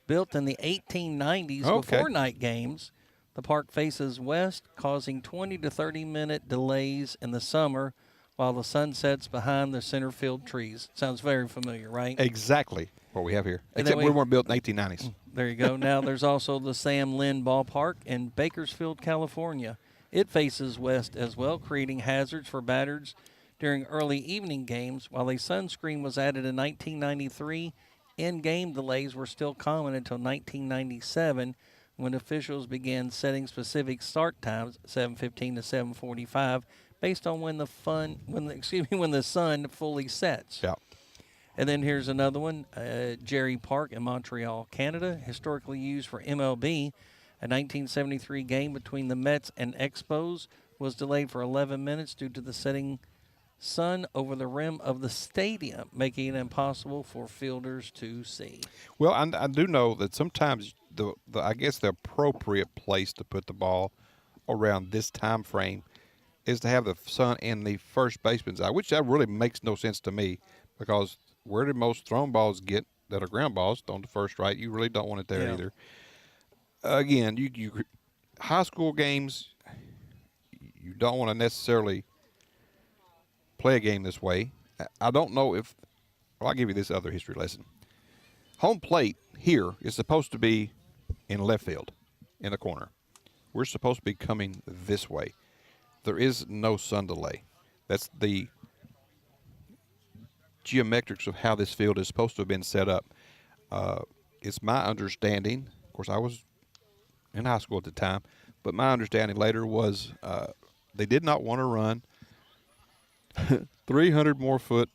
Built in the 1890s before night games, the park faces west, causing 20 to 30-minute delays in the summer while the sun sets behind the center field trees. Sounds very familiar, right? Exactly what we have here, And except then we weren't built in the 1890s. There you go. Now there's also the Sam Lynn Ballpark in Bakersfield, California. It faces west as well, creating hazards for batters during early evening games. While a sunscreen was added in 1993, in-game delays were still common until 1997, when officials began setting specific start times, 7:15 to 7:45, based on when the sun fully sets. Yeah. And then here's another one, Jerry Park in Montreal, Canada, historically used for MLB. A 1973 game between the Mets and Expos was delayed for 11 minutes due to the setting sun over the rim of the stadium, making it impossible for fielders to see. Well, I do know that sometimes I guess the appropriate place to put the ball around this time frame is to have the sun in the first baseman's eye, which that really makes no sense to me, because where do most thrown balls get that are ground balls thrown to first, right? You really don't want it there either. Again, you high school games, you don't want to necessarily play a game this way. I don't know if – well, I'll give you this other history lesson. Home plate here is supposed to be in left field, in the corner. We're supposed to be coming this way. There is no sun delay. That's the geometrics of how this field is supposed to have been set up. It's my understanding – of course, I was in high school at the time, but my understanding later was they did not want to run 300 more foot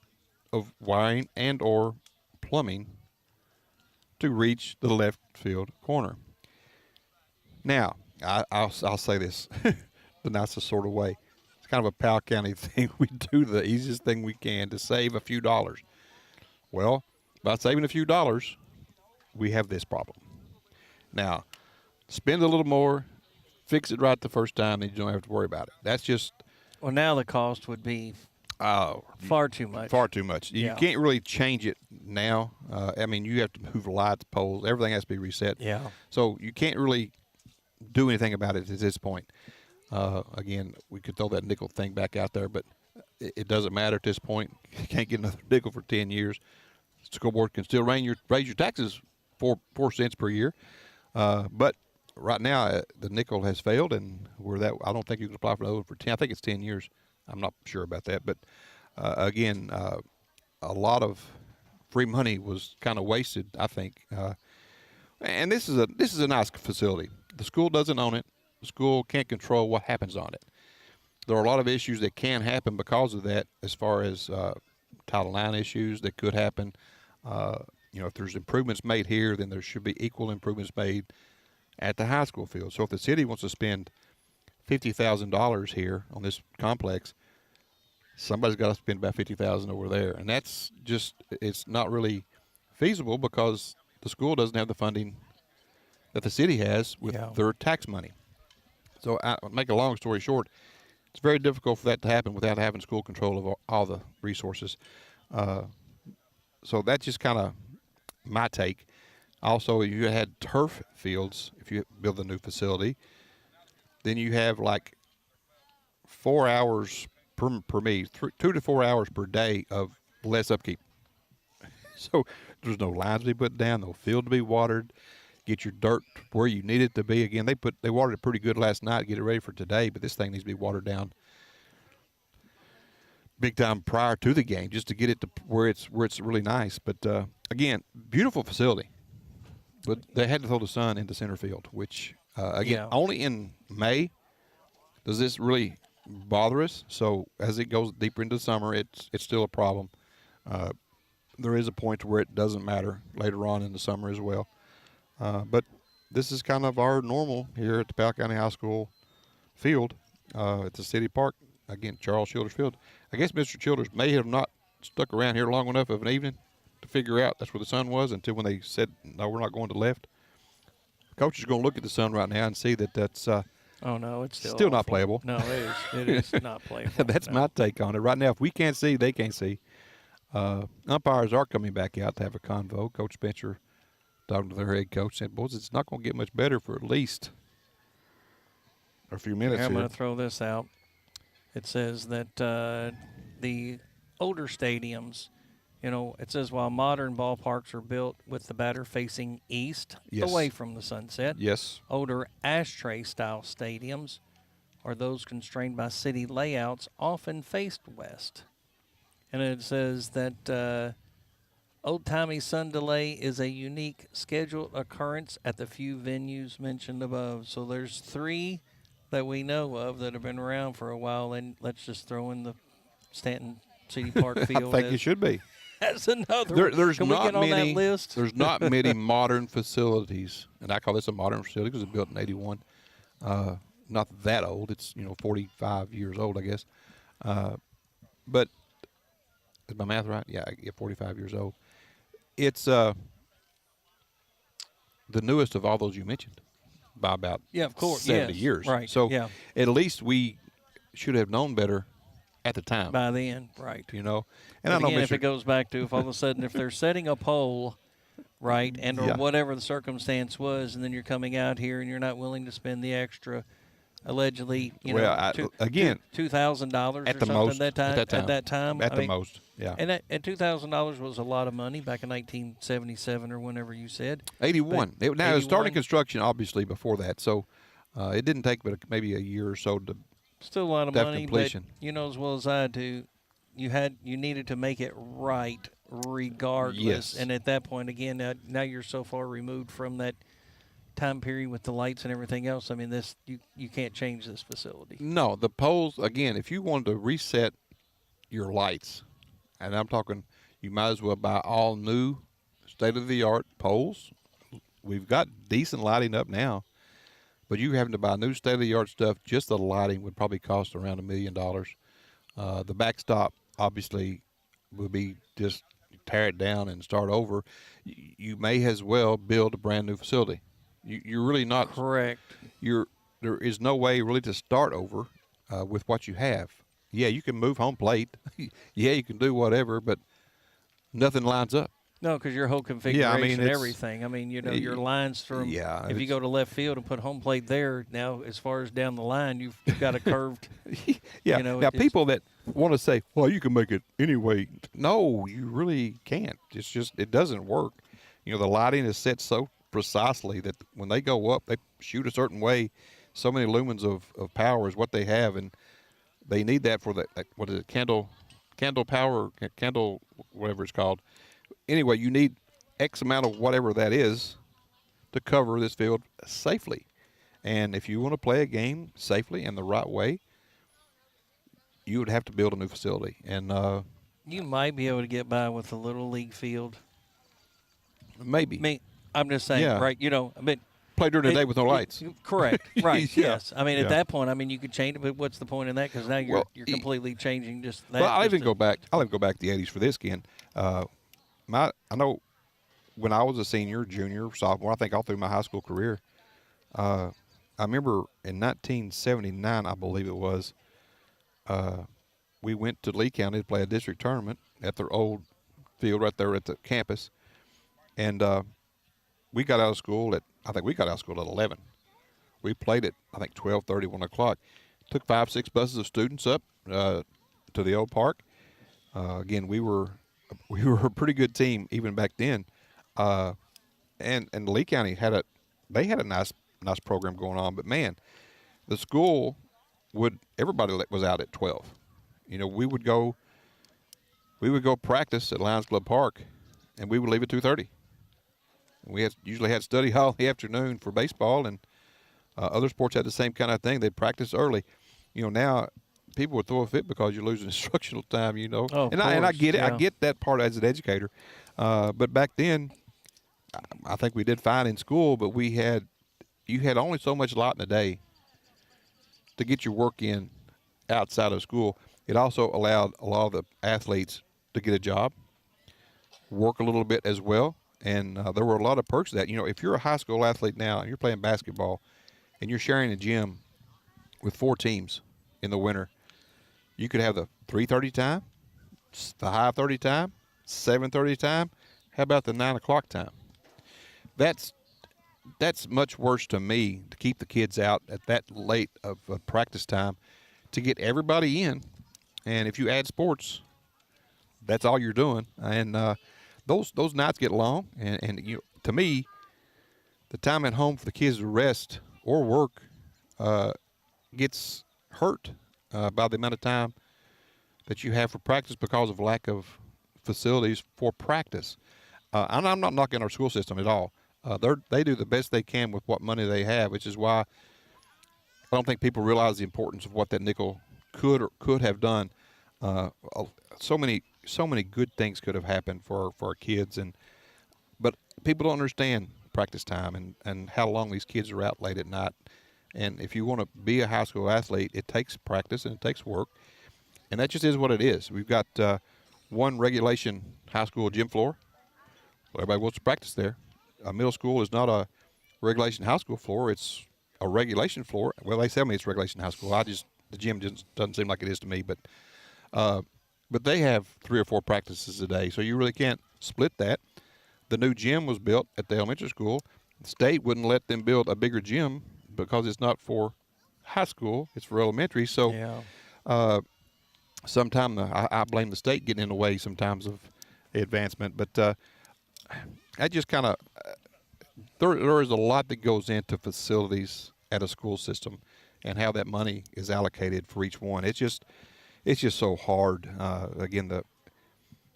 of wiring and or plumbing to reach the left field corner. Now, I'll say this the nicest sort of way. It's kind of a Powell County thing. We do the easiest thing we can to save a few dollars. Well, by saving a few dollars, we have this problem. Now, spend a little more, fix it right the first time, and you don't have to worry about it. That's just... Well, now the cost would be far too much. Far too much. You can't really change it now. I mean, you have to move lights, poles. Everything has to be reset. Yeah. So you can't really do anything about it at this point. Again, we could throw that nickel thing back out there, but it doesn't matter at this point. You can't get another nickel for 10 years. The school board can still raise your taxes 4 cents per year. But right now, the nickel has failed, and I don't think you can apply for another one for 10. I think it's 10 years. I'm not sure about that. But, again, a lot of free money was kind of wasted, I think. And this is a nice facility. The school doesn't own it. The school can't control what happens on it. there are a lot of issues that can happen because of that, as far as Title IX issues that could happen. If there's improvements made here, then there should be equal improvements made at the high school field. So if the city wants to spend $50,000 here on this complex, somebody's got to spend about $50,000 over there, and that's just, it's not really feasible because the school doesn't have the funding that the city has with their tax money. So I'll make a long story short, it's very difficult for that to happen without having school control of all the resources. So that's just kind of my take. Also, you had turf fields if you build a new facility. Then you have like 4 hours per me, 2 to 4 hours per day of less upkeep. So there's no lines to be put down, no field to be watered. Get your dirt where you need it to be. Again, they watered it pretty good last night to get it ready for today, but this thing needs to be watered down big time prior to the game just to get it to where it's really nice. But again, beautiful facility. But they had to throw the sun into center field, which only in May does this really bother us. So as it goes deeper into the summer, it's still a problem. There is a point where it doesn't matter later on in the summer as well. But this is kind of our normal here at the Powell County High School field. It's a city park. Again, Charles Childers Field. I guess Mr. Childers may have not stuck around here long enough of an evening to figure out that's where the sun was until when they said, no, we're not going to the left. Coach is going to look at the sun right now and see that that's oh, no, it's still not playable. No, it is not playable. That's my take on it. Right now, if we can't see, they can't see. Umpires are coming back out to have a convo. Coach Spencer, talking to their head coach, said, boys, it's not going to get much better for at least a few minutes I'm here. going to throw this out. It says that the older stadiums, it says while modern ballparks are built with the batter facing east, away from the sunset. Yes. Older ashtray-style stadiums are those constrained by city layouts, often faced west. And it says that old-timey sun delay is a unique scheduled occurrence at the few venues mentioned above. So there's 3 that we know of that have been around for a while, and let's just throw in the Stanton City Park field. I think it should be. That's another There's Can not we get on many, that list? There's not many modern facilities, and I call this a modern facility because it was built in 81. Not that old. It's 45 years old, I guess. But is my math right? Yeah, 45 years old. It's the newest of all those you mentioned by about of course 70 years. Right. So at least we should have known better at the time. By then, right. And but I know again, if it goes back to if all of a sudden if they're setting a pole, right, and or whatever the circumstance was, and then you're coming out here and you're not willing to spend the extra, allegedly, $2,000 at or the something most, at that time. At the most, yeah. And $2,000 was a lot of money back in 1977 or whenever you said. 81. It was 81. starting construction, obviously, before that. So it didn't take but maybe a year or so to still a lot of have money, completion. But as well as I do, you needed to make it right regardless. Yes. And at that point, again, now you're so far removed from that time period with the lights and everything else. I mean, you can't change this facility. No, the poles, again, if you wanted to reset your lights, and I'm talking, you might as well buy all new state-of-the-art poles. We've got decent lighting up now, but you having to buy new state-of-the-art stuff, just the lighting would probably cost around $1 million. The backstop, obviously, would be just tear it down and start over. You may as well build a brand-new facility. You're really not correct. There is no way really to start over with what you have. Yeah, you can move home plate. Yeah, you can do whatever, but nothing lines up. No, because your whole configuration, everything. I mean, your lines from if you go to left field and put home plate there, now as far as down the line, you've got a curved. Now people that want to say, well, you can make it anyway. No, you really can't. It's just, it doesn't work. The lighting is set so precisely that when they go up, they shoot a certain way. So many lumens of power is what they have, and they need that for what is it, candle power, candle, whatever it's called. Anyway, you need X amount of whatever that is to cover this field safely. And if you want to play a game safely and the right way, you would have to build a new facility. And you might be able to get by with a little league field. Maybe. I mean, I'm just saying, Yeah. right? You know, I mean, play during the day with no lights. Correct. Right. Yeah. Yes. I mean, Yeah. at that point, I mean, you could change it, but what's the point in that? Because now you're completely changing just that. Well, I'll just even go back. I'll even go back to the '80s for this again. I know when I was a senior, junior, sophomore, I think all through my high school career, I remember in 1979, I believe it was, we went to Lee County to play a district tournament at their old field right there at the campus, and we got out of school at 11. We played at, I think, 12:30, 1 o'clock. Took 5-6 buses of students up to the old park. Again, we were a pretty good team even back then. And Lee County had a nice program going on. But man, the school everybody was out at 12. You know, we would go practice at Lions Club Park, and we would leave at 2:30. We usually had study hall in the afternoon for baseball, and other sports had the same kind of thing. They'd practice early. You know, now people would throw a fit because you're losing instructional time. You know, Oh, and I get it. yeah. I get that part as an educator. But back then, I think we did fine in school. But you had only so much light in the day to get your work in outside of school. It also allowed a lot of the athletes to get a job, work a little bit as well. And there were a lot of perks to that. You know, if you're a high school athlete now and you're playing basketball and you're sharing a gym with 4 teams in the winter, you could have the 3:30 time, the 5:30 time, 7:30 time. How about the 9 o'clock time? That's much worse to me, to keep the kids out at that late of practice time, to get everybody in. And if you add sports, that's all you're doing. And those nights get long. And you know, to me, the time at home for the kids to rest or work gets hurt by the amount of time that you have for practice because of lack of facilities for practice. And I'm not knocking our school system at all. They do the best they can with what money they have, which is why I don't think people realize the importance of what that nickel could have done. So many good things could have happened for our kids, but people don't understand practice time and how long these kids are out late at night. And if you want to be a high school athlete, it takes practice and it takes work, and that just is what it is. We've got one regulation high school gym floor. Well, everybody wants to practice there. A middle school is not a regulation high school floor; it's a regulation floor. Well, they tell me it's regulation high school. The gym just doesn't seem like it is to me, but they have 3 or 4 practices a day, so you really can't split that. The new gym was built at the elementary school. The state wouldn't let them build a bigger gym because it's not for high school; it's for elementary. So, sometimes I blame the state getting in the way sometimes of the advancement. But I just kind of there is a lot that goes into facilities at a school system and how that money is allocated for each one. It's just so hard. Again,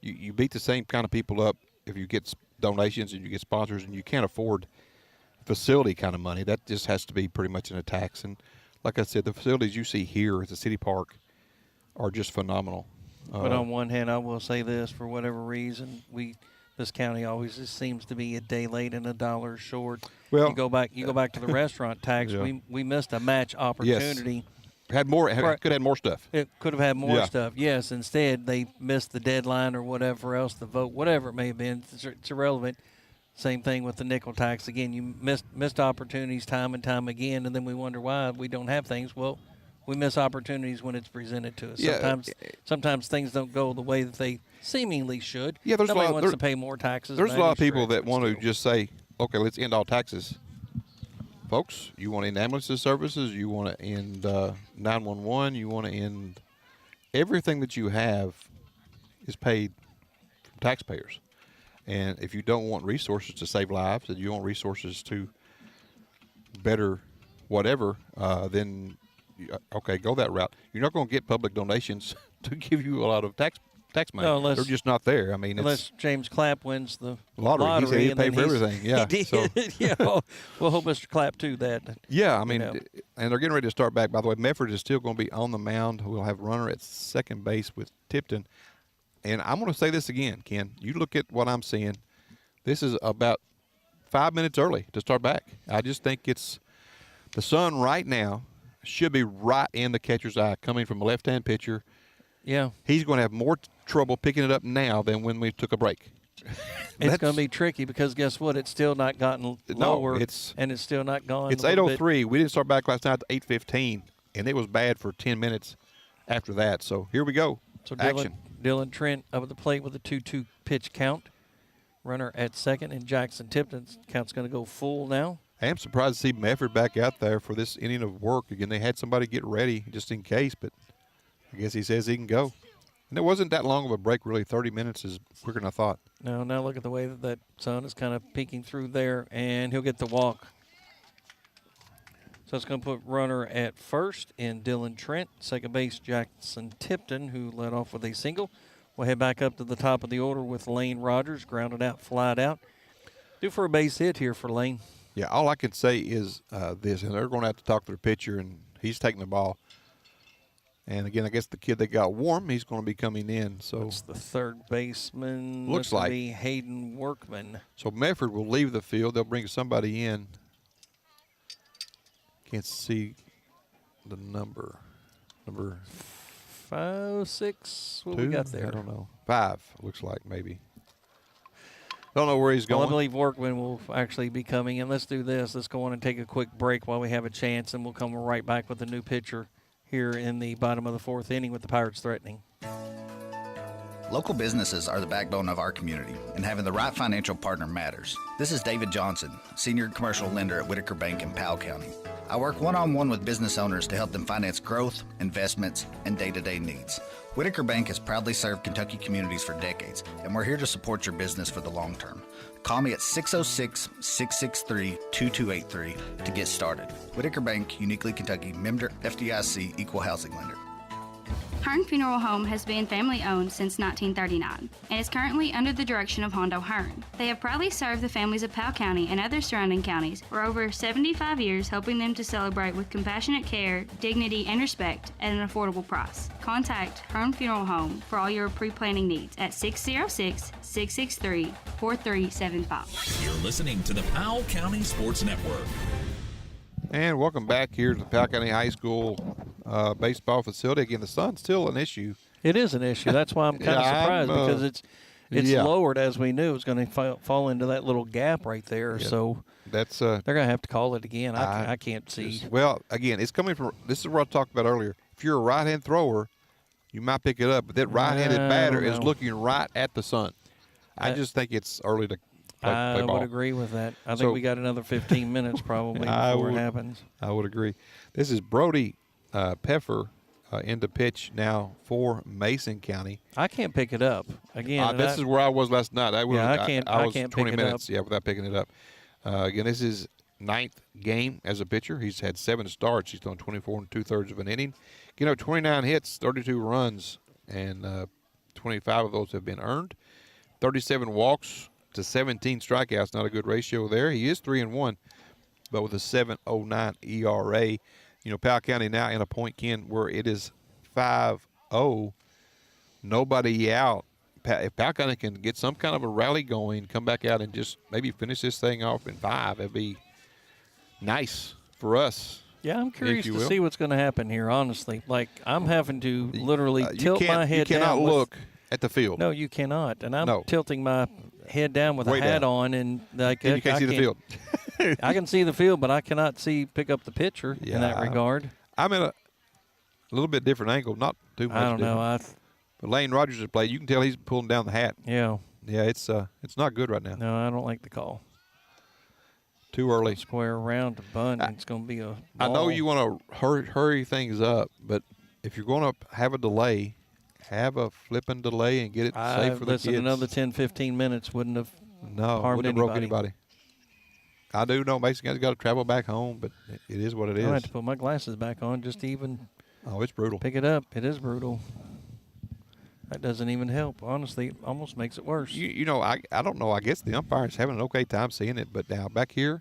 you beat the same kind of people up if you get donations and you get sponsors, and you can't afford facility kind of money. That just has to be pretty much in a tax. And like I said, the facilities you see here at the city park are just phenomenal. But on one hand, I will say this: for whatever reason, this county always just seems to be a day late and $1 short. Well, you go back to the restaurant tax. Yeah. We missed a match opportunity. Yes. Could have had more stuff. It could have had more Yeah. stuff. Yes. Instead, they missed the deadline or whatever else, the vote, whatever it may have been. It's irrelevant. Same thing with the nickel tax. Again, you missed opportunities time and time again, and then we wonder why we don't have things. Well, we miss opportunities when it's presented to us. Yeah. Sometimes things don't go the way that they seemingly should. Yeah, Nobody wants to pay more taxes. There's a lot of people that but want to still. just say, okay, let's end all taxes. Folks, you want to end ambulance services, you want to end 911, you want to end everything that you have is paid from taxpayers. And if you don't want resources to save lives, and you want resources to better whatever, then okay, go that route. You're not going to get public donations to give you a lot of tax tax money. No, unless, they're just not there. I mean, unless James Clapp wins the lottery. He said he'd pay for everything. Yeah, he did. So. Yeah, we'll hope Mr. Clapp too that. Yeah, I mean, and they're getting ready to start back. By the way, Medford is still going to be on the mound. We'll have runner at second base with Tipton. And I'm going to say this again, Ken. You look at what I'm seeing. This is about 5 minutes early to start back. I just think it's the sun right now should be right in the catcher's eye coming from a left-hand pitcher. Yeah. He's going to have more trouble picking it up now than when we took a break. It's going to be tricky because guess what? It's still not gotten lower. And it's still not gone. It's 8:03. We didn't start back last night at 8:15, and it was bad for 10 minutes after that. So here we go. So action. Dylan Trent up at the plate with a 2-2 pitch count. Runner at second, and Jackson Tipton's count's going to go full now. I am surprised to see Medford back out there for this inning of work. Again, they had somebody get ready just in case, but I guess he says he can go. And it wasn't that long of a break, really. 30 minutes is quicker than I thought. No, now look at the way that sun is kind of peeking through there, and he'll get the walk. So it's going to put runner at first in Dylan Trent. Second base, Jackson Tipton, who led off with a single. We'll head back up to the top of the order with Lane Rogers, grounded out, flied out. Due for a base hit here for Lane. Yeah, all I can say is this, and they're going to have to talk to their pitcher, and he's taking the ball. And, again, I guess the kid that got warm, he's going to be coming in. So it's the third baseman. Looks like. To be Hayden Workman. So Medford will leave the field. They'll bring somebody in. Can't see the number. Number 5, 6. What 2? We got there? I don't know. 5, looks like, maybe. Don't know where he's going. Well, I believe Workman will actually be coming in. Let's do this. Let's go on and take a quick break while we have a chance, and we'll come right back with a new pitcher here in the bottom of the fourth inning with the Pirates threatening. Local businesses are the backbone of our community, and having the right financial partner matters. This is David Johnson, Senior Commercial Lender at Whitaker Bank in Powell County. I work one-on-one with business owners to help them finance growth, investments, and day-to-day needs. Whitaker Bank has proudly served Kentucky communities for decades, and we're here to support your business for the long term. Call me at 606-663-2283 to get started. Whitaker Bank, uniquely Kentucky, member FDIC, equal housing lender. Hearn Funeral Home has been family-owned since 1939 and is currently under the direction of Hondo Hearn. They have proudly served the families of Powell County and other surrounding counties for over 75 years, helping them to celebrate with compassionate care, dignity, and respect at an affordable price. Contact Hearn Funeral Home for all your pre-planning needs at 606-663-4375. You're listening to the Powell County Sports Network. And welcome back here to the Powell County High School baseball facility. Again, the sun's still an issue. It is an issue. That's why I'm kind of surprised because it's lowered as we knew. It was going to fall into that little gap right there. Yeah. So that's they're going to have to call it again. I can't see. Well, again, it's coming from – this is what I talked about earlier. If you're a right-hand thrower, you might pick it up, but that right-handed batter is looking right at the sun. I just think it's early to play ball. I would agree with that. I think we got another 15 minutes probably before it happens. I would agree. This is Brody Peffer into pitch now for Mason County. I can't pick it up. Again, this is where I was last night. I can't was pick 20 it minutes up. without picking it up. Again, this is 9th game as a pitcher. He's had 7 starts. He's thrown 24 2/3 of an inning. 29 hits, 32 runs, and 25 of those have been earned. 37 walks to 17 strikeouts. Not a good ratio there. He is 3-1, but with a 7.09 ERA. Powell County now in a point, Ken, where it is 5-0. Nobody out. If Powell County can get some kind of a rally going, come back out and just maybe finish this thing off in 5, it'd be nice for us. Yeah, I'm curious to see what's going to happen here, honestly. Like, I'm having to literally tilt my head down. You cannot look at the field. No, you cannot. And I'm tilting my head down with a hat on. And you can't see the field. I can see the field, but I cannot pick up the pitcher in that regard. I'm in a little bit different angle, not too much. I don't know. But Lane Rogers has played. You can tell he's pulling down the hat. Yeah. Yeah, it's not good right now. No, I don't like the call. Too early. Square around to bunt. It's going to be a ball. I know you want to hurry things up, but if you're going to have a delay, have a flipping delay and get it safe for the kids. Another 10, 15 minutes wouldn't have harmed wouldn't have broke anybody. I do know Mason County's got to travel back home, but it is what it is. I have to put my glasses back on just to even it's brutal. Pick it up. It is brutal. That doesn't even help. Honestly, it almost makes it worse. You know, I don't know. I guess the umpire's having an okay time seeing it, but now back here,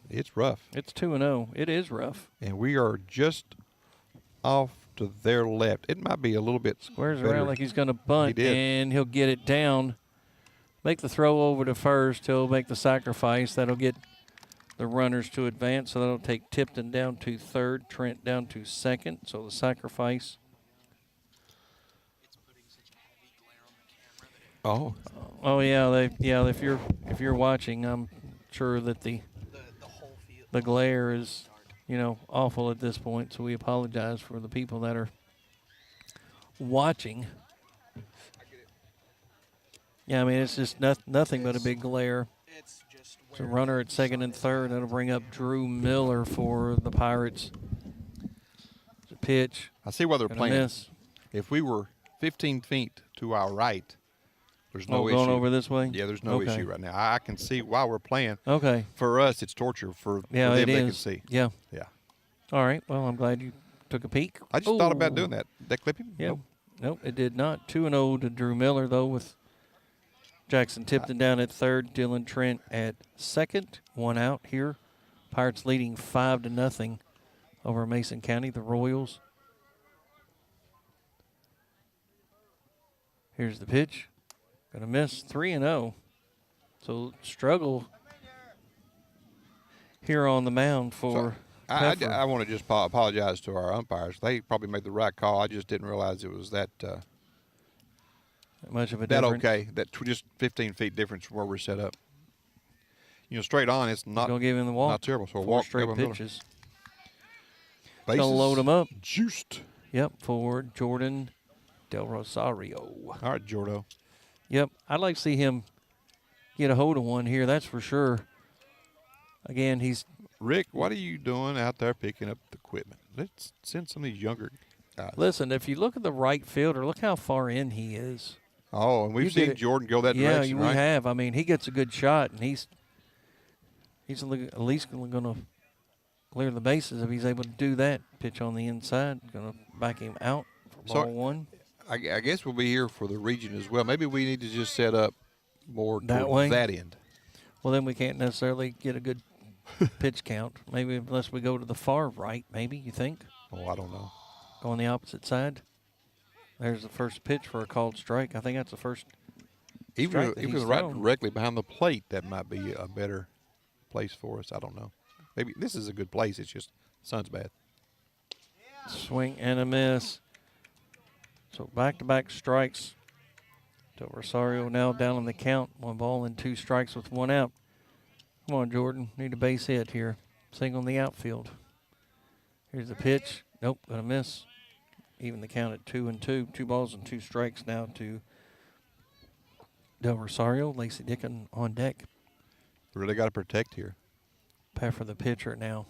it's rough. It's 2-0. It is rough. And we are just off to their left. It might be a little bit Squares better. around like he's going to bunt, and he'll get it down. Make the throw over to first. He'll make the sacrifice. That'll get the runners to advance. So that'll take Tipton down to third, Trent down to second. So the sacrifice. Oh. Oh yeah, if you're watching, I'm sure that the glare is, awful at this point. So we apologize for the people that are watching. Yeah, I mean, it's just nothing but a big glare. So runner at second and third. That'll bring up Drew Miller for the Pirates. It's a pitch. I see why they're playing. Miss. If we were 15 feet to our right, there's no issue. Going over this way? Yeah, there's no issue right now. I can see why we're playing. Okay. For us, it's torture. For them, it they is. can see. Yeah. Yeah. All right. Well, I'm glad you took a peek. I just thought about doing that. Did that clip him? Yeah. Nope, it did not. 2-0 to Drew Miller, though, with Jackson Tipton down at third, Dylan Trent at second. One out here. Pirates leading 5-0 over Mason County, the Royals. Here's the pitch. Gonna miss. 3-0. So struggle here on the mound for Peffer. I want to just apologize to our umpires. They probably made the right call. I just didn't realize it was that much of a difference. Okay. Just 15 feet difference from where we're set up. Straight on, it's not. Gonna give him the walk. Not terrible. So 4 walk straight Miller. pitches. Bases gonna load him up. Juiced. Yep, for Jordan Del Rosario. All right, Jordo. Yep, I'd like to see him get a hold of one here. That's for sure. Again, he's Rick. What are you doing out there picking up the equipment? Let's send some of these younger guys. Listen, if you look at the right fielder, look how far in he is. Oh, and we've seen Jordan go that direction, right? Yeah, we have. I mean, he gets a good shot, and he's at least going to clear the bases if he's able to do that. Pitch on the inside, going to back him out for ball one. I guess we'll be here for the region as well. Maybe we need to just set up more that way. That end. Well, then we can't necessarily get a good pitch count. Maybe unless we go to the far right. Maybe you think? Oh, I don't know. Go on the opposite side. There's the first pitch for a called strike. I think that's the first. Even right directly behind the plate, that might be a better place for us. I don't know. Maybe this is a good place. It's just the sun's bad. Swing and a miss. So back-to-back strikes. Del Rosario now down on the count. 1 ball and 2 strikes with 1 out. Come on, Jordan. Need a base hit here. Single in the outfield. Here's the pitch. Nope, gonna miss. Even the count at 2-2. 2 balls and 2 strikes now to Del Rosario. Lacey Dickon on deck. Really got to protect here. Peffer the pitcher now.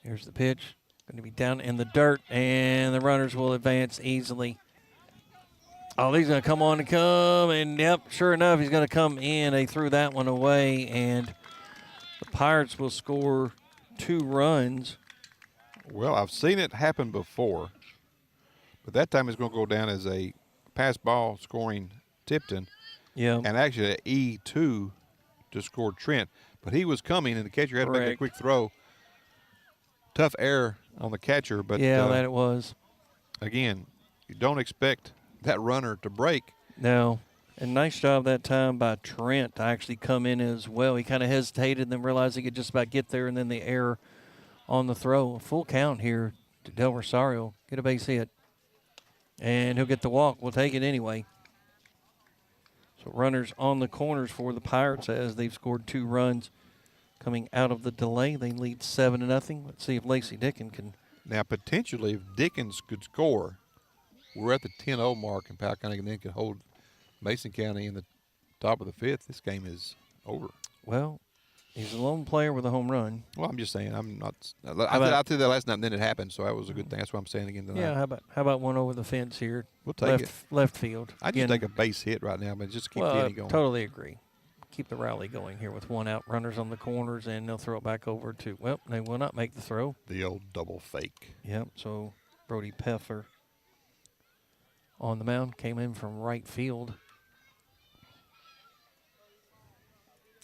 Here's the pitch. Going to be down in the dirt, and the runners will advance easily. Oh, he's going to come on and come, and yep, sure enough, he's going to come in. They threw that one away, and the Pirates will score 2 runs. Well, I've seen it happen before, but that time it's going to go down as a pass ball scoring Tipton. Yeah. And actually an E2 to score Trent. But he was coming, and the catcher had to make a quick throw. Tough error on the catcher, but yeah, that it was. Again, you don't expect that runner to break. No. And nice job that time by Trent to actually come in as well. He kind of hesitated and then realized he could just about get there, and then the error on the throw. A full count here to Del Rosario. Get a base hit. And he'll get the walk. We'll take it anyway. So runners on the corners for the Pirates as they've scored 2 runs. Coming out of the delay, they lead 7-0. Let's see if Lacey Dickon can. Now, potentially, if Dickens could score, we're at the 10-0 mark in Powell County and then could hold Mason County in the top of the 5th. This game is over. Well, he's a lone player with a home run. Well, I'm just saying. I'm not. I did that last night, and then it happened, so that was a good thing. That's what I'm saying again tonight. Yeah, how about one over the fence here? We'll take it. Left field. I just take a base hit right now, but just keep the inning going. Totally agree. Keep the rally going here with 1 out, runners on the corners, and they'll throw it back over to, well, they will not make the throw. The old double fake. Yep, so Brody Peffer on the mound. Came in from right field.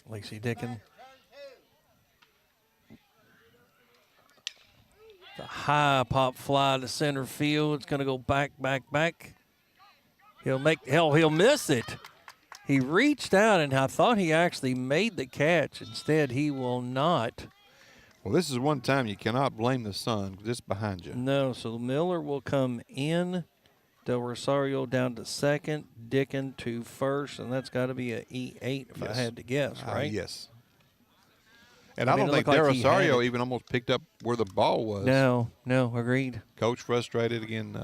Lacey Dickin. The high pop fly to center field. It's going to go back. He'll miss it. He reached out, and I thought he actually made the catch. Instead, he will not. Well, this is one time you cannot blame the sun. Just behind you. No, so Miller will come in. Del Rosario down to second. Dickin to first, and that's got to be an E8 if I had to guess, right? Yes. And I don't think Del Rosario even almost picked up where the ball was. No, agreed. Coach frustrated again.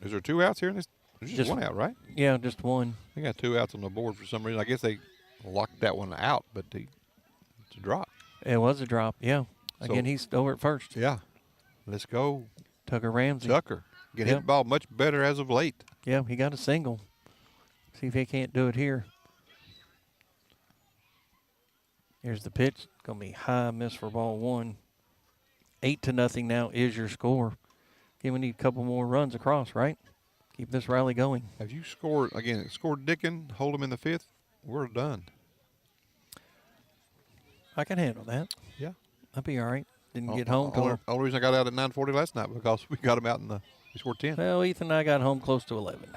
Is there 2 outs here in this? There's just 1 out, right? Yeah, just 1. They got 2 outs on the board for some reason. I guess they locked that one out, but it's a drop. It was a drop, yeah. Again, he's over at first. Yeah. Let's go. Tucker Ramsey. Tucker. Hit the ball much better as of late. Yeah, he got a single. See if he can't do it here. Here's the pitch. Going to be high, miss for ball 1. 8-0 now is your score. Again, we need a couple more runs across, right? Keep this rally going. Have you scored Dickin, hold him in the 5th? We're done. I can handle that. Yeah. I'll be all right. Didn't get home till... Only reason I got out at 9:40 last night because we got him out we scored 10. Well, Ethan and I got home close to 11.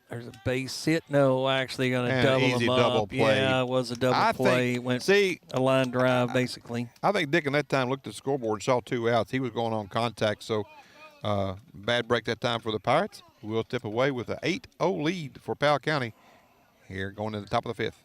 There's a base hit. No, actually going to double him up. Double play. Yeah, it was a double play. Went a line drive, basically. I think Dickin that time looked at the scoreboard and saw 2 outs. He was going on contact, so bad break that time for the Pirates. We'll tip away with an 8-0 lead for Powell County here going to the top of the 5th.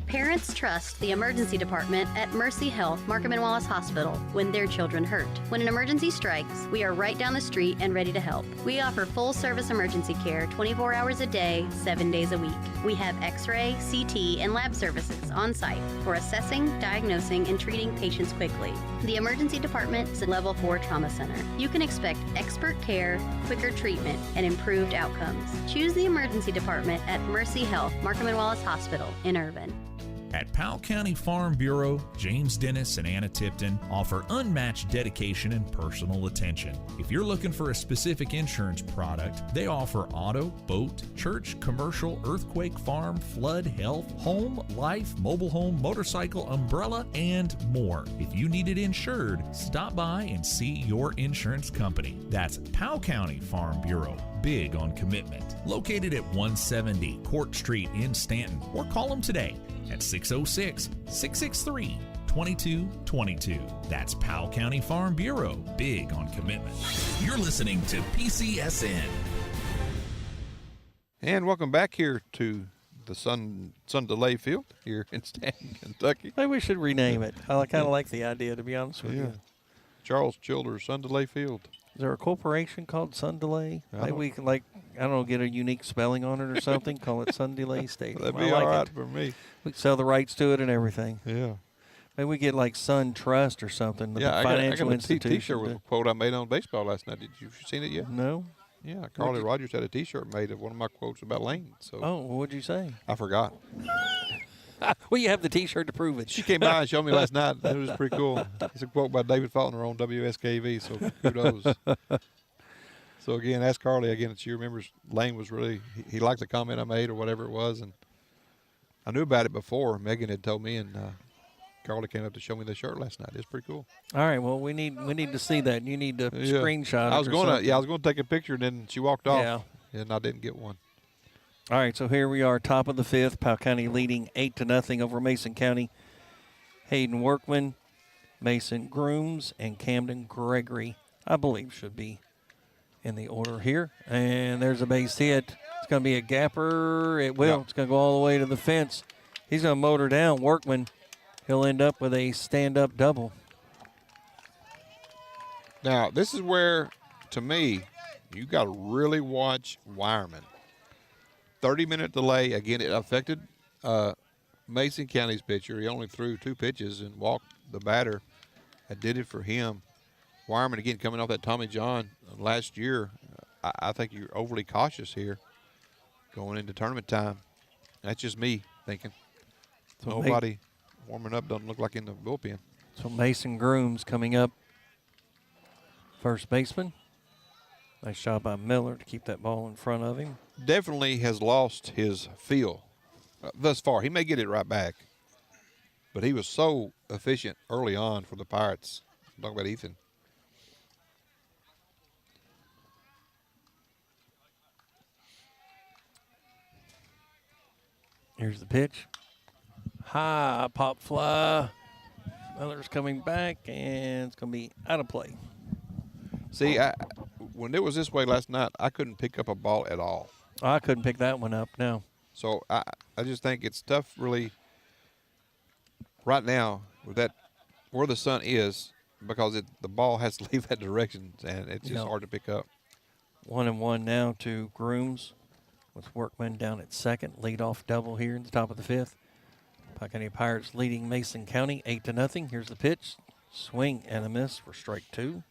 Parents trust the emergency department at Mercy Health Markham and Wallace Hospital when their children hurt. When an emergency strikes, we are right down the street and ready to help. We offer full-service emergency care 24 hours a day, 7 days a week. We have X-ray, CT, and lab services on site for assessing, diagnosing, and treating patients quickly. The emergency department is a level 4 trauma center. You can expect expert care, quicker treatment, and improved outcomes. Choose the emergency department at Mercy Health Markham and Wallace Hospital in Irvine. At Powell County Farm Bureau, James Dennis and Anna Tipton offer unmatched dedication and personal attention. If you're looking for a specific insurance product, they offer auto, boat, church, commercial, earthquake, farm, flood, health, home, life, mobile home, motorcycle, umbrella, and more. If you need it insured, stop by and see your insurance company. That's Powell County Farm Bureau. Big on commitment. Located at 170 Court Street in Stanton, or call them today at 606-663-2222. That's Powell County Farm Bureau. Big on commitment. You're listening to PCSN. And welcome back here to the Sun Delay Field here in Stanton, Kentucky. Maybe we should rename it. I kind of like the idea, to be honest with you. Charles Childers Sun Delay Field. Is there a corporation called Sun Delay? Maybe we can, get a unique spelling on it or something. Call it Sun Delay Stadium. That'd be all right for me. We can sell the rights to it and everything. Yeah. Maybe we get Sun Trust or something. Yeah, I got a institution. T-shirt with a quote I made on baseball last night. Did you seen it yet? No. Yeah, Carly Rogers had a T-shirt made of one of my quotes about Lane. So. Oh, what'd you say? I forgot. Well, you have the T-shirt to prove it. She came by and showed me last night. It was pretty cool. It's a quote by David Faulkner on WSKV, so kudos. So, again, ask Carly again if she remembers Lane was really – he liked the comment I made or whatever it was. And I knew about it before. Megan had told me, and Carly came up to show me the shirt last night. It's pretty cool. All right, well, we need to see that. You need to screenshot it. I was going to take a picture, and then she walked off, and I didn't get one. All right, so here we are, top of the 5th. Powell County leading 8-0 over Mason County. Hayden Workman, Mason Grooms, and Camden Gregory, I believe, should be in the order here. And there's a base hit. It's going to be a gapper. It will. Yep. It's going to go all the way to the fence. He's going to motor down Workman. He'll end up with a stand-up double. Now, this is where, to me, you got to really watch Wireman. 30-minute delay. Again, it affected Mason County's pitcher. He only threw 2 pitches and walked the batter. That did it for him. Wireman, again, coming off that Tommy John last year. I think you're overly cautious here going into tournament time. That's just me thinking. So nobody warming up doesn't look like in the bullpen. So Mason Grooms coming up, first baseman. Nice job by Miller to keep that ball in front of him. Definitely has lost his feel thus far. He may get it right back, but he was so efficient early on for the Pirates. I'm talking about Ethan. Here's the pitch. High pop fly. Miller's coming back, and it's going to be out of play. See, when it was this way last night, I couldn't pick up a ball at all. I couldn't pick that one up, no. So I just think it's tough, really, right now with that where the sun is, because the ball has to leave that direction, and it's just hard to pick up. 1-1 now to Grooms, with Workman down at second. Leadoff double here in the top of the fifth. Powell County Pirates leading Mason County 8-0. Here's the pitch. Swing and a miss for strike two.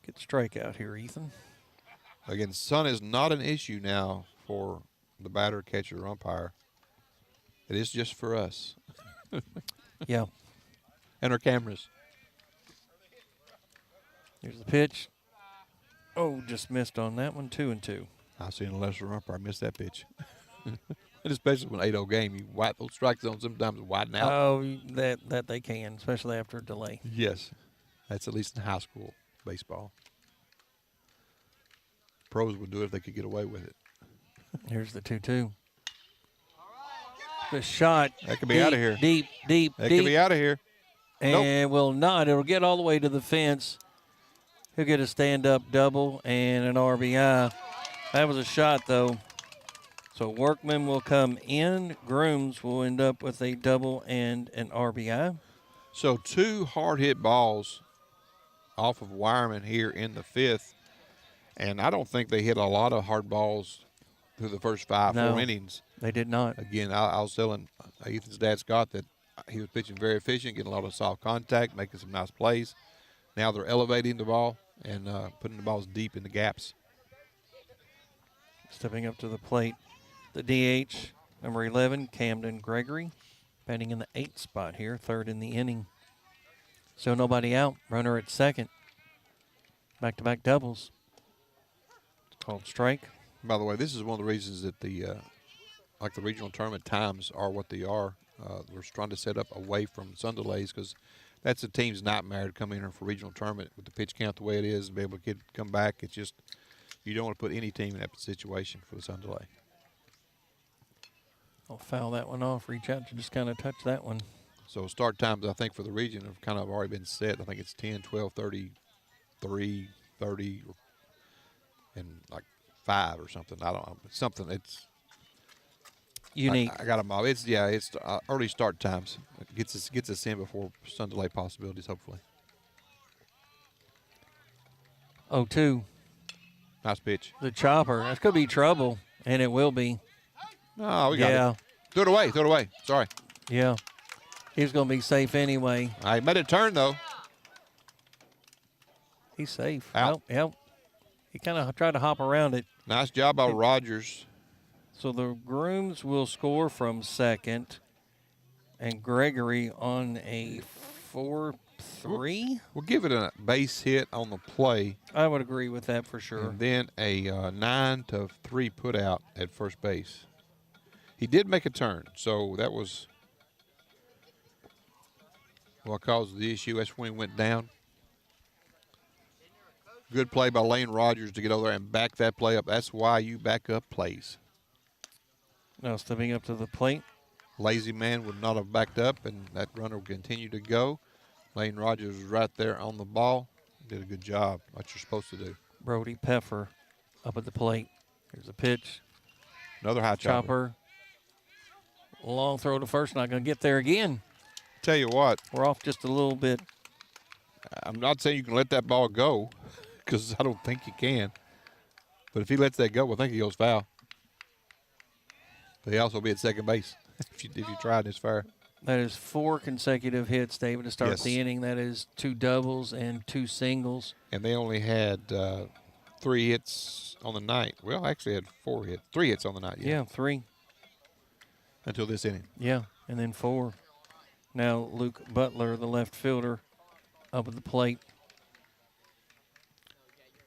Get the strikeout here, Ethan. Again, sun is not an issue now for the batter, catcher, umpire. It is just for us. Yeah. And our cameras. Here's the pitch. Oh, just missed on that one. 2-2. I've seen a lesser umpire miss that pitch. And especially when 8-0 game, those strike zones sometimes widen out. Oh, that they can, especially after a delay. Yes. That's at least in high school baseball. Pros would do it if they could get away with it. Here's the 2-2. The shot. That could be out of here. Deep. That could be out of here. And will not. It'll get all the way to the fence. He'll get a stand-up double and an RBI. That was a shot, though. So Workman will come in. Grooms will end up with a double and an RBI. So 2 hard-hit balls off of Wireman here in the fifth. And I don't think they hit a lot of hard balls through the first 4 innings. They did not. Again, I was telling Ethan's dad, Scott, that he was pitching very efficient, getting a lot of soft contact, making some nice plays. Now they're elevating the ball and putting the balls deep in the gaps. Stepping up to the plate, the DH, number 11, Camden Gregory, batting in the 8th spot here, third in the inning. So nobody out, runner at second. Back-to-back doubles. It's called strike. By the way, this is one of the reasons that the regional tournament times are what they are. We're trying to set up away from sun delays because that's a team's nightmare to come in here for regional tournament with the pitch count the way it is and be able to come back. It's just you don't want to put any team in that situation for the sun delay. I'll foul that one off. Reach out to just kind of touch that one. So start times, I think, for the region have kind of already been set. I think it's 10, 12, 33, 30, and like 5 or something. I don't know. Something it's unique. I got them all. It's early start times. It gets us in before sun delay possibilities, hopefully. 0-2. Nice pitch. The chopper. That's going to be trouble, and it will be. No, we got it. Throw it away. Sorry. Yeah. He's going to be safe anyway. I made a turn, though. He's safe. Out. Yep. He kind of tried to hop around it. Nice job by Rogers. So the Grooms will score from second, and Gregory on a 4-3. We'll give it a base hit on the play. I would agree with that for sure. And then a 9-3 put out at first base. He did make a turn, so that was what caused the issue. That's when he went down. Good play by Lane Rogers to get over there and back that play up. That's why you back up plays. Now stepping up to the plate. Lazy man would not have backed up, and that runner would continue to go. Lane Rogers was right there on the ball. Did a good job, what you're supposed to do. Brody Peffer up at the plate. Here's a pitch. Another high chopper. Long throw to first, not going to get there again. Tell you what. We're off just a little bit. I'm not saying you can let that ball go, because I don't think you can. But if he lets that go, I think he goes foul. But he also be at second base if you try and it's fair. That is 4 consecutive hits, David, to start the inning. That is 2 doubles and 2 singles. And they only had 3 hits on the night. Well, actually had 3 hits on the night. Yeah, 3. Until this inning. Yeah, and then 4. Now Luke Butler, the left fielder, up at the plate.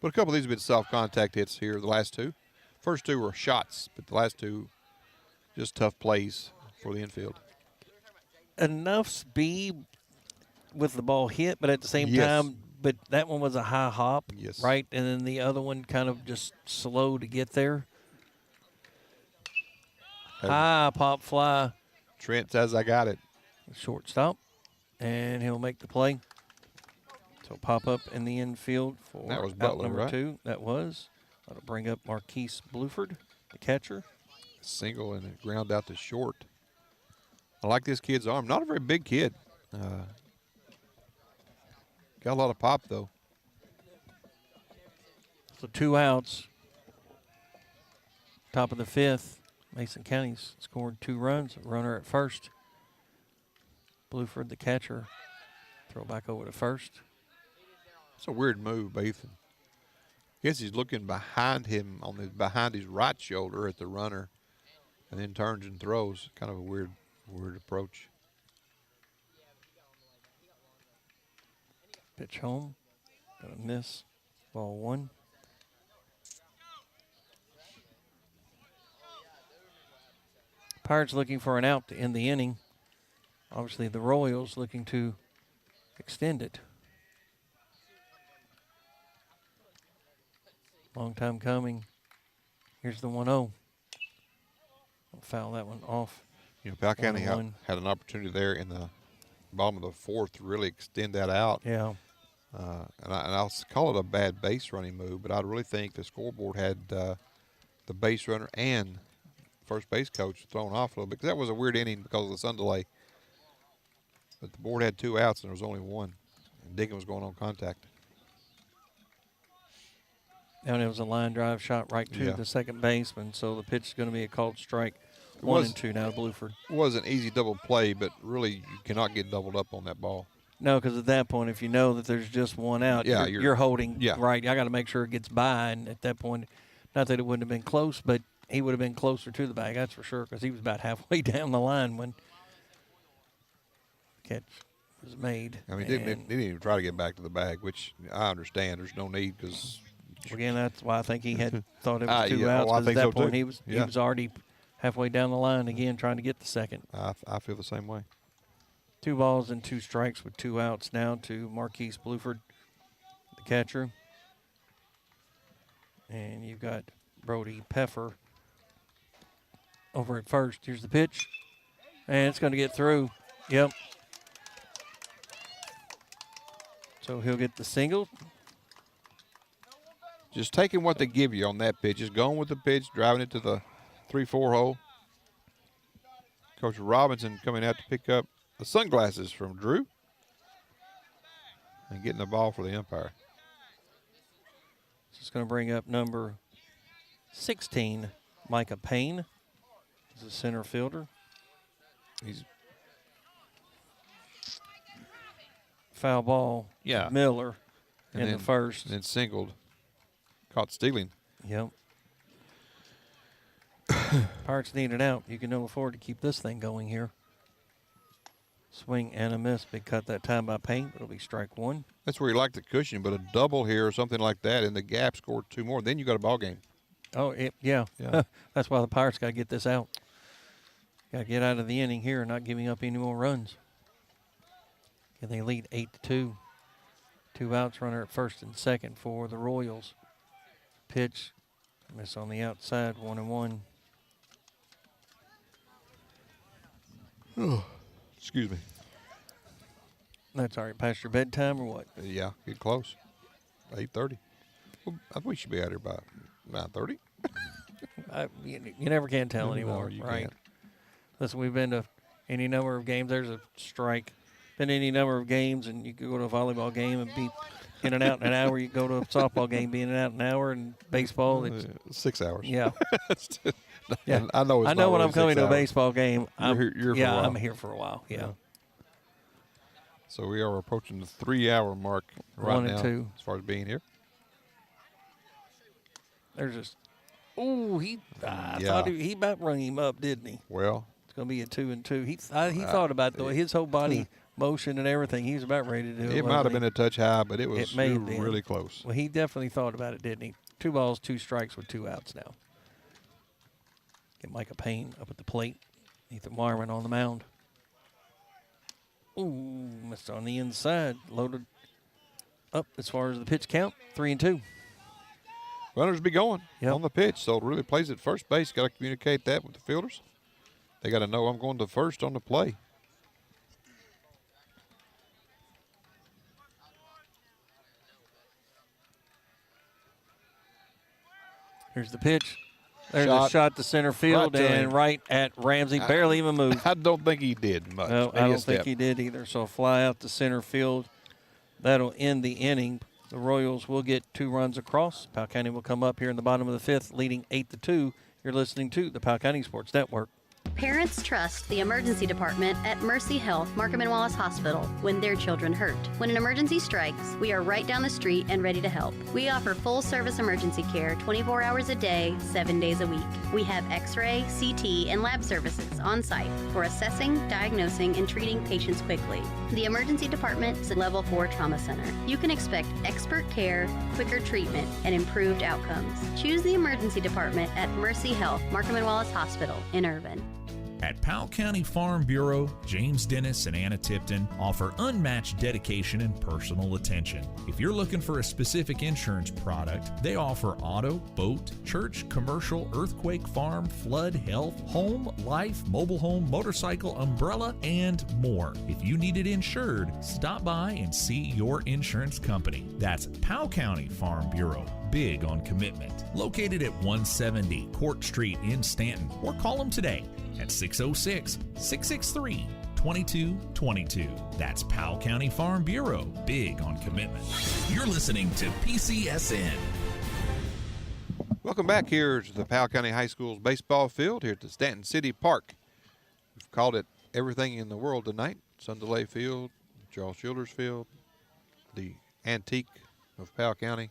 But a couple of these have been soft contact hits here, the last two. First two were shots, but the last two just tough plays for the infield. Enough speed with the ball hit, but at the same Yes. time, but that one was a high hop, Yes. right? And then the other one kind of just slow to get there. High pop fly. Trent says, I got it. Shortstop, and he'll make the play. So pop up in the infield for That was out Butler, number right? 2. That was. That'll bring up Marquise Bluford, the catcher. Single and it ground out to short. I like this kid's arm. Not a very big kid. Got a lot of pop, though. So 2 outs. Top of the 5th. Mason County's scored 2 runs. Runner at first. Bluford, the catcher. Throw back over to first. It's a weird move, Bathan. Guess he's looking behind him behind his right shoulder at the runner, and then turns and throws. Kind of a weird approach. Pitch home. Gonna miss. Ball 1. Pirates looking for an out to end the inning. Obviously, the Royals looking to extend it. Long time coming. Here's the 1-0. I'll foul that one off. You know, Powell County 1-1. had an opportunity there in the bottom of the 4th to really extend that out. Yeah. And I'll call it a bad base running move, but I really think the scoreboard had the base runner and first base coach thrown off a little bit, because that was a weird inning because of the sun delay. But the board had 2 outs and there was only 1. And Diggin was going on contact. And it was a line drive shot right to the second baseman, so the pitch is going to be a called strike. 1-2 now to Bluford. It was an easy double play, but really you cannot get doubled up on that ball. No, because at that point, if you know that there's just 1 out, you're holding right. I got to make sure it gets by, and at that point, not that it wouldn't have been close, but he would have been closer to the bag, that's for sure, because he was about halfway down the line when the catch was made. I mean, he didn't even try to get back to the bag, which I understand. There's no need because. Again, that's why I think he had thought it was 2 yeah, outs. I Because think at that so point, too. he was already halfway down the line again, trying to get the second. I feel the same way. 2 balls and 2 strikes with 2 outs now to Marquise Bluford, the catcher. And you've got Brody Peffer over at first. Here's the pitch. And it's going to get through. Yep. So he'll get the single. Just taking what they give you on that pitch. Just going with the pitch, driving it to the 3-4 hole. Coach Robinson coming out to pick up the sunglasses from Drew and getting the ball for the umpire. This is going to bring up number 16, Micah Payne. He's a center fielder. He's foul ball. Yeah. Miller and in then, the first. And then singled. Caught stealing. Yep. Pirates need it out. You can no afford to keep this thing going here. Swing and a miss. Big cut that time by Payne. It'll be strike 1. That's where you like the cushion, but a double here or something like that, and the gap scored 2 more. Then you got a ball game. Oh, yeah. That's why the Pirates got to get this out. Got to get out of the inning here and not giving up any more runs. And they lead 8-2. 2 outs, runner at first and second for the Royals. Pitch, miss on the outside, 1-1. Oh, excuse me. That's all right. Past your bedtime or what? Yeah, get close. 8:30. Well, I think we should be out here by 9:30. You never can tell anymore, you right? can't. Listen, we've been to any number of games. There's a strike. Been any number of games, and you could go to a volleyball game and be in and out in an hour. You go to a softball game, be in and out in an hour, and baseball, it's 6 hours. Yeah. Yeah. I know. I know when I'm coming to a 6 hours. baseball game, I'm You're here for a while. I'm here for a while. Yeah. So we are approaching the 3-hour mark right 1 now and 2. as far as being here. There's just, I thought he about rung him up, didn't he? Well, it's going to be a 2-2. He thought about the way his whole body motion and everything. He was about ready to do it. It might have been a touch high, but it was may have been. really close. Well, he definitely thought about it, didn't he? 2 balls, 2 strikes with 2 outs now. Get Micah Payne up at the plate. Ethan Wyman on the mound. Ooh, missed on the inside. Loaded up as far as the pitch count, 3-2. Runners be going on the pitch, so it really plays at first base. Got to communicate that with the fielders. They got to know I'm going to first on the play. Here's the pitch. There's a shot to center field and right at Ramsey. Barely even moved. I don't think he did much. No, I don't think he did either. So a fly out to center field. That'll end the inning. The Royals will get 2 runs across. Powell County will come up here in the bottom of the 5th, leading 8-2. You're listening to the Powell County Sports Network. Parents trust the emergency department at Mercy Health Markham and Wallace Hospital when their children hurt. When an emergency strikes, we are right down the street and ready to help. We offer full-service emergency care 24 hours a day, 7 days a week. We have X-ray, CT, and lab services on site for assessing, diagnosing, and treating patients quickly. The emergency department is a level 4 trauma center. You can expect expert care, quicker treatment, and improved outcomes. Choose the emergency department at Mercy Health Markham and Wallace Hospital in Irvine. At Powell County Farm Bureau, James Dennis and Anna Tipton offer unmatched dedication and personal attention. If you're looking for a specific insurance product, they offer auto, boat, church, commercial, earthquake, farm, flood, health, home, life, mobile home, motorcycle, umbrella, and more. If you need it insured, stop by and see your insurance company. That's Powell County Farm Bureau. Big on commitment. Located at 170 Court Street in Stanton, or call them today at 606-663-2222. That's Powell County Farm Bureau. Big on commitment. You're listening to PCSN. Welcome back here to the Powell County High School's baseball field here at the Stanton City Park. We've called it everything in the world tonight. Sundelay Field, Charles Childers Field, the antique of Powell County.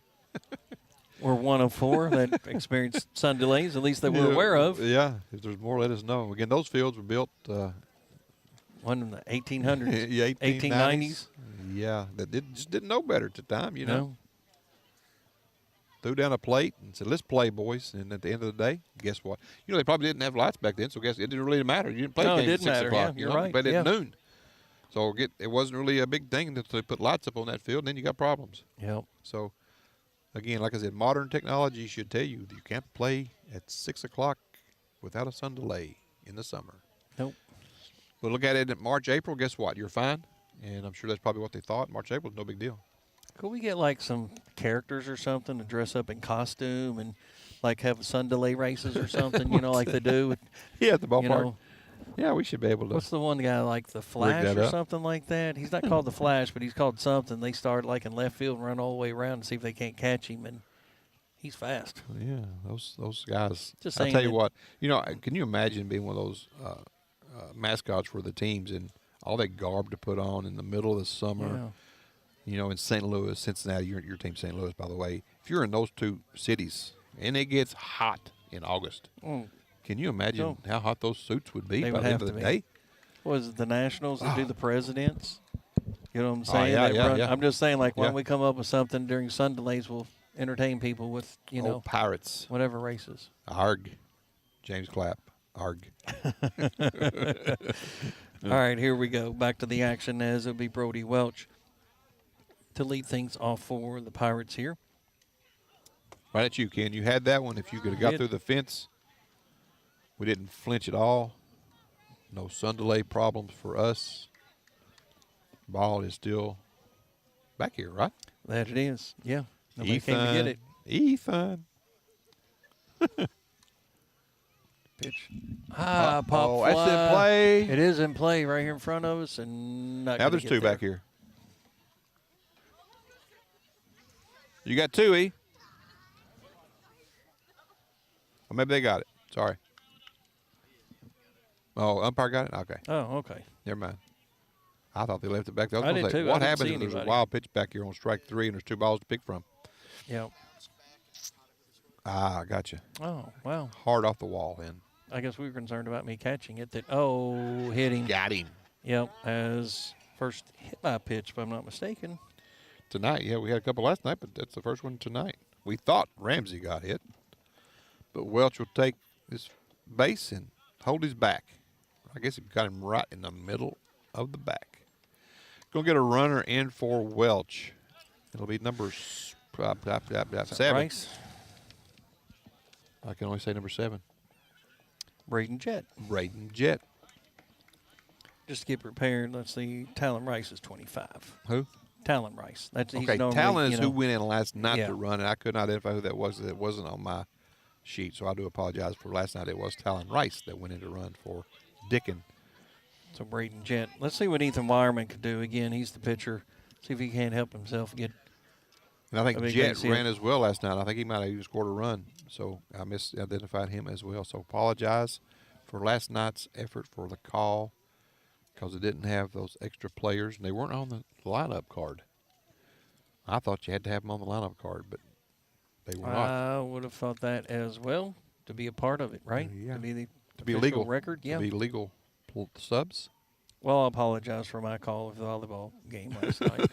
We're one of 4 that experienced sun delays, at least that we're aware of. Yeah, if there's more, let us know. Again, those fields were built one in the 1800s, yeah, 1890s. Yeah, that just didn't know better at the time, you know. No. Threw down a plate and said, let's play, boys. And at the end of the day, guess what? You know, they probably didn't have lights back then, so guess it didn't really matter. You didn't play No, the it game at didn't 6 matter. o'clock. Yeah, you're you know? right. But Yeah. at noon. So it wasn't really a big thing until they put lights up on that field, and then you got problems. Yep. So, again, like I said, modern technology should tell you that you can't play at 6 o'clock without a sun delay in the summer. Nope. But look at it in March, April, guess what? You're fine. And I'm sure that's probably what they thought. March, April is no big deal. Could we get like some characters or something to dress up in costume and like have sun delay races or something, you know, like they do? With, yeah, at the ballpark. You know, yeah, we should be able to. What's the one guy like the Flash or something like that? He's not called the Flash, but he's called something. They start like in left field and run all the way around and see if they can't catch him, and he's fast. Yeah, those guys. Just I saying tell you that- what, you know, can you imagine being one of those mascots for the teams and all that garb to put on in the middle of the summer? Yeah. You know, in St. Louis, Cincinnati, your team's St. Louis, by the way. If you're in those 2 cities and it gets hot in August, can you imagine how hot those suits would be They by would the end have of to the be. day? Was it the Nationals that do the presidents? You know what I'm saying? yeah, They yeah, run- yeah. I'm just saying, like, why Yeah. don't we come up with something during sun delays? We'll entertain people with, you know, Pirates. whatever races. Arg. James Clapp. Arg. All right, here we go. Back to the action as it'll be Brody Welch to lead things off for the Pirates here. Right at you, Ken. You had that one. If you could have got Did. through the fence, we didn't flinch at all. No sun delay problems for us. Ball is still back here, right? That it is. Yeah. Nobody came to get it. Ethan. Pitch. Pop fly. That's in play. It is in play right here in front of us, and not Now gonna there's get 2 there. back here. You got 2, E. Or maybe they got it. Sorry. Oh, umpire got it? Okay. Oh, okay. Never mind. I thought they left it back there. I was did gonna say, too. I what didn't happens see if there's a anybody. wild pitch back here on strike 3 and there's 2 balls to pick from? Yeah. Ah, gotcha. Oh, wow. Hard off the wall then. I guess we were concerned about me catching it. Hitting. Got him. Yep, as First hit by pitch, if I'm not mistaken. Tonight, yeah, we had a couple last night, but that's the first one tonight. We thought Ramsey got hit, but Welch will take this base and hold his back. I guess he got him right in the middle of the back. Going to get a runner in for Welch. It'll be number 7. Rice? I can only say number 7. Braden Jett. Braden Jett. Just to get prepared, let's see. Talon Rice is 25. Who? Talon Rice. He's okay, normally, Talon is who went in last night yeah. to run, and I couldn't identify who that was. It wasn't on my sheet, so I do apologize for last night. It was Talon Rice that went in to run for Dickin. So Braden Jett. Let's see what Ethan Wireman could do. Again, he's the pitcher. See if he can't help himself get. And I think Jett ran as well last night. I think he might have even scored a run. So I misidentified him as well. So apologize for last night's effort for the call because it didn't have those extra players, and they weren't on the lineup card. I thought you had to have them on the lineup card, but they were not. I would have thought that as well to be a part of it, right? Yeah. To be the legal record. Yeah. To be legal subs. Well, I apologize for my call of the volleyball game last night.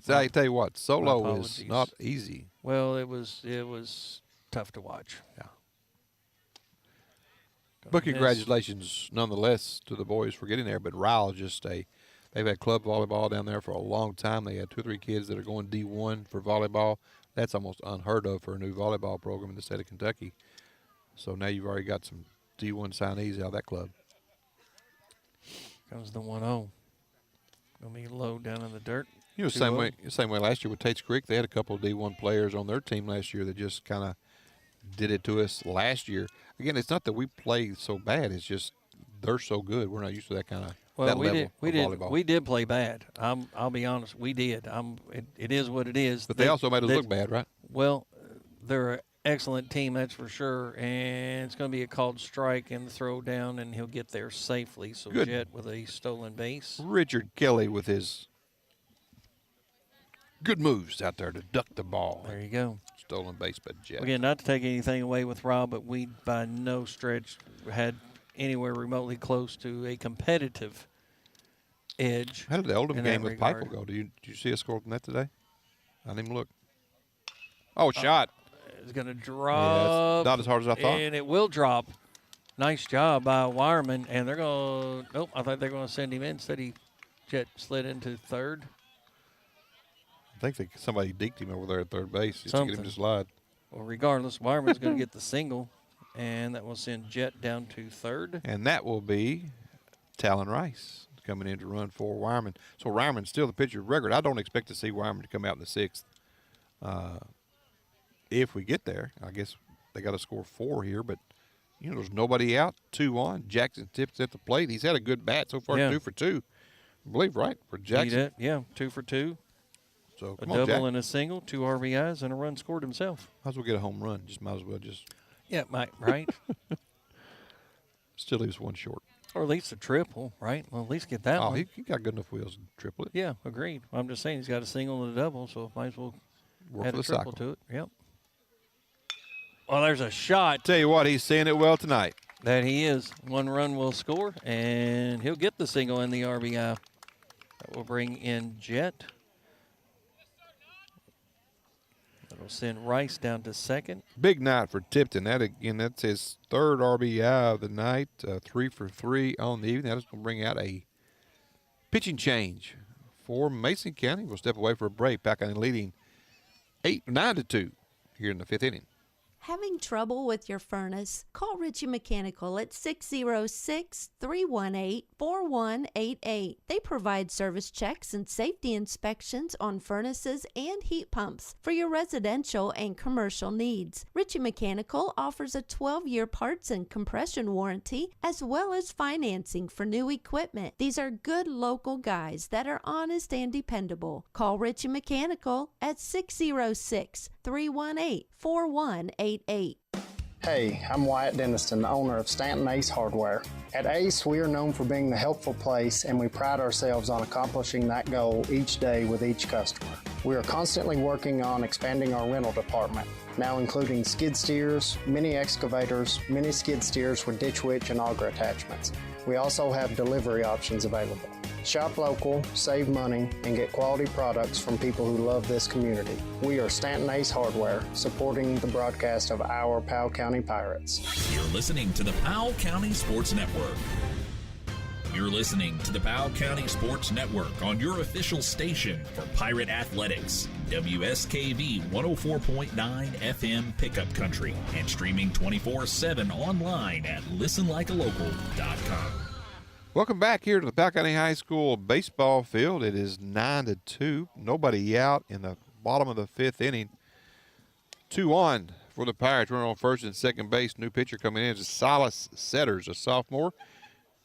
I tell you what, solo is not easy. Well, it was tough to watch. Yeah. But congratulations, nonetheless, to the boys for getting there. But Ryle they've had club volleyball down there for a long time. They had 2 or 3 kids that are going D1 for volleyball. That's almost unheard of for a new volleyball program in the state of Kentucky. So now you've already got some D1 signees out of that club. Comes the 1-0. Going to be low down in the dirt. You know, same way last year with Tate's Creek. They had a couple of D1 players on their team last year that just kind of did it to us last year. Again, it's not that we play so bad. It's just they're so good. We're not used to that kind of level of volleyball. We did play bad. I'll be honest. We did. It is what it is. But they also made us look bad, right? Well, they're an excellent team, that's for sure. And it's going to be a called strike and the throw down, and he'll get there safely. So Good. Jett with a stolen base. Richard Kelly with his good moves out there to duck the ball. There you go. Stolen base by Jett. Again, not to take anything away with Rob, but we by no stretch had anywhere remotely close to a competitive edge. How did the Oldham game with regard. Pikeville go? Did you see a score from that today? I didn't even look. Oh, shot. It's going to drop. Yeah, not as hard as I thought. And it will drop. Nice job by Wireman. And they're going to – nope, I thought they were going to send him in. Instead, Jett slid into third. I think somebody deked him over there at third base just to get him to slide. Well, regardless, Wireman's going to get the single, and that will send Jett down to third. And that will be Talon Rice coming in to run for Wireman. So Wireman's still the pitcher of record. I don't expect to see Wireman to come out in the 6th. If we get there, I guess they got to score 4 here, but you know there's nobody out. 2 on. Jackson tips at the plate. He's had a good bat so far. 2 for 2, I believe, right, for Jackson. Yeah, 2 for 2. So a double and a single, 2 RBIs, and a run scored himself. Might as well get a home run. Might as well. Yeah, right. Still leaves 1 short. Or at least a triple, right? Well, at least get that one. He got good enough wheels to triple it. Yeah, agreed. I'm just saying he's got a single and a double, so might as well add a triple to it. Yep. Well, there's a shot. Tell you what, he's seeing it well tonight. That he is. 1 run will score, and he'll get the single and the RBI. That will bring in Jett. That'll send Rice down to second. Big night for Tipton. That's his 3rd RBI of the night. 3 for 3 on the evening. That's going to bring out a pitching change for Mason County. We'll step away for a break. Powell County leading 9-2 here in the 5th inning. Having trouble with your furnace? Call Ritchie Mechanical at 606-318-4188. They provide service checks and safety inspections on furnaces and heat pumps for your residential and commercial needs. Ritchie Mechanical offers a 12-year parts and compression warranty as well as financing for new equipment. These are good local guys that are honest and dependable. Call Ritchie Mechanical at 606-318-4188. Hey, I'm Wyatt Denniston, owner of Stanton Ace Hardware. At Ace, we are known for being the helpful place, and we pride ourselves on accomplishing that goal each day with each customer. We are constantly working on expanding our rental department, now including skid steers, mini excavators, mini skid steers with ditch witch and auger attachments. We also have delivery options available. Shop local, save money, and get quality products from people who love this community. We are Stanton Ace Hardware, supporting the broadcast of our Powell County Pirates. You're listening to the Powell County Sports Network. You're listening to the Powell County Sports Network on your official station for Pirate Athletics, WSKV 104.9 FM Pickup Country, and streaming 24/7 online at listenlikealocal.com. Welcome back here to the Powell County High School baseball field. It is 9-2. Nobody out in the bottom of the 5th inning. 2 on for the Pirates. Runner on first and second base. New pitcher coming in is Silas Setters, a sophomore.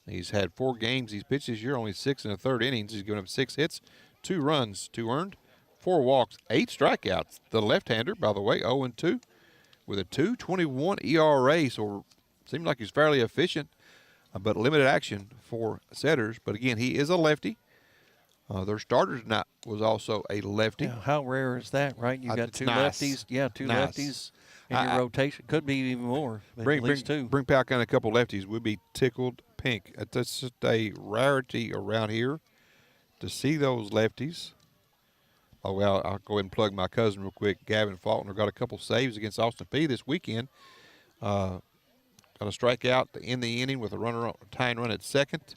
He's had 4 games he's pitched this year, only 6 1/3 innings. He's given up 6 hits, 2 runs, 2 earned, 4 walks, 8 strikeouts. The left-hander, by the way, 0-2 with a 2.21 ERA, so seems like he's fairly efficient. But limited action for Setters. But again, he is a lefty. Their starter tonight was also a lefty. Yeah, how rare is that, right? You got 2 lefties. Yeah, 2 lefties in your rotation. Could be even more. At least 2. Bring Powell County a couple lefties. We'd be tickled pink. That's just a rarity around here to see those lefties. Oh, well, I'll go ahead and plug my cousin real quick. Gavin Faulkner got a couple saves against Austin Peay this weekend. Got a strikeout in the inning with a tying run at second,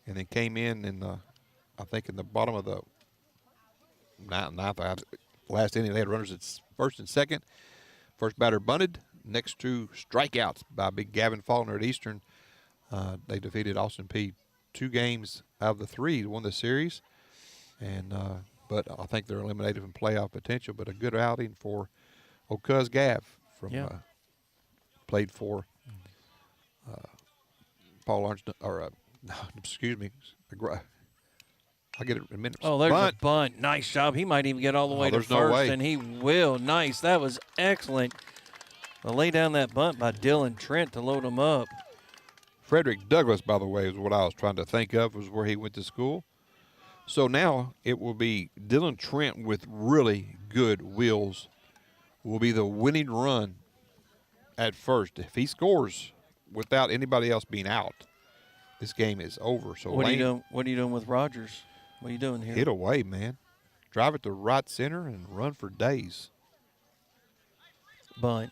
and then came in I think in the bottom of the ninth, last inning. They had runners at first and second. First batter bunted. Next 2 strikeouts by big Gavin Faulkner at Eastern. They defeated Austin Peay 2 games out of the 3 to win the series, and but I think they're eliminated from playoff potential. But a good outing for O'Cuz Gav from played for. Paul Arnston, excuse me. I'll get it in a minute. Oh, there's a bunt. Nice job. He might even get all the way to first, and he will. Nice. That was excellent. They'll lay down that bunt by Dylan Trent to load him up. Frederick Douglass, by the way, is what I was trying to think of, was where he went to school. So now it will be Dylan Trent with really good wheels will be the winning run at first. If he scores without anybody else being out, this game is over. So what are you doing with Rogers? What are you doing here? Hit away, man. Drive it to right center and run for days. Bunt.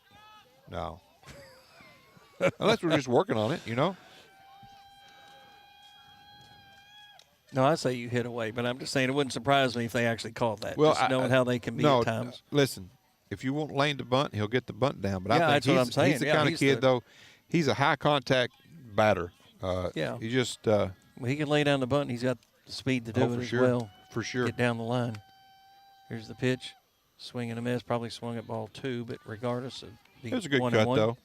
No. Unless we're just working on it, you know. No, I say you hit away, but I'm just saying it wouldn't surprise me if they actually called that. Well, just knowing how they can be at times. Listen, if you want Lane to bunt, he'll get the bunt down. But yeah, I think that's what I'm saying. He's the kind of kid, though. He's a high contact batter. He just he can lay down the bunt. He's got the speed to do it as well. For sure. Get down the line. Here's the pitch. Swing and a miss. Probably swung at ball 2, but regardless of it was a good cut, though.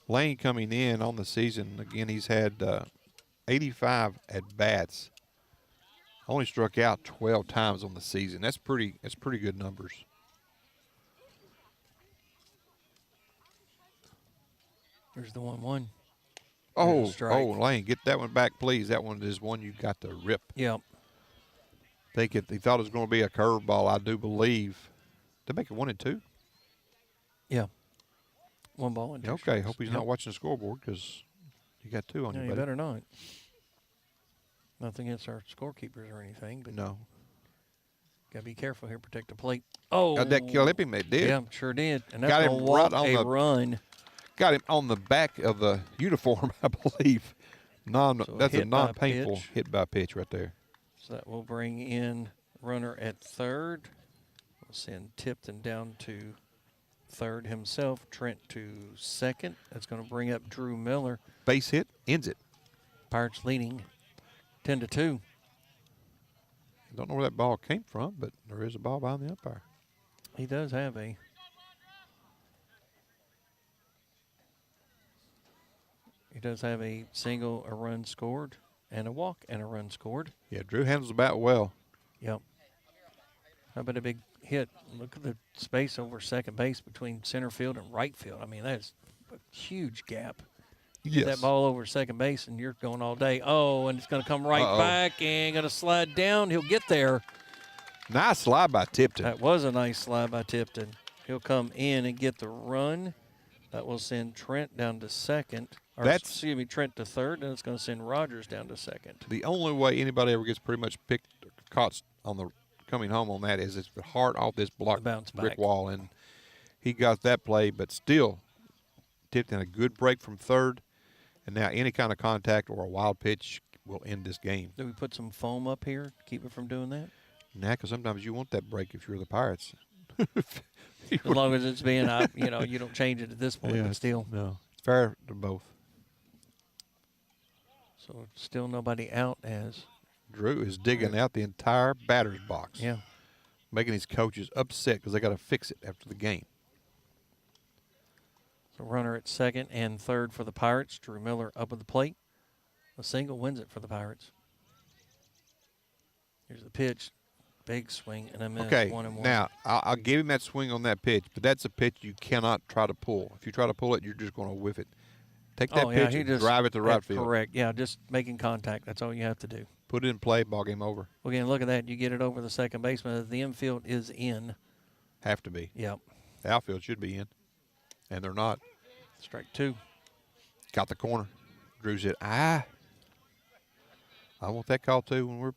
Lane coming in on the season, again, he's had 85 at-bats. Only struck out 12 times on the season. That's pretty good numbers. There's the 1-1. Lane, get that one back, please. That one is one you got to rip. Yep. He thought it was going to be a curveball, I do believe. To make it 1-2? Yeah. 1 ball and 2 Okay, strikes. hope he's not watching the scoreboard because you got 2 on you, buddy. You better not. Nothing against our scorekeepers or anything, but no. Got to be careful here. Protect the plate. Oh, that clip him. It did. Yeah, sure did. And that's got him right on the run. Got him on the back of the uniform, I believe. That's a non-painful hit by pitch right there. So that will bring in runner at third. We'll send Tipton down to third himself. Trent to second. That's going to bring up Drew Miller. Base hit ends it. Pirates leading 10-2. I don't know where that ball came from, but there is a ball behind the umpire. He does have a. He does have a single, a run scored, and a walk and a run scored. Yeah, Drew handles the bat well. Yep. How about a big hit? Look at the space over second base between center field and right field. I mean, that is a huge gap. You get that ball over second base, and you're going all day. Oh, and it's going to come right back and going to slide down. He'll get there. Nice slide by Tipton. That was a nice slide by Tipton. He'll come in and get the run. That will send Trent down to second. Trent to third, and it's going to send Rogers down to second. The only way anybody ever gets pretty much picked, caught on the coming home on that is it's hard off this block brick wall, and he got that play, but still tipped in a good break from third, and now any kind of contact or a wild pitch will end this game. Do we put some foam up here to keep it from doing that? Nah, because sometimes you want that break if you're the Pirates. As long as it's being, you don't change it at this point, but still. No, it's fair to both. So still nobody out as Drew is digging out the entire batter's box. Yeah. Making his coaches upset because they got to fix it after the game. So runner at second and third for the Pirates. Drew Miller up at the plate. A single wins it for the Pirates. Here's the pitch. Big swing and a miss. Okay, 1-1. now I'll give him that swing on that pitch, but that's a pitch you cannot try to pull. If you try to pull it, you're just going to whiff it. Take that pitch and drive it to right field. Correct. Yeah, just making contact. That's all you have to do. Put it in play, ball game over. Well, again, look at that. You get it over the second baseman. The infield is in. Have to be. Yep. The outfield should be in, and they're not. Strike two. Got the corner. Drew said, I want that call too when we're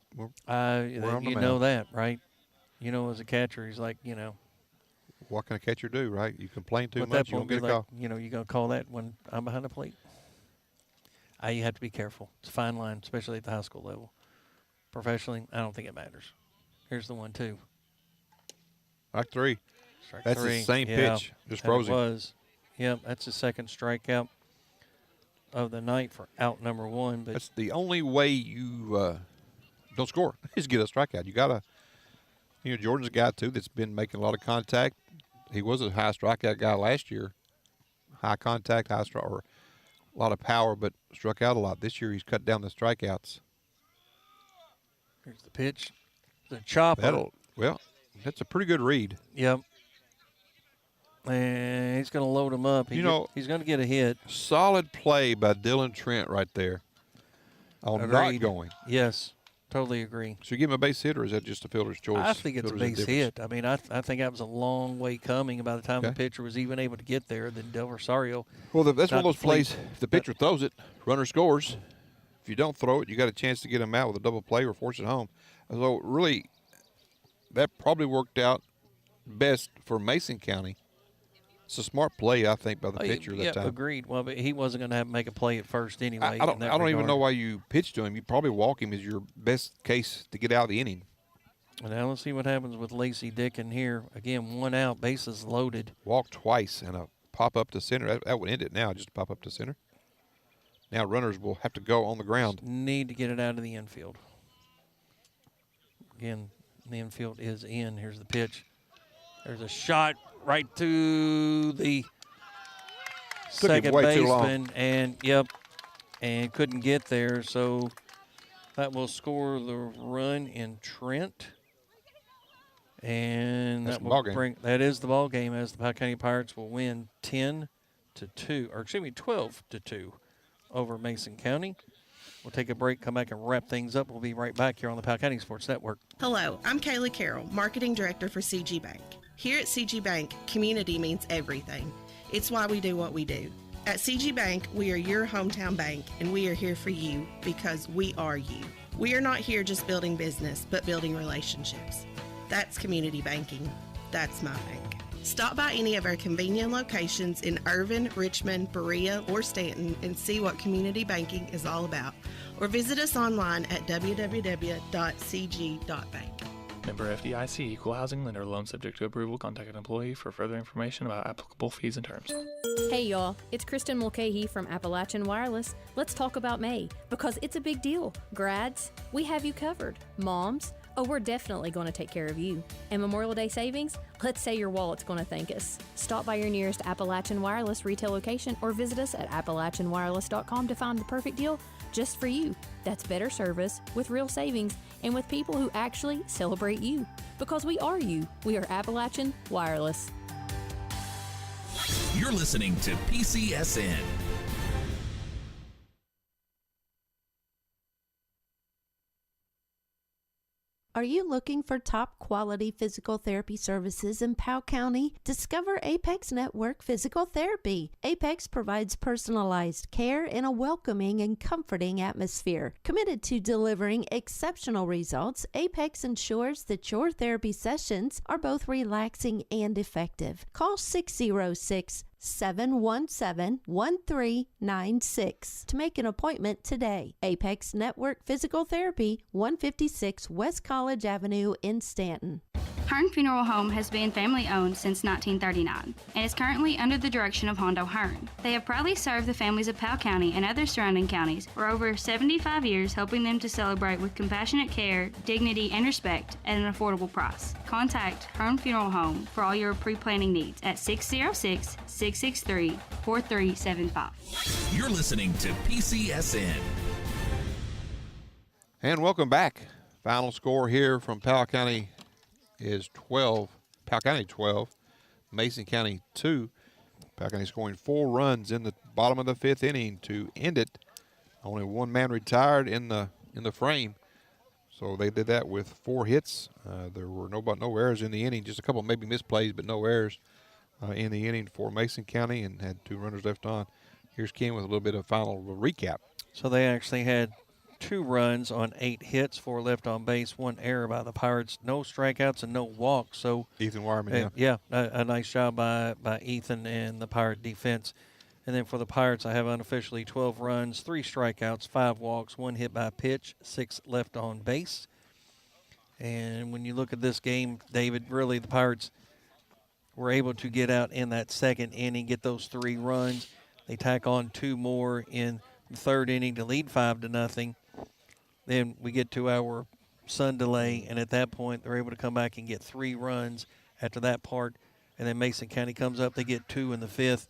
on the mound. You know that, right? You know, as a catcher, he's like, what can a catcher do, right? You complain too at much, that you point, don't get a call. you're going to call that when I'm behind the plate. You have to be careful. It's a fine line, especially at the high school level. Professionally, I don't think it matters. Here's the 1-2. Strike three. That's three. the same pitch, just frozen. It was. Yep, that's the second strikeout of the night for out number one. But that's the only way you don't score is get a strikeout. You got to, Jordan's a guy too that's been making a lot of contact. He was a high strikeout guy last year. High contact, or a lot of power, but struck out a lot. This year he's cut down the strikeouts. Here's the pitch. The chopper. That's a pretty good read. Yep. And he's going to load him up. He's going to get a hit. Solid play by Dylan Trent right there on not going. Yes, totally agree. So you give him a base hit, or is that just a fielder's choice? I think it's a base hit. I mean, I think that was a long way coming by the time the pitcher was even able to get there. Then Del Rosario. Well, that's one of those plays. If the pitcher throws it, runner scores. If you don't throw it, you got a chance to get him out with a double play or force it home. So really, that probably worked out best for Mason County. It's a smart play, I think, by the pitcher that time. Agreed. Well, but he wasn't going to have to make a play at first anyway. I don't even know why you pitched to him. You probably walk him as your best case to get out of the inning. And now let's see what happens with Lacey Dickin here. Again, 1 out, bases loaded. Walk twice and a pop up to center. That would end it now, just a pop up to center. Now runners will have to go on the ground. Just need to get it out of the infield. Again, the infield is in. Here's the pitch. There's a shot right to the second baseman, and couldn't get there. So that will score the run in Trent, and that will that is the ball game as the Powell County Pirates will win 12-2 over Mason County. We'll take a break, come back and wrap things up. We'll be right back here on the Powell County Sports Network. Hello, I'm Kaylee Carroll, Marketing Director for CG Bank. Here at CG Bank, community means everything. It's why we do what we do. At CG Bank, we are your hometown bank, and we are here for you because we are you. We are not here just building business, but building relationships. That's community banking. That's my bank. Stop by any of our convenient locations in Irvin, Richmond, Berea, or Stanton and see what community banking is all about. Or visit us online at www.cg.bank. Member FDIC, Equal Housing Lender, loan subject to approval. Contact an employee for further information about applicable fees and terms. Hey y'all, it's Kristen Mulcahy from Appalachian Wireless. Let's talk about May, because it's a big deal. Grads, we have you covered. Moms, we're definitely going to take care of you. And Memorial Day savings, let's say your wallet's going to thank us. Stop by your nearest Appalachian Wireless retail location or visit us at AppalachianWireless.com to find the perfect deal just for you. That's better service with real savings and with people who actually celebrate you. Because we are you. We are Appalachian Wireless. You're listening to PCSN. Are you looking for top quality physical therapy services in Powell County? Discover Apex Network Physical Therapy. Apex provides personalized care in a welcoming and comforting atmosphere. Committed to delivering exceptional results, Apex ensures that your therapy sessions are both relaxing and effective. Call 606-717-1396 to make an appointment today. Apex Network Physical Therapy, 156 West College Avenue in Stanton. Hearn Funeral Home has been family-owned since 1939 and is currently under the direction of Hondo Hearn. They have proudly served the families of Powell County and other surrounding counties for over 75 years, helping them to celebrate with compassionate care, dignity, and respect at an affordable price. Contact Hearn Funeral Home for all your pre-planning needs at 606-663-4375. You're listening to PCSN. And welcome back. Final score here from Powell County is 12. Powell County 12, Mason County 2. Powell County scoring 4 runs in the bottom of the 5th inning to end it. Only one man retired in the frame, so they did that with 4 hits. There were no errors in the inning, just a couple maybe misplays, but no errors in the inning for Mason County, and had 2 runners left on. Here's Ken with a little bit of final recap. So they actually had 2 runs on 8 hits, 4 left on base, 1 error by the Pirates, no strikeouts and no walks. So Ethan Wireman, a nice job by Ethan and the Pirate defense. And then for the Pirates, I have unofficially 12 runs, 3 strikeouts, 5 walks, 1 hit by pitch, 6 left on base. And when you look at this game, David, really the Pirates were able to get out in that 2nd inning, get those 3 runs. They tack on 2 more in the 3rd inning to lead 5-0. Then we get to our sun delay, and at that point, they're able to come back and get 3 runs after that part. And then Mason County comes up, they get 2 in the 5th.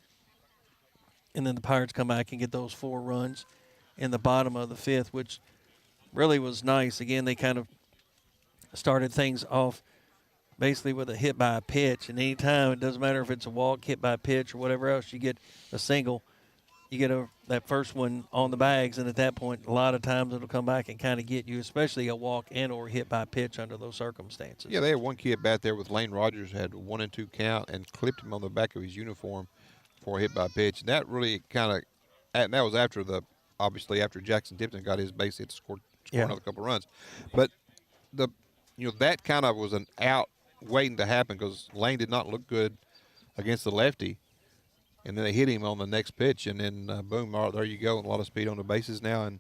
And then the Pirates come back and get those 4 runs in the bottom of the 5th, which really was nice. Again, they kind of started things off basically with a hit by a pitch. And anytime, it doesn't matter if it's a walk, hit by a pitch, or whatever else, you get a single. You get that first one on the bags, and at that point, a lot of times it'll come back and kind of get you, especially a walk and or hit by pitch under those circumstances. Yeah, they had one kid back there with Lane Rogers, had 1-2 count, and clipped him on the back of his uniform for a hit by pitch. And that really and that was after after Jackson Tipton got his base hit to score another couple runs. But that kind of was an out waiting to happen, because Lane did not look good against the lefty. And then they hit him on the next pitch, and then boom, there you go, and a lot of speed on the bases now. And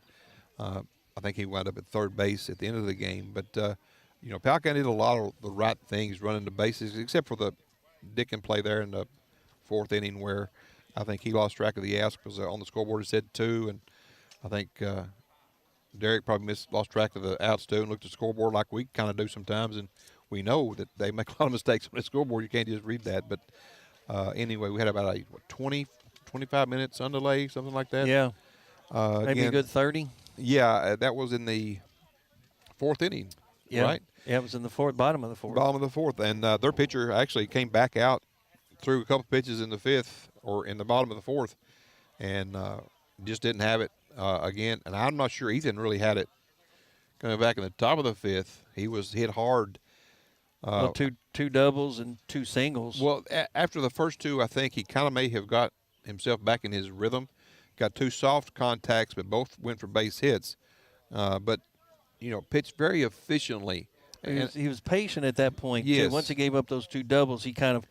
I think he wound up at 3rd base at the end of the game. But, Powell County did a lot of the right things running the bases, except for the Dickin play there in the 4th inning where I think he lost track of the outs, because on the scoreboard it said 2. And I think Derek probably lost track of the outs too, and looked at the scoreboard like we kind of do sometimes. And we know that they make a lot of mistakes on the scoreboard. You can't just read that. But anyway, we had about 25 minutes on delay, something like that. Yeah. Maybe a good 30. Yeah, that was in the 4th inning, right? Yeah, it was in the bottom of the 4th. Bottom of the 4th. And their pitcher actually came back out, threw a couple pitches in the 5th, or in the bottom of the 4th, and just didn't have it again. And I'm not sure Ethan really had it coming back in the top of the 5th. He was hit hard. Well, two doubles and 2 singles. Well, after the first 2, I think he kind of may have got himself back in his rhythm. Got 2 soft contacts, but both went for base hits. But, pitched very efficiently. He was patient at that point, yes. too. Once he gave up those 2 doubles, he kind of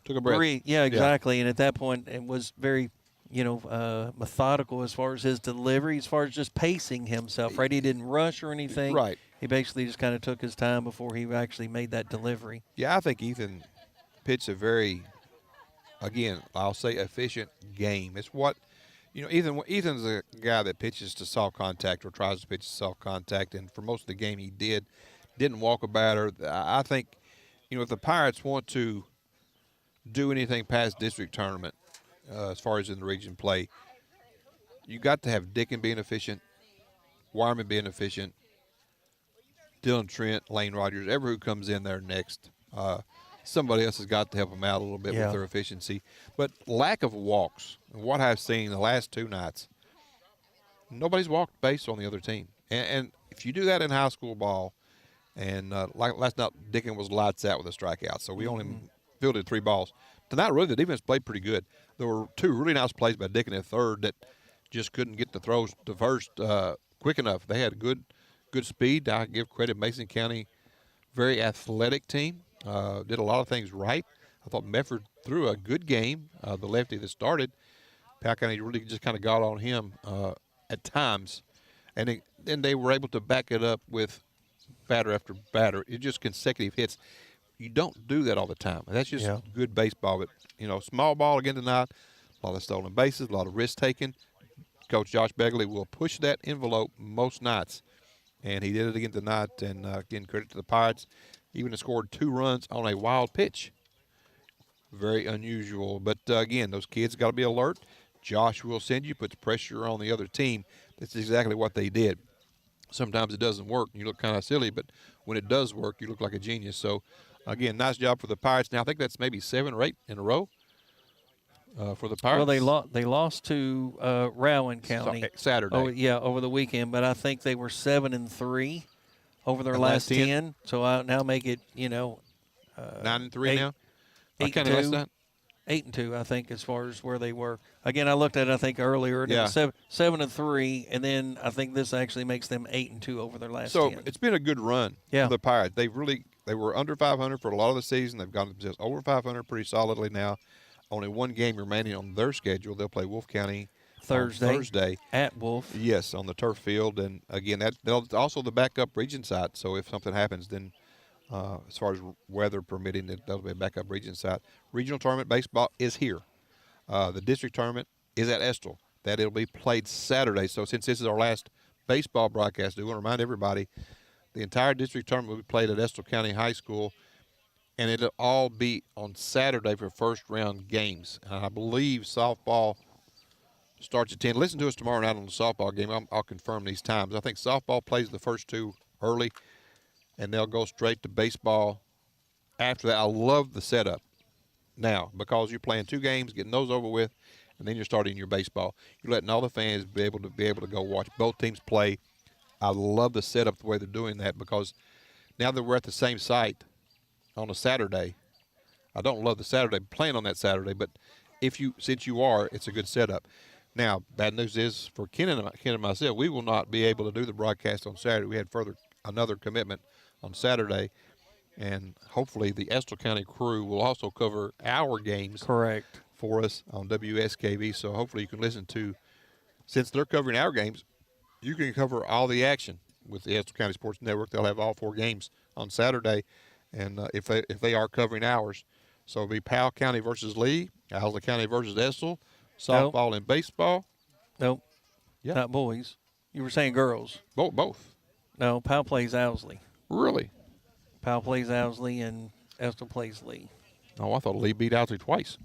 took a breath. Yeah, exactly. Yeah. And at that point, it was very, methodical as far as his delivery, as far as just pacing himself, right? He didn't rush or anything. Right. He basically just kind of took his time before he actually made that delivery. Yeah, I think Ethan pitched a very, again, I'll say efficient game. It's what, Ethan's a guy that pitches to soft contact, or tries to pitch to soft contact, and for most of the game he didn't walk a batter. I think, if the Pirates want to do anything past district tournament, as far as in the region play, you got to have Dickin being efficient, Wireman being efficient, Dylan Trent, Lane Rogers, ever who comes in there next. Somebody else has got to help them out a little bit with their efficiency. But lack of walks, and what I've seen the last 2 nights, nobody's walked base on the other team. And if you do that in high school ball, And like last night, Dickin was lights out with a strikeout, so we only fielded 3 balls. Tonight, really, the defense played pretty good. There were 2 really nice plays by Dickin at third that just couldn't get the throws to first quick enough. They had good speed. I give credit Mason County, very athletic team. Did a lot of things right. I thought Medford threw a good game. The lefty that started, Powell County really just kind of got on him at times. And then they were able to back it up with batter after batter. It's just consecutive hits. You don't do that all the time. That's just good baseball. But, small ball again tonight, a lot of stolen bases, a lot of risk taking. Coach Josh Begley will push that envelope most nights. And he did it again tonight. And, again, credit to the Pirates. Even scored 2 runs on a wild pitch. Very unusual. But, again, those kids got to be alert. Josh will send you, puts pressure on the other team. That's exactly what they did. Sometimes it doesn't work, and you look kind of silly, but when it does work, you look like a genius. So, again, nice job for the Pirates. Now, I think that's maybe 7 or 8 in a row for the Pirates. Well, they lost to Rowan County Saturday. Over the weekend, but I think they were 7-3 over their last 10. So I now make it 9-3 now. 8-2. 8-2, I think, as far as where they were. Again, I looked at it, I think, earlier. And it was 7-3, and then I think this actually makes them 8-2 over their last 10. So it's been a good run for the Pirates. They were under 500 for a lot of the season. They've gotten themselves over 500 pretty solidly now. Only 1 game remaining on their schedule. They'll play Wolf County Thursday at Wolf. Yes, on the turf field. And again, that's also the backup region site. So if something happens, then as far as weather permitting, that'll be a backup region site. Regional tournament baseball is here. The district tournament is at Estill. It'll be played Saturday. So since this is our last baseball broadcast, we want to remind everybody the entire district tournament will be played at Estill County High School, and it'll all be on Saturday for first-round games. I believe softball starts at 10. Listen to us tomorrow night on the softball game. I'll confirm these times. I think softball plays the first 2 early, and they'll go straight to baseball after that. I love the setup now because you're playing 2 games, getting those over with, and then you're starting your baseball. You're letting all the fans be able to go watch both teams play. I love the setup, the way they're doing that, because now that we're at the same site on a Saturday, I don't love the Saturday playing on that Saturday, but since you are, it's a good setup. Now, bad news is for Ken and myself, we will not be able to do the broadcast on Saturday. We had another commitment on Saturday, and hopefully the Estill County crew will also cover our games for us on WSKV. So hopefully you can listen to, since they're covering our games, you can cover all the action with the Estill County Sports Network. They'll have all 4 games on Saturday, and if they are covering ours. So it'll be Powell County versus Lee, Owsley County versus Estill, softball and baseball. Nope. Yeah. Not boys. You were saying girls. Both. No, Powell plays Owsley. Really? Powell plays Owsley and Estill plays Lee. Oh, I thought Lee beat Owsley twice.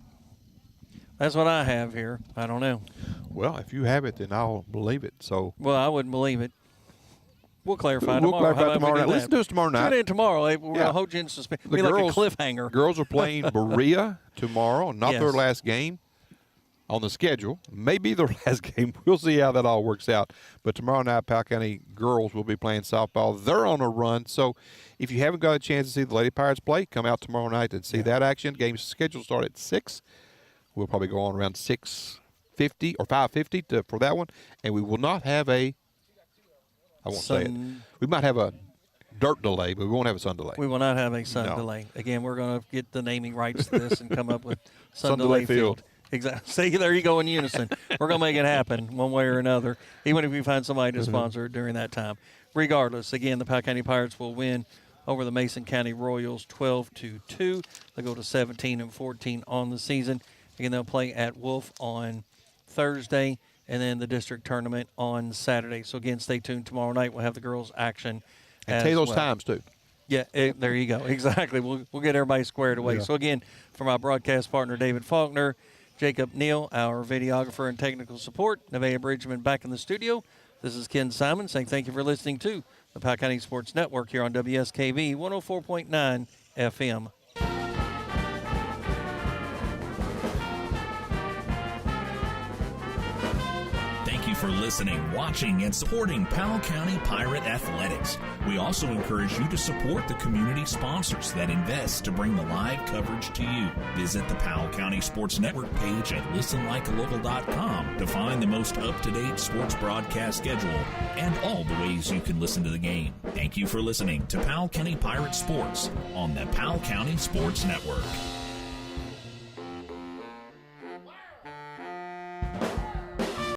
That's what I have here. I don't know. Well, if you have it, then I'll believe it. So. Well, I wouldn't believe it. We'll clarify tomorrow. Clarify tomorrow night. Listen to us tomorrow night. Tune in tomorrow. We're going to hold you in suspense. It'll be like a cliffhanger. Girls are playing Berea tomorrow, not their last game on the schedule. Maybe their last game. We'll see how that all works out. But tomorrow night, Powell County girls will be playing softball. They're on a run. So if you haven't got a chance to see the Lady Pirates play, come out tomorrow night and see that action. Game's scheduled start at 6. We'll probably go on around 6:50 or 5:50 for that one. And we will not have I won't say it. We might have a dirt delay, but we won't have a sun delay. We will not have a sun delay. Again, we're going to get the naming rights to this and come up with sun delay field. Exactly. See, there you go in unison. We're going to make it happen one way or another, even if we find somebody to sponsor it during that time. Regardless, again, the Powell County Pirates will win over the Mason County Royals 12-2. They'll go to 17-14 on the season. Again, they'll play at Wolf on Thursday, and then the district tournament on Saturday. So, again, stay tuned. Tomorrow night we'll have the girls' action. And tell those times, too. Yeah, there you go. Exactly. We'll get everybody squared away. Yeah. So, again, from our broadcast partner, David Faulkner, Jacob Neal, our videographer and technical support, Nevaeh Bridgeman back in the studio. This is Ken Simon saying thank you for listening to the Powell County Sports Network here on WSKV 104.9 FM. for listening, watching, and supporting Powell County Pirate Athletics. We also encourage you to support the community sponsors that invest to bring the live coverage to you. Visit the Powell County Sports Network page at listenlikealocal.com to find the most up-to-date sports broadcast schedule and all the ways you can listen to the game. Thank you for listening to Powell County Pirate Sports on the Powell County Sports Network.